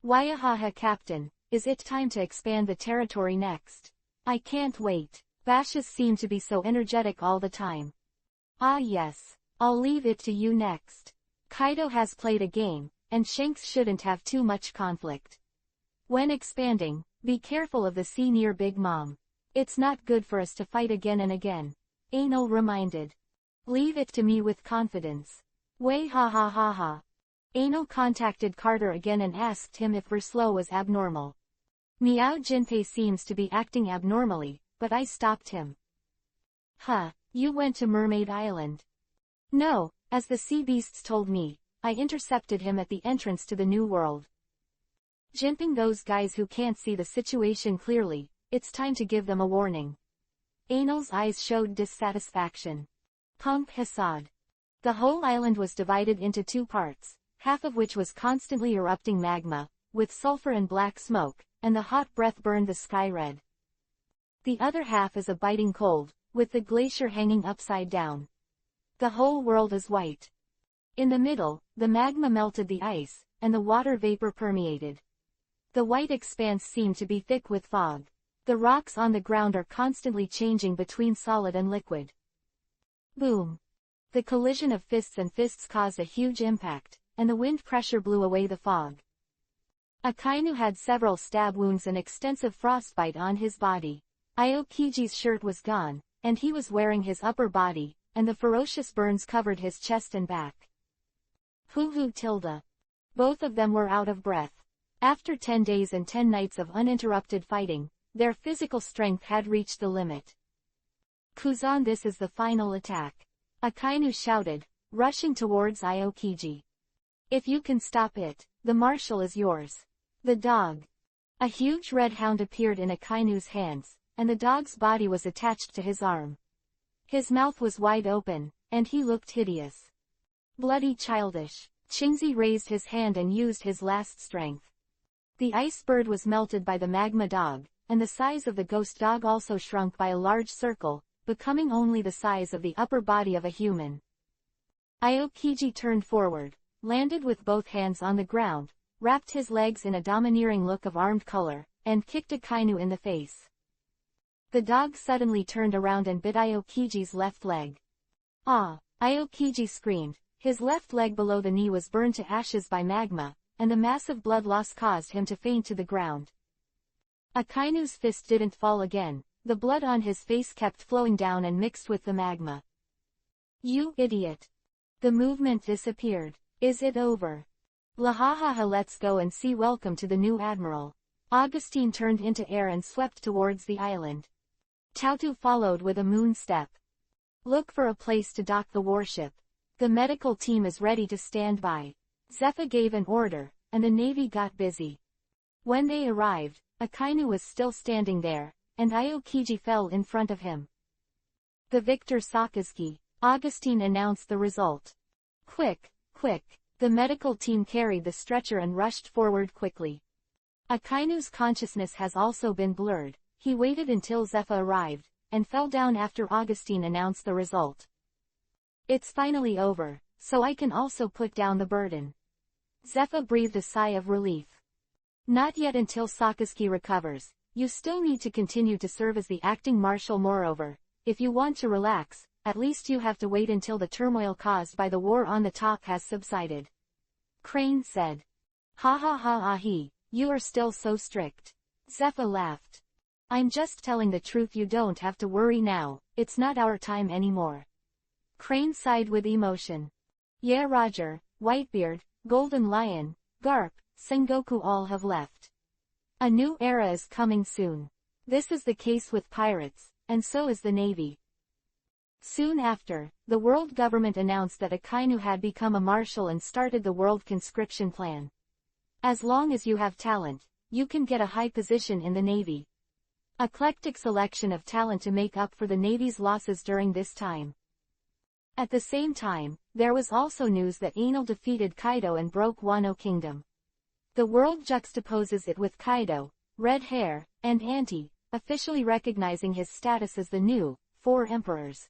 Waiahaha Captain, is it time to expand the territory next? I can't wait. Bashes seem to be so energetic all the time. Yes. I'll leave it to you next. Kaido has played a game, and Shanks shouldn't have too much conflict. When expanding, be careful of the sea near Big Mom. It's not good for us to fight again and again. Ano reminded. Leave it to me with confidence. Way ha ha ha ha. Ano contacted Carter again and asked him if Verslow was abnormal. Miao Jinpei seems to be acting abnormally, but I stopped him. You went to Mermaid Island? No, as the sea beasts told me, I intercepted him at the entrance to the New World. Jimping those guys who can't see the situation clearly, it's time to give them a warning. Ano's eyes showed dissatisfaction. Punk Hasad. The whole island was divided into two parts, half of which was constantly erupting magma, with sulfur and black smoke, and the hot breath burned the sky red. The other half is a biting cold, with the glacier hanging upside down. The whole world is white. In the middle, the magma melted the ice, and the water vapor permeated. The white expanse seemed to be thick with fog. The rocks on the ground are constantly changing between solid and liquid. Boom. The collision of fists and fists caused a huge impact, and the wind pressure blew away the fog. Akainu had several stab wounds and extensive frostbite on his body. Aokiji's shirt was gone, and he was wearing his upper body, and the ferocious burns covered his chest and back. Tilda. Both of them were out of breath. After 10 days and 10 nights of uninterrupted fighting, their physical strength had reached the limit. Kuzan, this is the final attack. Akainu shouted, rushing towards Aokiji. If you can stop it, the marshal is yours. The dog. A huge red hound appeared in Akainu's hands, and the dog's body was attached to his arm. His mouth was wide open, and he looked hideous. Bloody childish. Qingzi raised his hand and used his last strength. The ice bird was melted by the magma dog, and the size of the ghost dog also shrunk by a large circle, becoming only the size of the upper body of a human. Aokiji turned forward, landed with both hands on the ground, wrapped his legs in a domineering look of armed color, and kicked Akainu in the face. The dog suddenly turned around and bit Aokiji's left leg. Aokiji screamed. His left leg below the knee was burned to ashes by magma, and the massive blood loss caused him to faint to the ground. Akainu's fist didn't fall again, the blood on his face kept flowing down and mixed with the magma. You idiot. The movement disappeared. Is it over? Lahahaha, let's go and see. Welcome to the new admiral. Augustine turned into air and swept towards the island. Tautu followed with a moon step. Look for a place to dock the warship. The medical team is ready to stand by. Zephyr gave an order, and the Navy got busy. When they arrived, Akainu was still standing there, and Aokiji fell in front of him. The victor Sakazuki. Augustine announced the result. Quick, quick. The medical team carried the stretcher and rushed forward quickly. Akainu's consciousness has also been blurred. He waited until Zephyr arrived, and fell down after Augustine announced the result. It's finally over, so I can also put down the burden. Zephyr breathed a sigh of relief. Not yet until Sakazuki recovers. You still need to continue to serve as the acting marshal. Moreover, if you want to relax, at least you have to wait until the turmoil caused by the war on the top has subsided. Crane said. Ha ha ha ahi, you are still so strict. Zephyr laughed. I'm just telling the truth, you don't have to worry now, it's not our time anymore. Crane sighed with emotion. Yeah, Roger, Whitebeard, Golden Lion, Garp, Sengoku all have left. A new era is coming soon. This is the case with pirates, and so is the Navy. Soon after, the world government announced that Akainu had become a marshal and started the world conscription plan. As long as you have talent, you can get a high position in the Navy. Eclectic selection of talent to make up for the Navy's losses during this time. At the same time, there was also news that Anil defeated Kaido and broke Wano Kingdom. The world juxtaposes it with Kaido, red hair, and Anti, officially recognizing his status as the new Four Emperors.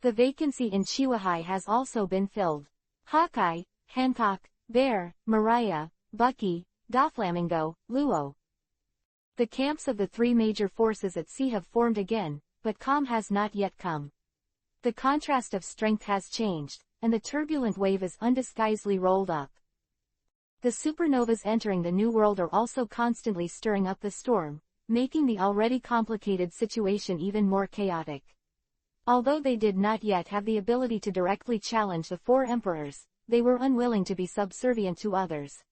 The vacancy in Chiwahai has also been filled. Hawkeye, Hancock, Bear, Mariah, Bucky, Doflamingo, Luo. The camps of the three major forces at sea have formed again, but calm has not yet come. The contrast of strength has changed, and the turbulent wave is undisguisedly rolled up. The supernovas entering the New World are also constantly stirring up the storm, making the already complicated situation even more chaotic. Although they did not yet have the ability to directly challenge the Four Emperors, they were unwilling to be subservient to others.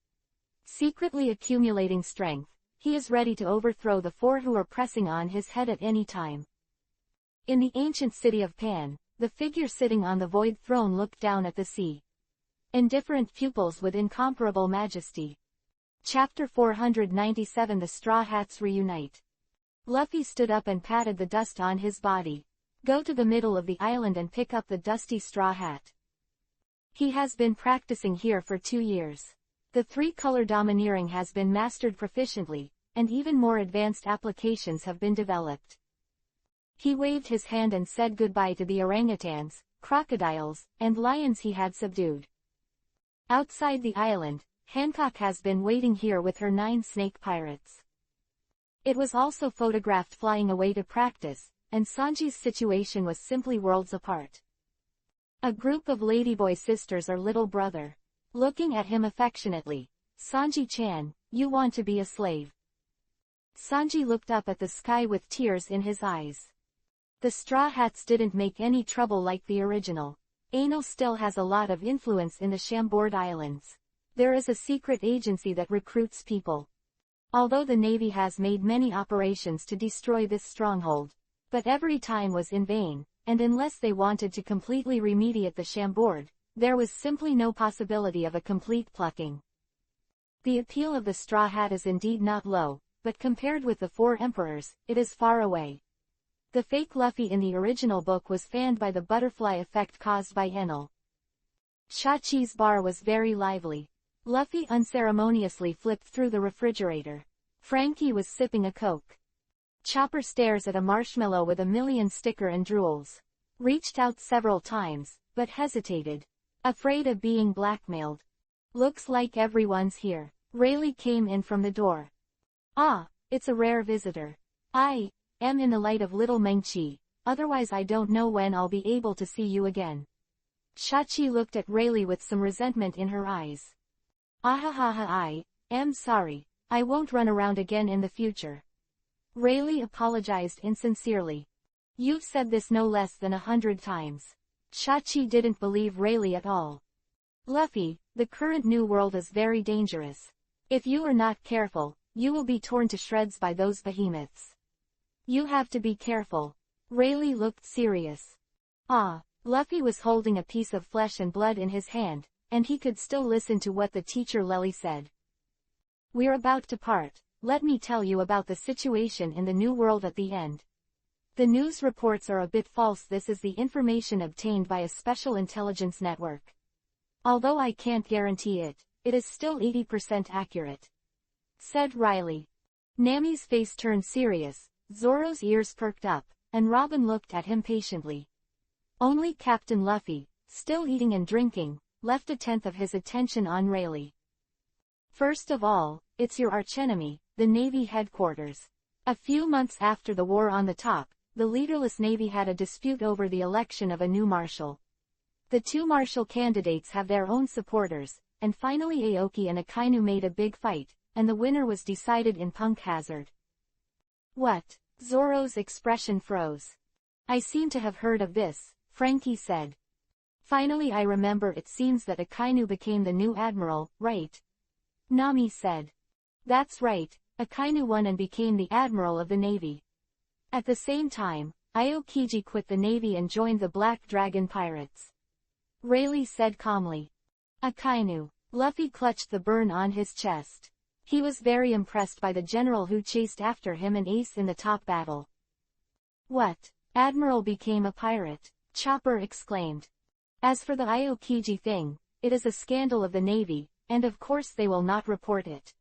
Secretly accumulating strength, he is ready to overthrow the four who are pressing on his head at any time. In the ancient city of Pan, the figure sitting on the void throne looked down at the sea. Indifferent pupils with incomparable majesty. Chapter 497. The Straw Hats reunite. Luffy stood up and patted the dust on his body. Go to the middle of the island and pick up the dusty straw hat. He has been practicing here for 2 years. The three-color domineering has been mastered proficiently, and even more advanced applications have been developed. He waved his hand and said goodbye to the orangutans, crocodiles, and lions he had subdued. Outside the island, Hancock has been waiting here with her 9 snake pirates. It was also photographed flying away to practice, and Sanji's situation was simply worlds apart. A group of ladyboy sisters are little brother. Looking at him affectionately. Sanji-chan, you want to be a slave. Sanji looked up at the sky with tears in his eyes. The Straw Hats didn't make any trouble like the original. Anil still has a lot of influence in the Chambord Islands. There is a secret agency that recruits people. Although the Navy has made many operations to destroy this stronghold, but every time was in vain, and unless they wanted to completely remediate the Chambord, there was simply no possibility of a complete plucking. The appeal of the Straw Hat is indeed not low, but compared with the Four Emperors, it is far away. The fake Luffy in the original book was fanned by the butterfly effect caused by Enel. Shachi's bar was very lively. Luffy unceremoniously flipped through the refrigerator. Frankie was sipping a Coke. Chopper stares at a marshmallow with a million sticker and drools. Reached out several times, but hesitated. Afraid of being blackmailed. Looks like everyone's here. Rayleigh came in from the door. Ah, it's a rare visitor. I am in the light of little Mengchi, otherwise I don't know when I'll be able to see you again. Shachi looked at Rayleigh with some resentment in her eyes. Ahahaha, I am sorry. I won't run around again in the future. Rayleigh apologized insincerely. You've said this no less than 100 times. Shachi didn't believe Rayleigh at all. Luffy, the current new world is very dangerous. If you are not careful, you will be torn to shreds by those behemoths. You have to be careful. Rayleigh looked serious. Ah, Luffy was holding a piece of flesh and blood in his hand, and he could still listen to what the teacher Lely said. We're about to part. Let me tell you about the situation in the New World at the end. The news reports are a bit false. This is the information obtained by a special intelligence network. Although I can't guarantee it, it is still 80% accurate," said Riley. Nami's face turned serious, Zoro's ears perked up, and Robin looked at him patiently. Only Captain Luffy, still eating and drinking, left a tenth of his attention on Rayleigh. "First of all, it's your archenemy, the Navy headquarters. A few months after the war on the top, the leaderless Navy had a dispute over the election of a new marshal. The two marshal candidates have their own supporters, and finally Aoki and Akainu made a big fight, and the winner was decided in Punk Hazard." "What?" Zoro's expression froze. "I seem to have heard of this," Frankie said. "Finally I remember. It seems that Akainu became the new admiral, right?" Nami said. "That's right, Akainu won and became the admiral of the Navy. At the same time, Aokiji quit the Navy and joined the Black Dragon Pirates," Rayleigh said calmly. "Akainu." Luffy clutched the burn on his chest. He was very impressed by the general who chased after him and Ace in the top battle. "What? Admiral became a pirate?" Chopper exclaimed. "As for the Aokiji thing, it is a scandal of the Navy, and of course they will not report it."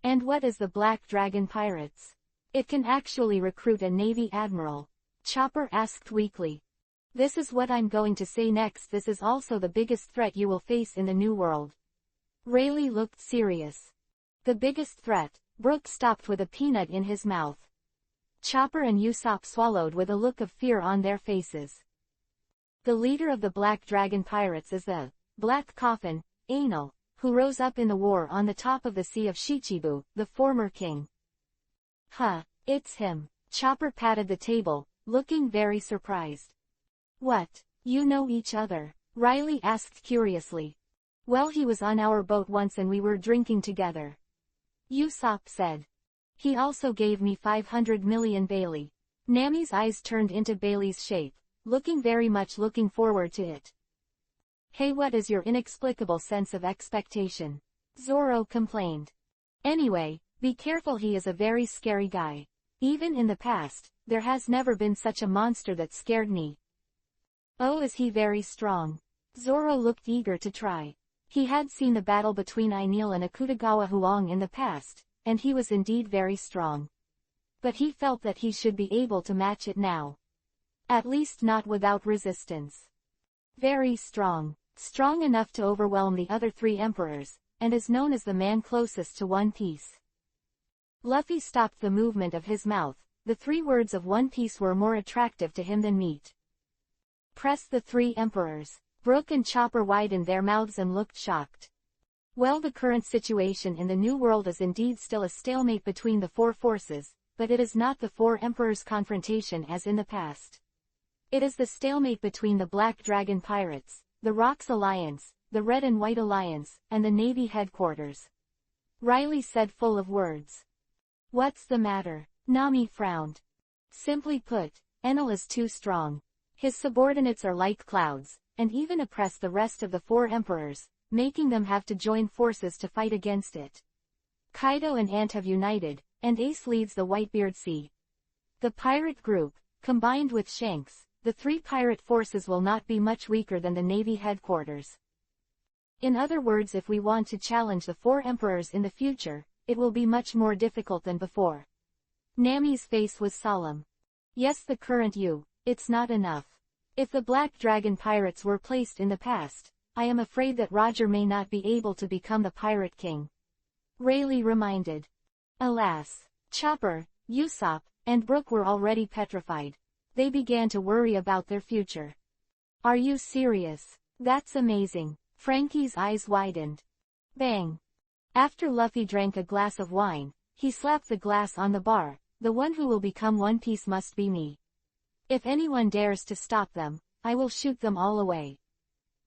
"And what is the Black Dragon Pirates?" "It can actually recruit a Navy admiral," Chopper asked weakly. "This is what I'm going to say next. This is also the biggest threat you will face in the New World." Rayleigh looked serious. "The biggest threat?" Brook stopped with a peanut in his mouth. Chopper and Usopp swallowed with a look of fear on their faces. "The leader of the Black Dragon Pirates is the Black Coffin, Anil, who rose up in the war on the top of the Sea of Shichibu, the former king." "Huh, it's him." Chopper patted the table, looking very surprised. "What, you know each other?" Riley asked curiously. "Well, he was on our boat once and we were drinking together," Usopp said. "He also gave me 500 million Bailey." Nami's eyes turned into Bailey's shape, looking very much looking forward to it. "Hey, what is your inexplicable sense of expectation?" Zoro complained. "Anyway, be careful, he is a very scary guy. Even in the past, there has never been such a monster that scared me." "Oh, is he very strong?" Zoro looked eager to try. He had seen the battle between Ainil and Akutagawa Huang in the past, and he was indeed very strong. But he felt that he should be able to match it now. At least not without resistance. "Very strong. Strong enough to overwhelm the other three emperors, and is known as the man closest to One Piece." Luffy stopped the movement of his mouth. The three words of One Piece were more attractive to him than meat. "Press the three emperors." Brook and Chopper widened their mouths and looked shocked. Well, the current situation in the New World is indeed still a stalemate between the four forces, but it is not the four emperors' confrontation as in the past. It is the stalemate between the Black Dragon Pirates, the Rocks Alliance, the Red and White Alliance, and the Navy headquarters. Riley said, full of words. "What's the matter?" Nami frowned. "Simply put, Enel is too strong. His subordinates are like clouds, and even oppress the rest of the four emperors, making them have to join forces to fight against it. Kaido and Ant have united, and Ace leads the Whitebeard Sea. The pirate group, combined with Shanks, the three pirate forces will not be much weaker than the Navy headquarters. In other words, if we want to challenge the four emperors in the future, it will be much more difficult than before." Nami's face was solemn. "Yes, the current it's not enough. If the Black Dragon Pirates were placed in the past, I am afraid that Roger may not be able to become the Pirate King," Rayleigh reminded. Alas, Chopper, Usopp, and Brook were already petrified. They began to worry about their future. "Are you serious? That's amazing." Frankie's eyes widened. Bang! After Luffy drank a glass of wine, he slapped the glass on the bar. "The one who will become One Piece must be me. If anyone dares to stop them, I will shoot them all away.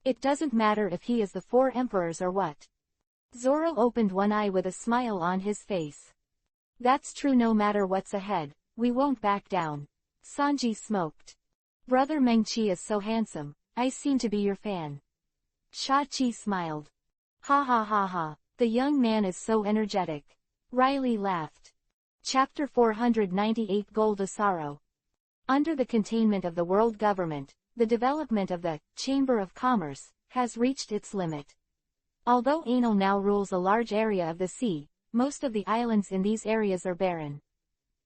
It doesn't matter if he is the four emperors or what." Zoro opened one eye with a smile on his face. "That's true, no matter what's ahead, we won't back down." Sanji smoked. "Brother Mengchi is so handsome, I seem to be your fan." Shachi smiled. "Ha ha ha ha, The young man is so energetic. Riley laughed. Chapter 498 Gold Sorrow. Under the containment of the world government, the development of the Chamber of Commerce has reached its limit. Although Anil now rules a large area of the sea, most of the islands in these areas are barren.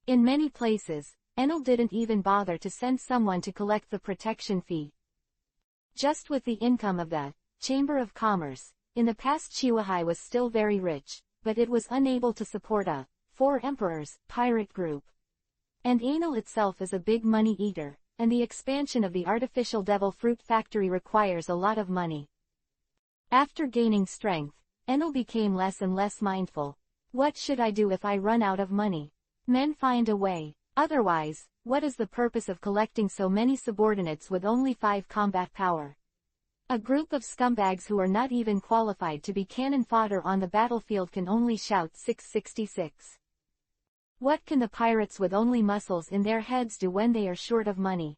In many places, Anil didn't even bother to send someone to collect the protection fee. Just with the income of the Chamber of Commerce, in the past Chihuahai was still very rich, but it was unable to support a Four Emperors pirate group. And Anil itself is a big money eater, and the expansion of the artificial devil fruit factory requires a lot of money. After gaining strength, Anil became less and less mindful. What should I do if I run out of money? Men find a way. Otherwise, what is the purpose of collecting so many subordinates with only 5 combat power? A group of scumbags who are not even qualified to be cannon fodder on the battlefield can only shout 666. What can the pirates with only muscles in their heads do when they are short of money?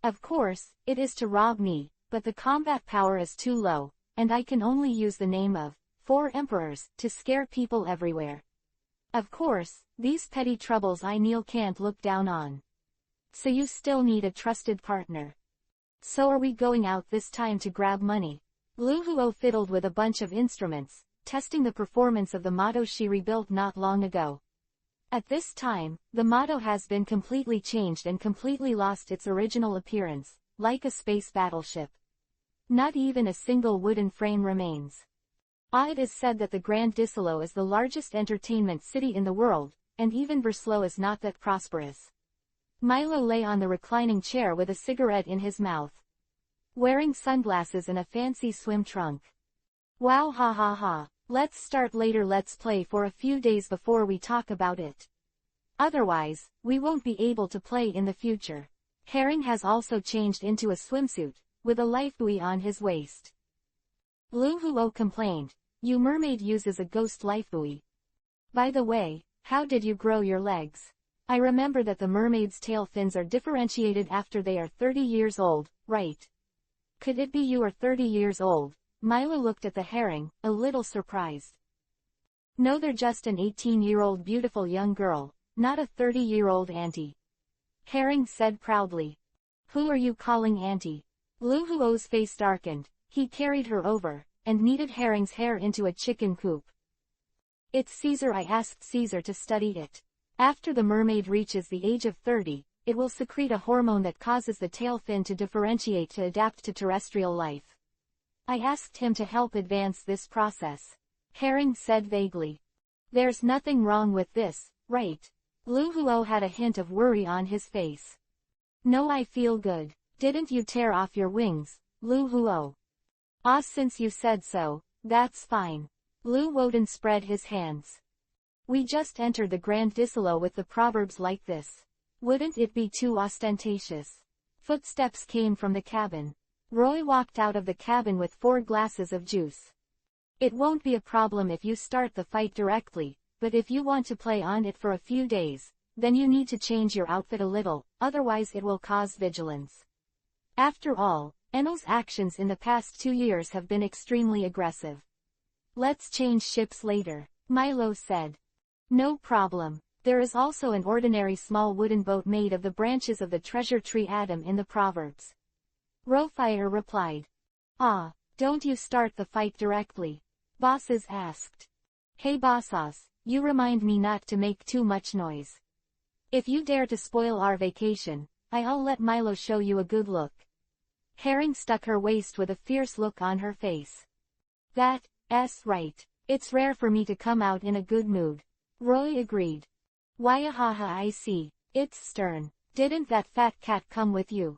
Of course, it is to rob me, but the combat power is too low, and I can only use the name of Four Emperors to scare people everywhere. Of course, these petty troubles Anil can't look down on. So you still need a trusted partner. So are we going out this time to grab money? Lu Huo fiddled with a bunch of instruments, testing the performance of the motto she rebuilt not long ago. At this time, the motto has been completely changed and completely lost its original appearance, like a space battleship. Not even a single wooden frame remains. It is said that the Grand Disalo is the largest entertainment city in the world, and even Verslo is not that prosperous. Milo lay on the reclining chair with a cigarette in his mouth, wearing sunglasses and a fancy swim trunk. Wow, ha ha ha. Let's start later. Let's play for a few days before we talk about it. Otherwise, we won't be able to play in the future. Herring has also changed into a swimsuit, with a lifebuoy on his waist. Lu Huo complained, "You mermaid uses a ghost lifebuoy. By the way, how did you grow your legs? I remember that the mermaid's tail fins are differentiated after they are 30 years old, right? Could it be you are 30 years old?" Milo looked at the herring, a little surprised. No, they're just an 18-year-old beautiful young girl, not a 30-year-old auntie. Herring said proudly. Who are you calling auntie? Lu Huo's face darkened. He carried her over, and kneaded Herring's hair into a chicken coop. It's Caesar. I asked Caesar to study it. After the mermaid reaches the age of 30, it will secrete a hormone that causes the tail fin to differentiate to adapt to terrestrial life. I asked him to help advance this process. Herring said vaguely. There's nothing wrong with this, right? Lu Huo had a hint of worry on his face. No, I feel good. Didn't you tear off your wings, Lu Huo? Since you said so, that's fine. Lu Woden spread his hands. We just entered the Grand Disalo with the proverbs like this. Wouldn't it be too ostentatious? Footsteps came from the cabin. Roy walked out of the cabin with 4 glasses of juice. It won't be a problem if you start the fight directly, but if you want to play on it for a few days, then you need to change your outfit a little, otherwise it will cause vigilance. After all, Enel's actions in the past 2 years have been extremely aggressive. Let's change ships later, Milo said. No problem. There is also an ordinary small wooden boat made of the branches of the treasure tree Adam in the Proverbs. Rofire replied. Don't you start the fight directly. Bosses asked. Hey bosses, you remind me not to make too much noise. If you dare to spoil our vacation, I'll let Milo show you a good look. Herring stuck her waist with a fierce look on her face. That's right. It's rare for me to come out in a good mood. Roy agreed. Waiahaha, I see. It's stern. Didn't that fat cat come with you?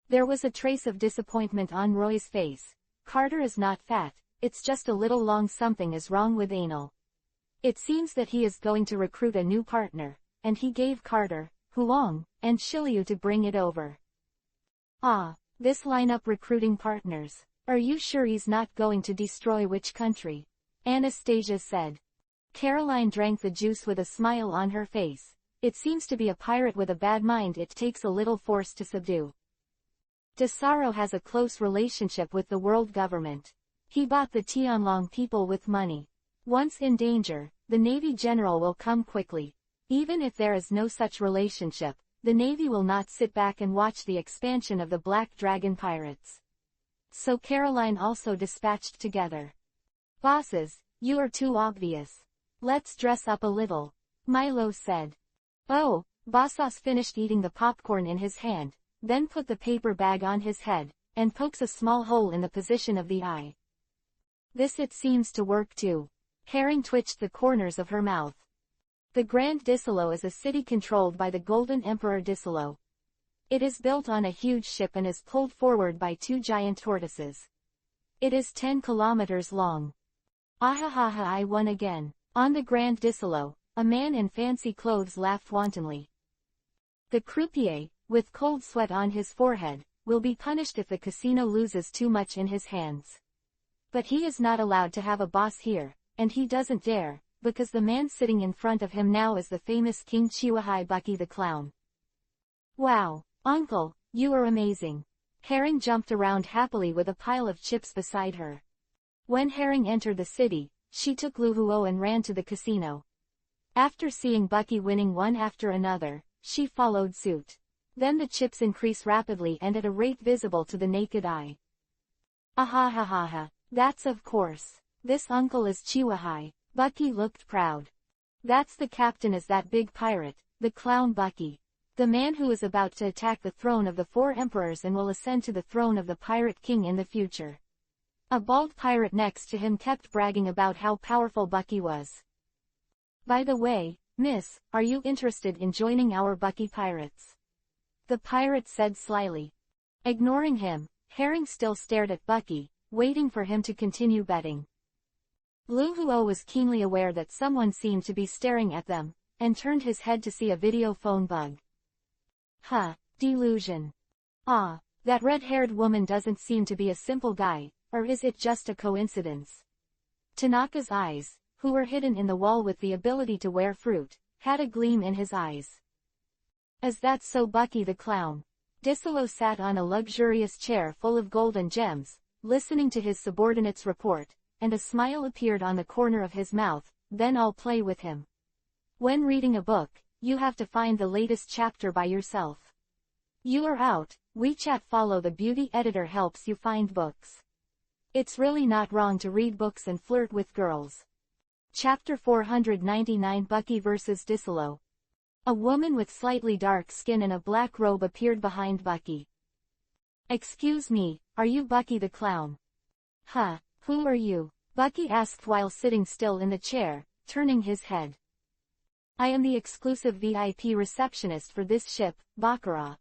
There was a trace of disappointment on Roy's face. Carter is not fat, it's just a little long. Something is wrong with Anil. It seems that he is going to recruit a new partner, and he gave Carter, Huang, and Shiliu to bring it over. This lineup recruiting partners. Are you sure he's not going to destroy which country? Anastasia said. Caroline drank the juice with a smile on her face. It seems to be a pirate with a bad mind. It takes a little force to subdue. Desaro has a close relationship with the world government. He bought the Tianlong people with money. Once in danger, the Navy general will come quickly. Even if there is no such relationship, the Navy will not sit back and watch the expansion of the Black Dragon pirates. So Caroline also dispatched together. Bosses, you are too obvious. Let's dress up a little, Milo said. Oh, Bossos finished eating the popcorn in his hand, then put the paper bag on his head, and pokes a small hole in the position of the eye. This it seems to work too. Herring twitched the corners of her mouth. The Grand Disolo is a city controlled by the Golden Emperor Disolo. It is built on a huge ship and is pulled forward by 2 giant tortoises. It is 10 kilometers long. Ahahaha, I won again. On the Grand Disolo, a man in fancy clothes laughed wantonly. The croupier, with cold sweat on his forehead, will be punished if the casino loses too much in his hands. But he is not allowed to have a boss here, and he doesn't dare, because the man sitting in front of him now is the famous King Chihuahai Bucky the Clown. Wow, Uncle, you are amazing. Herring jumped around happily with a pile of chips beside her. When Herring entered the city, she took Luhuo and ran to the casino. After seeing Bucky winning one after another, she followed suit. Then the chips increase rapidly and at a rate visible to the naked eye. Ahahaha, that's of course. This uncle is Chihuahai. Bucky looked proud. That's the captain, is that big pirate, the clown Bucky. The man who is about to attack the throne of the 4 emperors and will ascend to the throne of the pirate king in the future. A bald pirate next to him kept bragging about how powerful Bucky was. By the way, miss, are you interested in joining our Bucky pirates? The pirate said slyly. Ignoring him, Herring still stared at Bucky, waiting for him to continue betting. Luhuo was keenly aware that someone seemed to be staring at them, and turned his head to see a video phone bug. Huh, delusion. Ah, that red-haired woman doesn't seem to be a simple guy, or is it just a coincidence? Tanaka's eyes, who were hidden in the wall with the ability to wear fruit, had a gleam in his eyes. Is that so, Bucky the Clown? Disolo sat on a luxurious chair full of gold and gems, listening to his subordinate's report, and a smile appeared on the corner of his mouth. Then I'll play with him. When reading a book, you have to find the latest chapter by yourself. You are out. WeChat Follow the Beauty Editor helps you find books. It's really not wrong to read books and flirt with girls. Chapter 499, Bucky vs. Disolo. A woman with slightly dark skin and a black robe appeared behind Bucky. Excuse me, are you Bucky the Clown? Huh, who are you? Bucky asked while sitting still in the chair, turning his head. I am the exclusive VIP receptionist for this ship, Baccarat.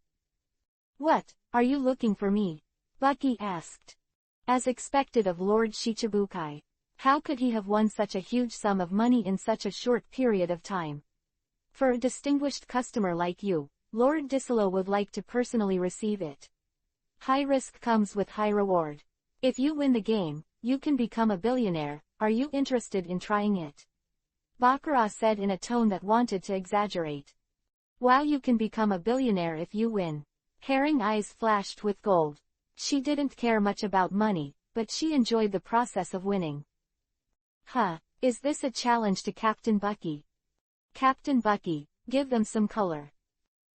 What, are you looking for me? Bucky asked. As expected of Lord Shichibukai. How could he have won such a huge sum of money in such a short period of time? For a distinguished customer like you, Lord Disolo would like to personally receive it. High risk comes with high reward. If you win the game, you can become a billionaire. Are you interested in trying it? Baccarat said in a tone that wanted to exaggerate. Wow, you can become a billionaire if you win. Herring eyes flashed with gold. She didn't care much about money, but she enjoyed the process of winning. Huh, is this a challenge to Captain Bucky? Captain Bucky, give them some color.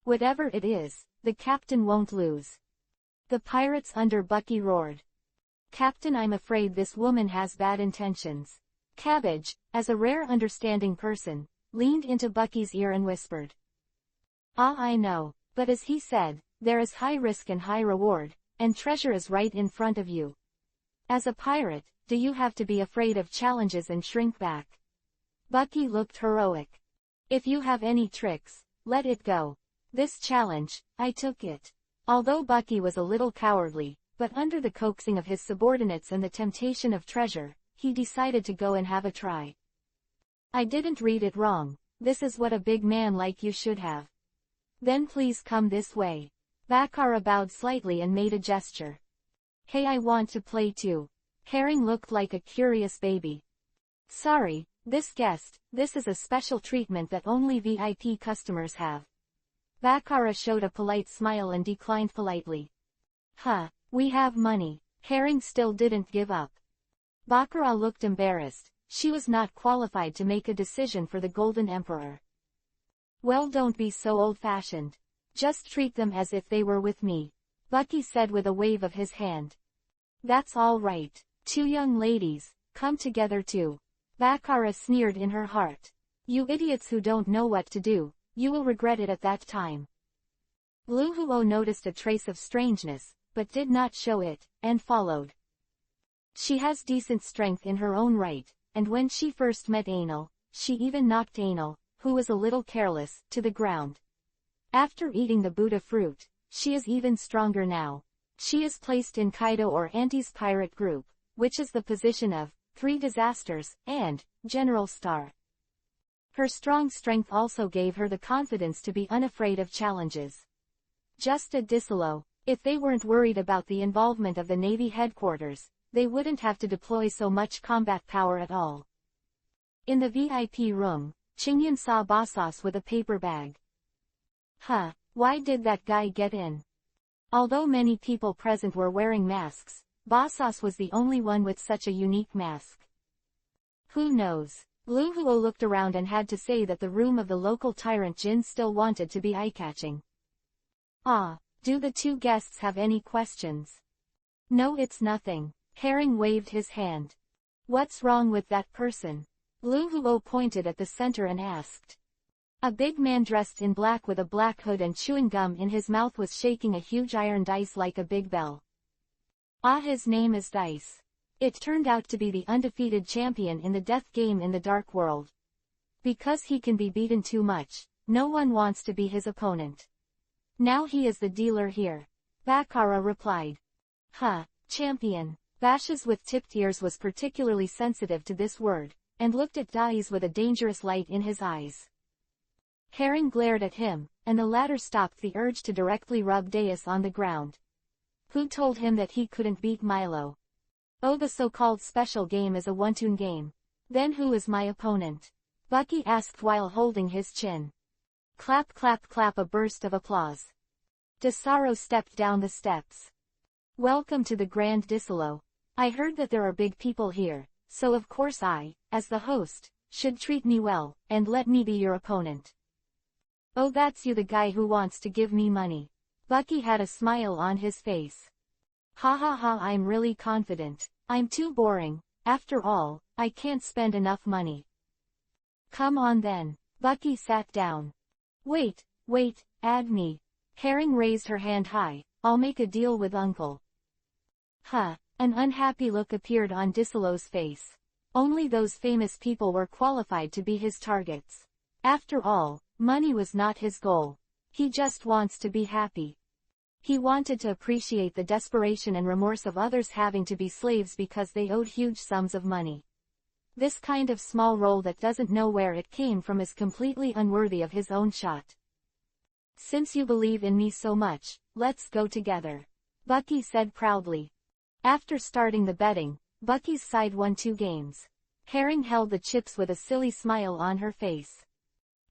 Whatever it is, the captain won't lose. The pirates under Bucky roared. Captain, I'm afraid this woman has bad intentions. Cabbage, as a rare understanding person, leaned into Bucky's ear and whispered. Ah, I know, but as he said, there is high risk and high reward, and treasure is right in front of you. As a pirate, do you have to be afraid of challenges and shrink back? Bucky looked heroic. If you have any tricks, let it go. This challenge, I took it. Although Bucky was a little cowardly, but under the coaxing of his subordinates and the temptation of treasure, he decided to go and have a try. I didn't read it wrong. This is what a big man like you should have. Then please come this way. Baccarat bowed slightly and made a gesture. Hey, I want to play too. Herring looked like a curious baby. Sorry, this is a special treatment that only VIP customers have. Baccarat showed a polite smile and declined politely. Huh, we have money. Herring still didn't give up. Baccarat looked embarrassed. she was not qualified to make a decision for the Golden Emperor. Well, don't be so old-fashioned. Just treat them as if they were with me, Bucky said with a wave of his hand. That's all right. Two young ladies, come together too. Baccara sneered in her heart. You idiots who don't know what to do, you will regret it at that time. Lu Huo noticed a trace of strangeness, but did not show it, and followed. She has decent strength in her own right, and when she first met Anil, she even knocked Anil, who was a little careless, to the ground. After eating the Buddha fruit, she is even stronger now. She is placed in Kaido or Auntie's pirate group, which is the position of 3 disasters, and General Star. Her strong strength also gave her the confidence to be unafraid of challenges. Just a Disolo, if they weren't worried about the involvement of the Navy headquarters, they wouldn't have to deploy so much combat power at all. In the VIP room, Qingyan saw Basas with a paper bag. Huh, why did that guy get in? Although many people present were wearing masks, Basas was the only one with such a unique mask. Who knows? Lu Huo looked around and had to say that the room of the local tyrant Jin still wanted to be eye-catching. Ah, do the 2 guests have any questions? No, it's nothing. Herring waved his hand. What's wrong with that person? Lu Huo pointed at the center and asked. A big man dressed in black with a black hood and chewing gum in his mouth was shaking a huge iron dice like a big bell. Ah, his name is Dice. It turned out to be the undefeated champion in the death game in the Dark World. Because he can be beaten too much, no one wants to be his opponent. Now he is the dealer here. Baccara replied. Huh, champion. Bashes with tipped ears was particularly sensitive to this word, and looked at Dice with a dangerous light in his eyes. Herring glared at him, and the latter stopped the urge to directly rub Deus on the ground. Who told him that he couldn't beat Milo? Oh, the so-called special game is a one-tune game. Then who is my opponent? Bucky asked while holding his chin. Clap clap clap, a burst of applause. Desaro stepped down the steps. Welcome to the Grand Disolo. I heard that there are big people here, so of course I, as the host, should treat me well, and let me be your opponent. Oh, that's you, the guy who wants to give me money. Bucky had a smile on his face. Ha ha ha, I'm really confident. I'm too boring. After all, I can't spend enough money. Come on then. Bucky sat down. Wait, add me. Herring raised her hand high. I'll make a deal with Uncle. Huh. An unhappy look appeared on Disolo's face. Only those famous people were qualified to be his targets. After all, money was not his goal. He just wants to be happy. He wanted to appreciate the desperation and remorse of others having to be slaves because they owed huge sums of money. This kind of small role that doesn't know where it came from is completely unworthy of his own shot. Since you believe in me so much, let's go together. Bucky said proudly. After starting the betting, Bucky's side won 2 games. Herring held the chips with a silly smile on her face.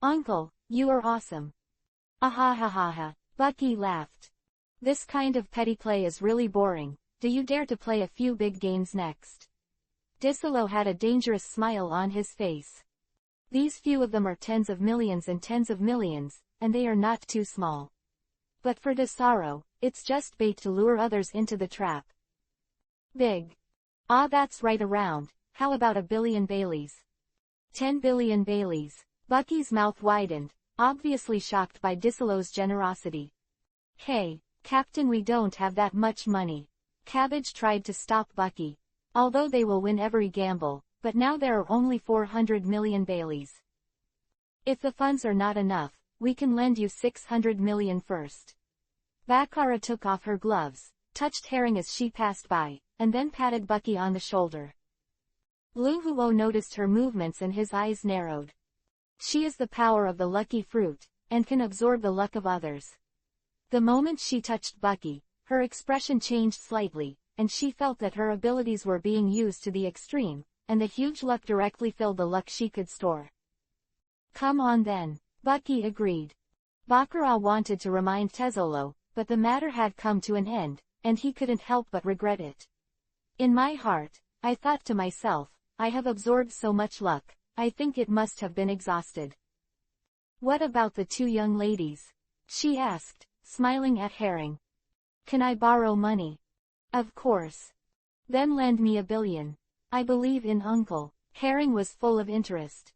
Uncle, you are awesome. Ah ha ha ha. Bucky laughed. This kind of petty play is really boring. Do you dare to play a few big games next? Disolo had a dangerous smile on his face. These few of them are tens of millions, and they are not too small. But for Desaro, it's just bait to lure others into the trap. Big. Ah, that's right around. How about a billion Baileys? 10 billion Baileys. Bucky's mouth widened, obviously shocked by Disolo's generosity. Hey, Captain, we don't have that much money. Cabbage tried to stop Bucky. Although they will win every gamble, but now there are only 400 million Baileys. If the funds are not enough, we can lend you 600 million first. Baccara took off her gloves, touched Herring as she passed by, and then patted Bucky on the shoulder. Lu Huo noticed her movements and his eyes narrowed. She is the power of the lucky fruit, and can absorb the luck of others. The moment she touched Bucky, her expression changed slightly, and she felt that her abilities were being used to the extreme, and the huge luck directly filled the luck she could store. Come on then, Bucky agreed. Baccara wanted to remind Tesolo, but the matter had come to an end, and he couldn't help but regret it. In my heart, I thought to myself, I have absorbed so much luck, I think it must have been exhausted. What about the two young ladies? She asked, smiling at Herring. Can I borrow money? Of course. Then lend me $1 billion. I believe in Uncle. Herring was full of interest.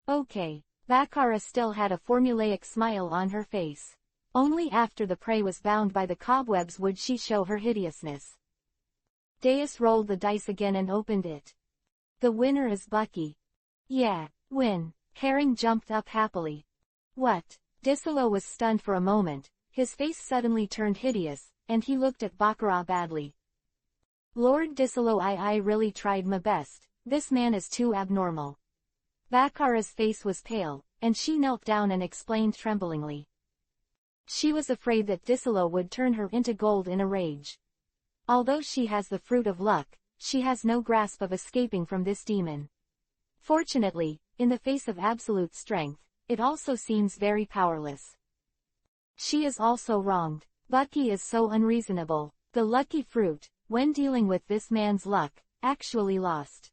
Okay. Baccara still had a formulaic smile on her face. Only after the prey was bound by the cobwebs would she show her hideousness. Deus rolled the dice again and opened it. The winner is Bucky. Yeah, win. Herring jumped up happily. What? Disolo was stunned for a moment, his face suddenly turned hideous, and he looked at Baccara badly. Lord Disolo, I really tried my best, this man is too abnormal. Bacara's face was pale, and she knelt down and explained tremblingly. She was afraid that Disolo would turn her into gold in a rage. Although she has the fruit of luck, she has no grasp of escaping from this demon. Fortunately, in the face of absolute strength, it also seems very powerless. She is also wronged. Bucky is so unreasonable. The lucky fruit, when dealing with this man's luck, actually lost.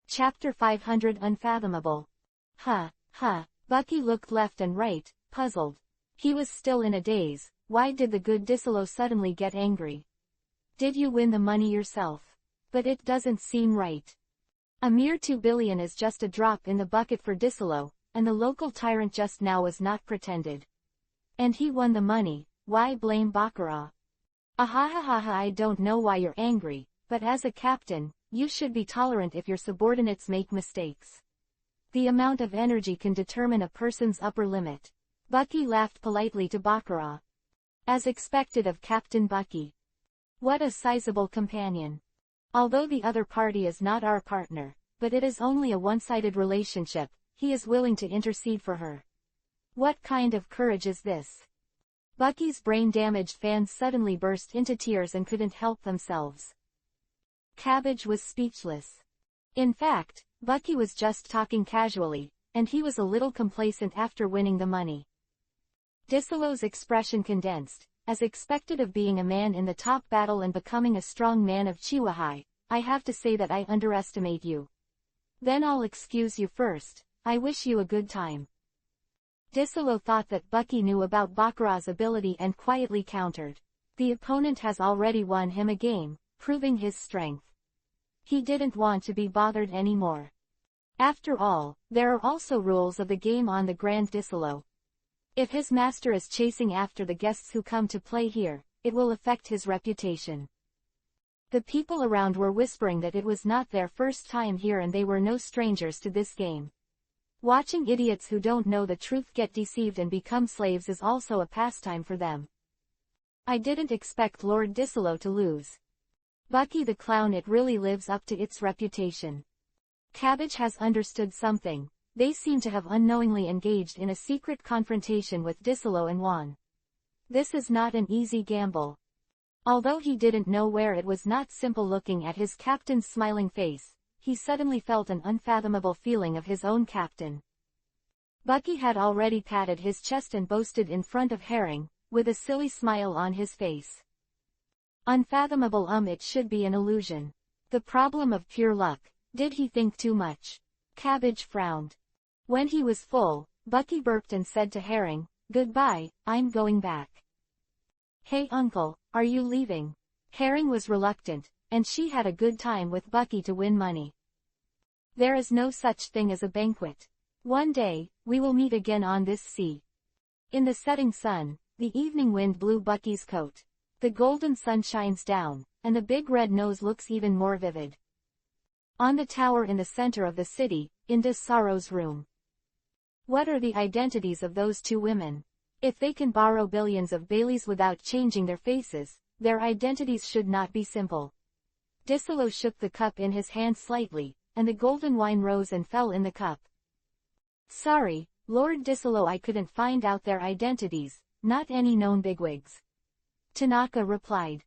Chapter 500 Unfathomable. Bucky looked left and right, puzzled. He was still in a daze. Why did the good Disolo suddenly get angry? Did you win the money yourself? But it doesn't seem right. A mere 2 billion is just a drop in the bucket for Disolo, and the local tyrant just now was not pretended. And he won the money, why blame Baccara? I don't know why you're angry, but as a captain, you should be tolerant if your subordinates make mistakes. The amount of energy can determine a person's upper limit. Bucky laughed politely to Baccara. As expected of Captain Bucky. What a sizable companion. Although the other party is not our partner, but it is only a one-sided relationship, he is willing to intercede for her. What kind of courage is this? Bucky's brain-damaged fans suddenly burst into tears and couldn't help themselves. Cabbage was speechless. In fact, Bucky was just talking casually, and he was a little complacent after winning the money. Disolo's expression condensed. As expected of being a man in the top battle and becoming a strong man of Chihuahua, I have to say that I underestimate you. Then I'll excuse you first. I wish you a good time. Disolo thought that Bucky knew about Bacara's ability and quietly countered. The opponent has already won him a game, proving his strength. He didn't want to be bothered anymore. After all, there are also rules of the game on the Grand Disolo. If his master is chasing after the guests who come to play here, it will affect his reputation. The people around were whispering that it was not their first time here and they were no strangers to this game. Watching idiots who don't know the truth get deceived and become slaves is also a pastime for them. I didn't expect Lord Disolo to lose. Bucky the Clown, it really lives up to its reputation. Cabbage has understood something. They seem to have unknowingly engaged in a secret confrontation with Disolo and Juan. This is not an easy gamble. Although he didn't know where it was not simple looking at his captain's smiling face, he suddenly felt an unfathomable feeling of his own captain. Bucky had already patted his chest and boasted in front of Herring, with a silly smile on his face. Unfathomable, it should be an illusion. The problem of pure luck. Did he think too much? Cabbage frowned. When he was full, Bucky burped and said to Herring, "Goodbye, I'm going back." "Hey uncle, are you leaving?" Herring was reluctant, and she had a good time with Bucky to win money. There is no such thing as a banquet. One day, we will meet again on this sea. In the setting sun, the evening wind blew Bucky's coat. The golden sun shines down, and the big red nose looks even more vivid. On the tower in the center of the city, in Sorrow's room. What are the identities of those two women? If they can borrow billions of Baileys without changing their faces, their identities should not be simple. Disolo shook the cup in his hand slightly, and the golden wine rose and fell in the cup. "Sorry, Lord Disolo, I couldn't find out their identities, not any known bigwigs." Tanaka replied.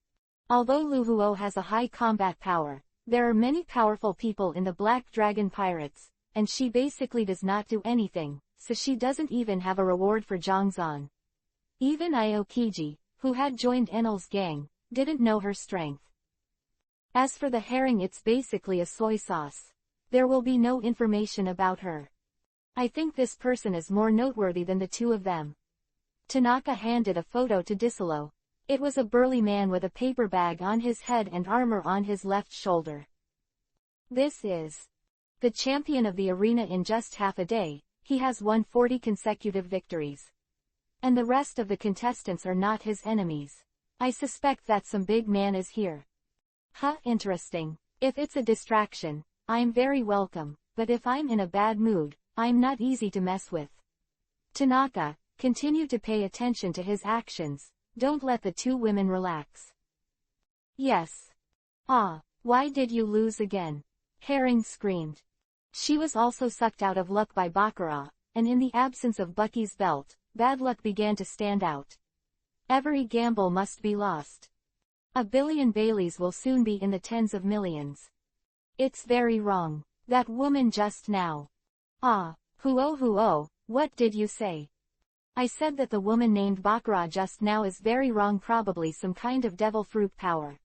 Although Luhuo has a high combat power, there are many powerful people in the Black Dragon Pirates, and she basically does not do anything, so she doesn't even have a reward for Zhongzan. Even Aokiji, who had joined Enel's gang, didn't know her strength. As for the herring, it's basically a soy sauce. there will be no information about her. I think this person is more noteworthy than the two of them. Tanaka handed a photo to Disolo. It was a burly man with a paper bag on his head and armor on his left shoulder. This is the champion of the arena in just half a day. He has won 40 consecutive victories. And the rest of the contestants are not his enemies. I suspect that some big man is here. Huh, interesting. If it's a distraction, I'm very welcome, but if I'm in a bad mood, I'm not easy to mess with. Tanaka, continue to pay attention to his actions, don't let the two women relax. Yes. Ah, why did you lose again? Herring screamed. She was also sucked out of luck by Baccarat, and in the absence of Bucky's belt, bad luck began to stand out. Every gamble must be lost. A billion Baileys will soon be in the tens of millions. It's very wrong. That woman just now. Ah, huo, what did you say? I said that the woman named Baccarat just now is very wrong, probably some kind of devil fruit power.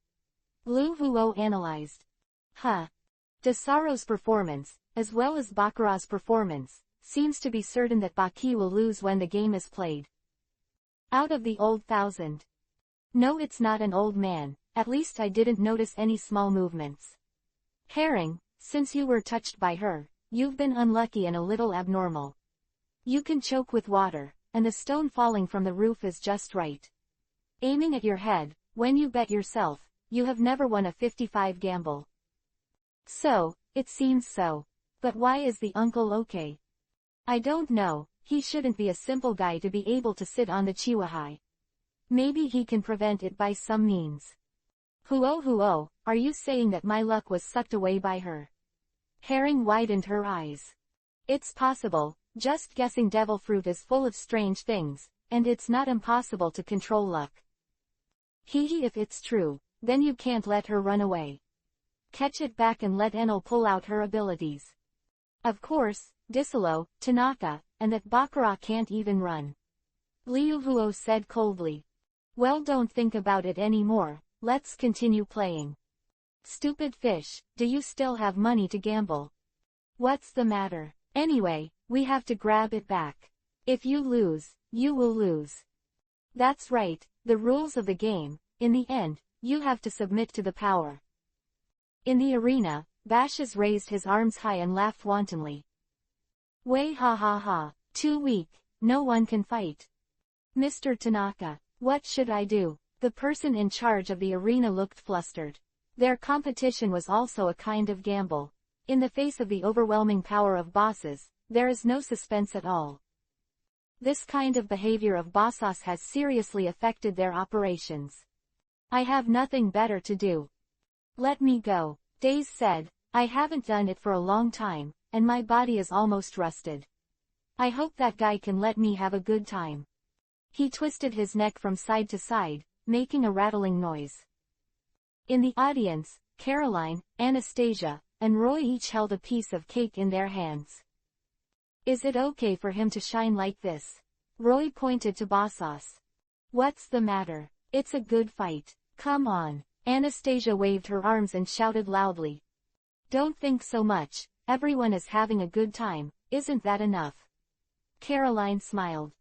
Lu Huo analyzed. Huh. Desaro's performance, as well as Baccarat's performance, seems to be certain that Baki will lose when the game is played. Out of the old 1,000. No, it's not an old man, at least I didn't notice any small movements. Herring, since you were touched by her, you've been unlucky and a little abnormal. You can choke with water, and the stone falling from the roof is just right. Aiming at your head, when you bet yourself, you have never won a 55 gamble. So, it seems so. But why is the uncle okay? I don't know, he shouldn't be a simple guy to be able to sit on the Chihuahua. Maybe he can prevent it by some means. Huo, are you saying that my luck was sucked away by her? Herring widened her eyes. It's possible, just guessing. Devil fruit is full of strange things, and it's not impossible to control luck. Hee, if it's true, then you can't let her run away. Catch it back and let Enel pull out her abilities. Of course, Disolo, Tanaka, and that Baccarat can't even run. Liu Huo said coldly. Well, don't think about it anymore, let's continue playing. Stupid fish, do you still have money to gamble? What's the matter? Anyway, we have to grab it back. If you lose, you will lose. That's right, the rules of the game. In the end, you have to submit to the power. In the arena, Bashes raised his arms high and laughed wantonly. Way ha, too weak, no one can fight. Mr. Tanaka, what should I do? The person in charge of the arena looked flustered. Their competition was also a kind of gamble. In the face of the overwhelming power of bosses, there is no suspense at all. This kind of behavior of bosses has seriously affected their operations. I have nothing better to do. Let me go, Days said. I haven't done it for a long time, and my body is almost rusted. I hope that guy can let me have a good time. He twisted his neck from side to side, making a rattling noise. In the audience, Caroline, Anastasia, and Roy each held a piece of cake in their hands. Is it okay for him to shine like this? Roy pointed to Bossos. What's the matter? It's a good fight. Come on. Anastasia waved her arms and shouted loudly. Don't think so much, everyone is having a good time, isn't that enough? Caroline smiled.